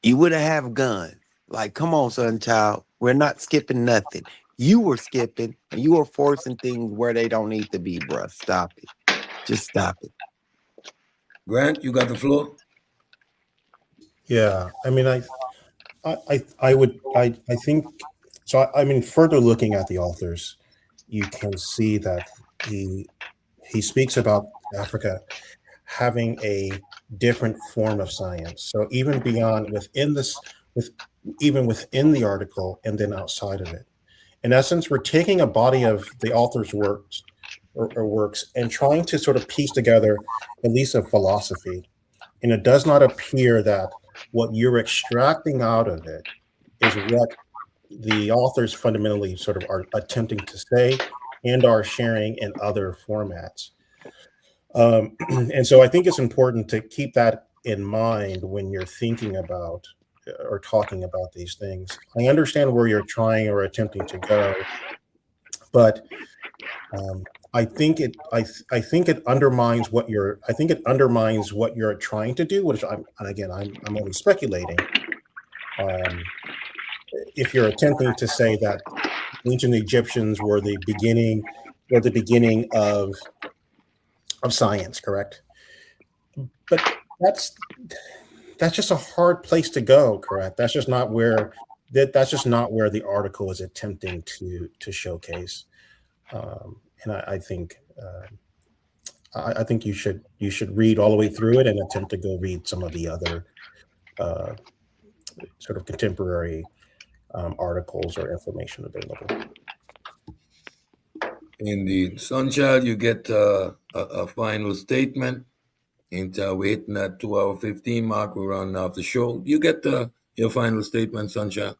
you would have guns. Like, come on, son, child. We're not skipping nothing. You were skipping, and you were forcing things where they don't need to be, bruh. Stop it. Just stop it. Grant, you got the floor. Yeah, I mean, I think so. I mean, further looking at the authors, you can see that he speaks about Africa having a different form of science. So even beyond within the article and then outside of it, in essence, we're taking a body of the author's works and trying to sort of piece together at least a philosophy. And it does not appear that what you're extracting out of it is what the authors fundamentally sort of are attempting to say and are sharing in other formats. And so I think it's important to keep that in mind when you're thinking about or talking about these things. I understand where you're trying or attempting to go, but I think it undermines what you're trying to do, which I'm only speculating. If you're attempting to say that ancient Egyptians were the beginning of science, correct? But that's just a hard place to go, correct? That's just not where the article is attempting to showcase. And I think you should read all the way through it and attempt to go read some of the other sort of contemporary articles or information available. Indeed. Sunchild, you get a final statement. And we're hitting that 2 hour 15 mark. We're running off the show. You get your final statement, Sunchild.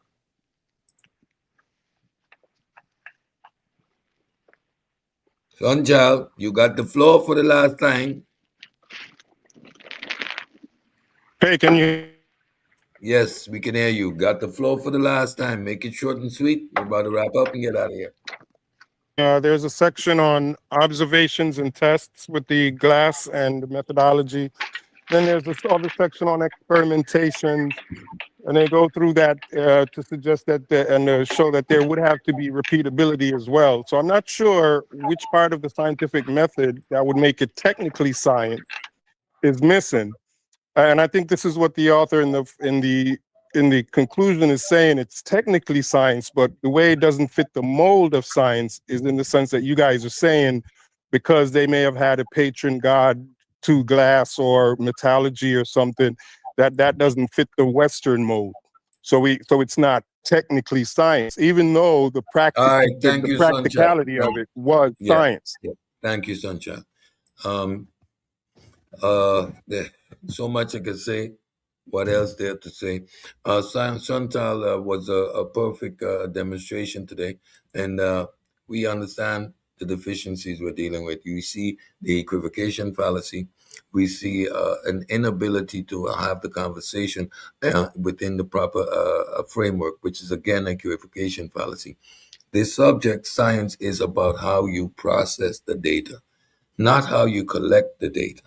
Sunchild, you got the floor for the last time. Hey, can you? Yes, we can hear you. Got the floor for the last time. Make it short and sweet. We're about to wrap up and get out of here. There's a section on observations and tests with the glass and methodology. Then there's this other section on experimentation, and they go through that to suggest that show that there would have to be repeatability as well. So I'm not sure which part of the scientific method that would make it technically science is missing. And I think this is what the author in the conclusion is saying. It's technically science, but the way it doesn't fit the mold of science is in the sense that you guys are saying, because they may have had a patron god to glass or metallurgy or something, that doesn't fit the Western mold. So it's not technically science, even though the practicality of it was science. Yeah. Thank you, Sunshine. There's so much I could say. What else there to say? Chantal was a perfect demonstration today, and we understand the deficiencies we're dealing with. You see the equivocation fallacy. We see an inability to have the conversation within the proper framework, which is again a equivocation fallacy. This subject, science, is about how you process the data, not how you collect the data.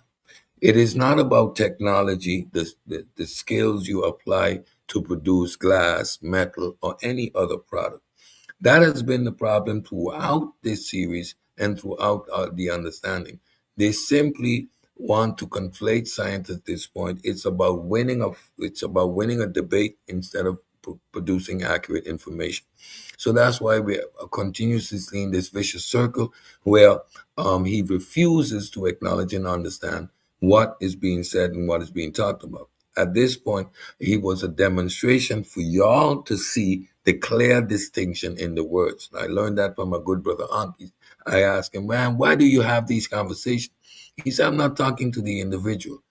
It is not about technology, the skills you apply to produce glass, metal, or any other product. That has been the problem throughout this series and throughout the understanding. They simply want to conflate science at this point. It's about winning a debate instead of producing accurate information. So that's why we're continuously in this vicious circle where he refuses to acknowledge and understand what is being said and what is being talked about. At this point, he was a demonstration for y'all to see the clear distinction in the words. I learned that from my good brother Anki. I asked him, man, why do you have these conversations? He said, I'm not talking to the individual.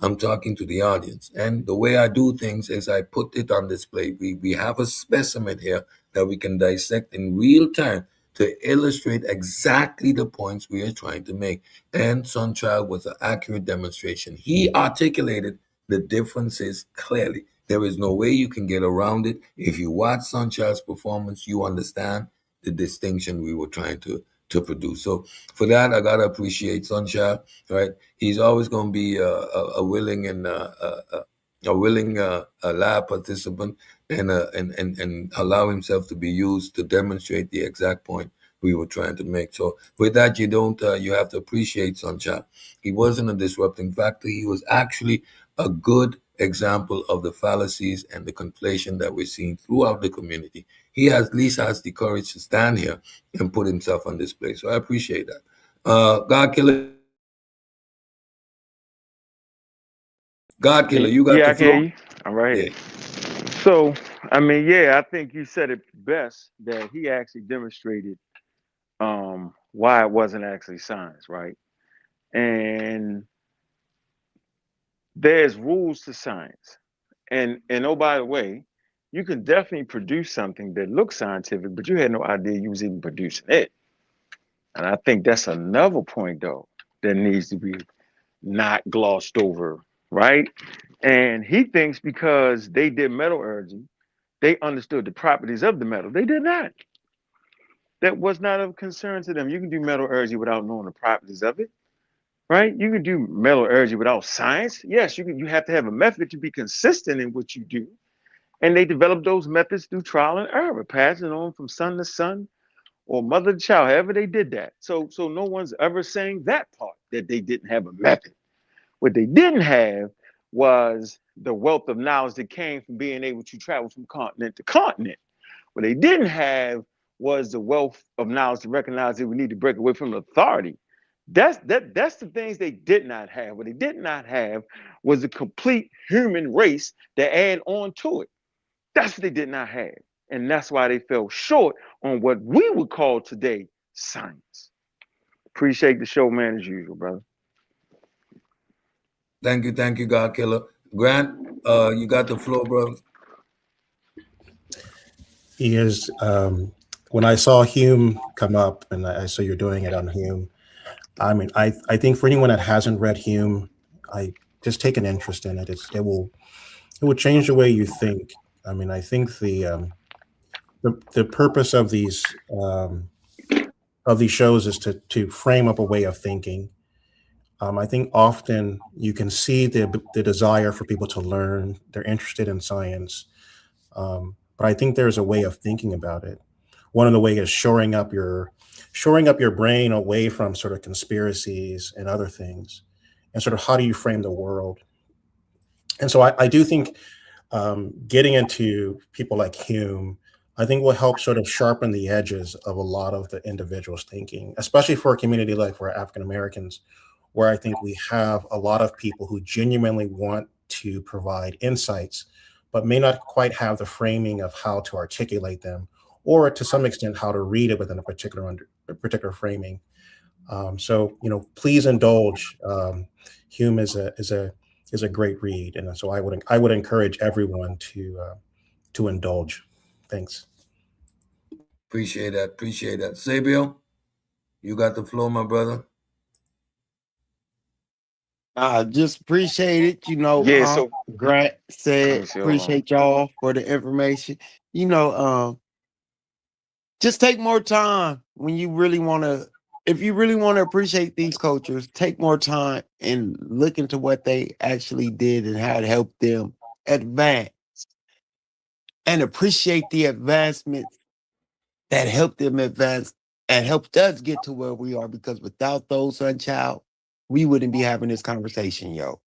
I'm talking to the audience. And the way I do things is I put it on display. We have a specimen here that we can dissect in real time to illustrate exactly the points we are trying to make. And Sunchild was an accurate demonstration. He articulated the differences clearly. There is no way you can get around it. If you watch Sunchild's performance, you understand the distinction we were trying to produce. So for that, I gotta appreciate Sunchild. Right, he's always going to be a willing and lab participant and allow himself to be used to demonstrate the exact point we were trying to make. So with that, you have to appreciate Sunchild. He wasn't a disrupting factor. He was actually a good example of the fallacies and the conflation that we're seeing throughout the community. He at least has the courage to stand here and put himself on display. So I appreciate that. God Killer, you got the floor. I can hear you. All right. So, I mean, I think you said it best that he actually demonstrated why it wasn't actually science, right? And there's rules to science. And oh, by the way, you can definitely produce something that looks scientific, but you had no idea you was even producing it. And I think that's another point, though, that needs to be not glossed over, right? And he thinks because they did metallurgy, they understood the properties of the metal. They did not. That was not of concern to them. You can do metallurgy without knowing the properties of it, right? You can do metallurgy without science. Yes, you can. You have to have a method to be consistent in what you do. And they developed those methods through trial and error, passing it on from son to son or mother to child, however they did that. So no one's ever saying that part, that they didn't have a method. What they didn't have was the wealth of knowledge that came from being able to travel from continent to continent. What they didn't have was the wealth of knowledge to recognize that we need to break away from authority. That's the things they did not have. What they did not have was a complete human race to add on to it. That's what they did not have. And that's why they fell short on what we would call today science. Appreciate the show, man, as usual, brother. Thank you, God Killer. Grant, you got the floor, bro. He is. When I saw Hume come up, and I saw you're doing it on Hume, I mean, I think for anyone that hasn't read Hume, I just take an interest in it. It will change the way you think. I mean, I think the purpose of these shows is to frame up a way of thinking. I think often you can see the desire for people to learn. They're interested in science, but I think there's a way of thinking about it. One of the ways is shoring up your brain away from sort of conspiracies and other things, and sort of how do you frame the world. And so I do think getting into people like Hume, I think will help sort of sharpen the edges of a lot of the individuals' thinking, especially for a community like for African Americans, where I think we have a lot of people who genuinely want to provide insights, but may not quite have the framing of how to articulate them, or to some extent how to read it within a particular framing. So please indulge. Hume is a great read, and so I would encourage everyone to indulge. Thanks. Appreciate that. Sabiel, you got the floor, my brother. I just appreciate it. Yeah, so Grant said, appreciate y'all for the information. Just take more time when you really want to. If you really want to appreciate these cultures, take more time and look into what they actually did and how it helped them advance, and appreciate the advancements that helped them advance and helped us get to where we are. Because without those, Sunchild, we wouldn't be having this conversation, yo.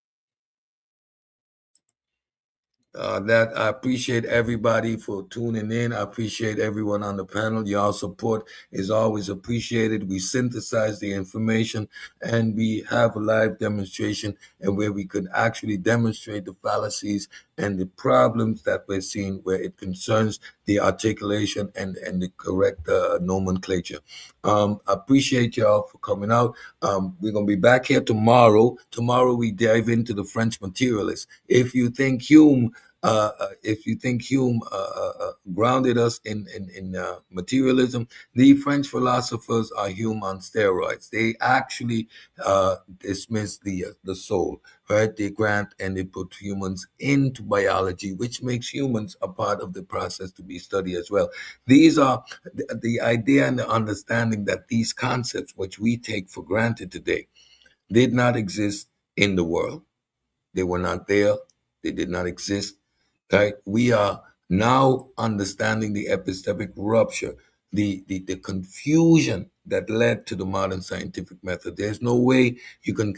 That I appreciate everybody for tuning in. I appreciate everyone on the panel. Your support is always appreciated. We synthesize the information and we have a live demonstration and where we could actually demonstrate the fallacies and the problems that we're seeing where it concerns the articulation and the correct nomenclature. Appreciate y'all for coming out. We're going to be back here tomorrow. Tomorrow we dive into the French materialists. If you think Hume grounded us in materialism, the French philosophers are Hume on steroids. They actually dismiss the soul, right? They grant and they put humans into biology, which makes humans a part of the process to be studied as well. These are the idea and the understanding that these concepts, which we take for granted today, did not exist in the world. They were not there. They did not exist. Right? We are now understanding the epistemic rupture, the confusion that led to the modern scientific method. There's no way you can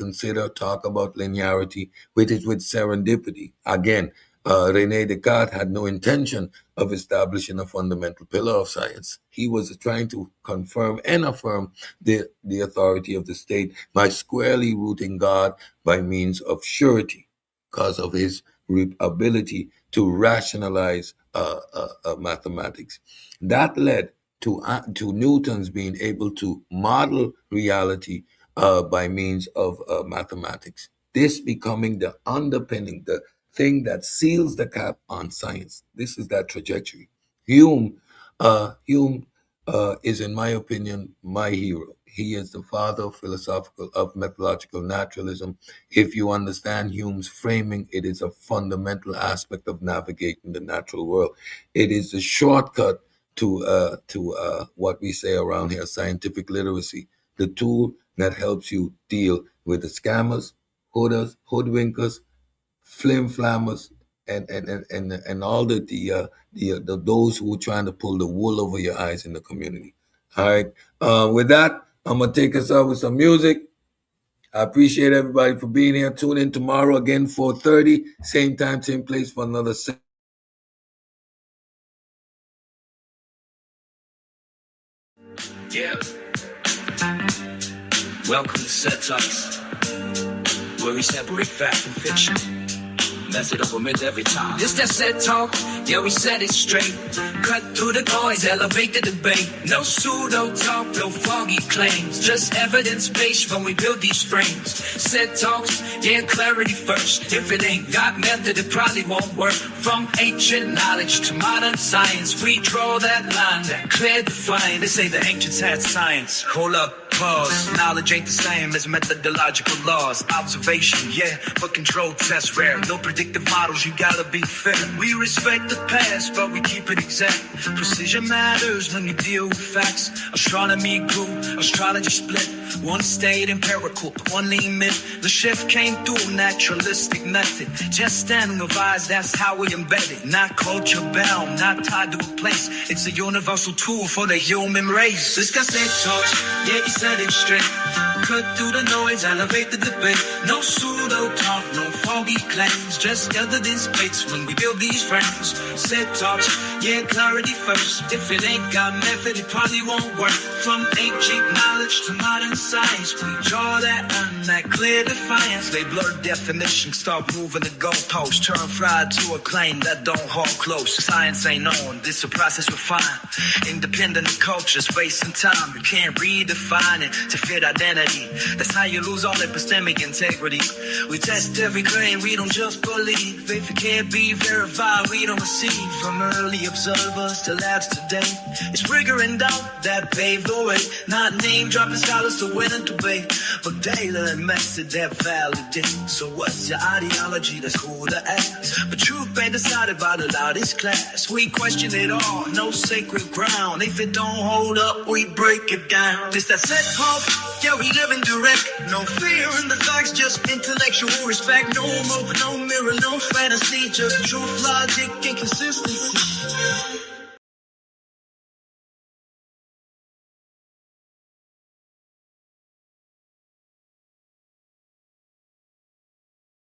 talk about linearity, which is with serendipity. Again, René Descartes had no intention of establishing a fundamental pillar of science. He was trying to confirm and affirm the authority of the state by squarely rooting God by means of surety, because of his ability to rationalize mathematics. That led to Newton's being able to model reality by means of mathematics. This becoming the underpinning, the thing that seals the cap on science. This is that trajectory. Hume is, in my opinion, my hero. He is the father of methodological naturalism. If you understand Hume's framing, it is a fundamental aspect of navigating the natural world. It is a shortcut to what we say around here, scientific literacy, the tool that helps you deal with the scammers, hoodwinkers, flim-flammers, and all the those who are trying to pull the wool over your eyes in the community. All right. With that, I'm gonna take us out with some music. I appreciate everybody for being here. Tune in tomorrow again, 4:30, same time, same place for another set. Yeah. Welcome to CED Talks, where we separate fact from fiction. Mess it up a minute every time. This that CED Talk, yeah, we said it straight. Cut through the noise, elevate the debate. No pseudo talk, no foggy claims. Just evidence-based when we build these frames. CED Talks, yeah, clarity first. If it ain't got method, it probably won't work. From ancient knowledge to modern science, we draw that line, that clear defined. They say the ancients had science. Hold up. Pause. Knowledge ain't the same as methodological laws. Observation, yeah, but control tests rare. No predictive models, you gotta be fair. We respect the past, but we keep it exact. Precision matters when you deal with facts. Astronomy grew, astrology split. One stayed empirical, one lean myth. The shift came through naturalistic method. Just stand revised, that's how we embed it. Not culture bound, not tied to a place. It's a universal tool for the human race. This guy said talks, yeah, he said it straight. Cut through the noise, elevate the debate. No pseudo talk, no foggy claims. Just evidence based when we build these frames. CED Talks, yeah, clarity first. If it ain't got method, it probably won't work. From ancient knowledge to modern science, we draw that line, that clear defiance. They blur definitions, start moving the goalposts. Turn fried to a claim that don't hold close. Science ain't on, this a process refined. Independent of culture, space and time. You can't redefine it to fit identity. That's how you lose all epistemic integrity. We test every claim, we don't just believe. If it can't be verified, we don't receive. From early observers to labs today, it's rigor and doubt that pave the way. Not name dropping scholars to win a debate, but data and method that validate. So what's your ideology? That's cool to ask, but truth ain't decided by the loudest class. We question it all, no sacred ground. If it don't hold up, we break it down. This that CED Talk, yeah, we live in direct. No fear in the facts, just intellectual respect. No more, no mirror, no fantasy, just truth, logic, and consistency.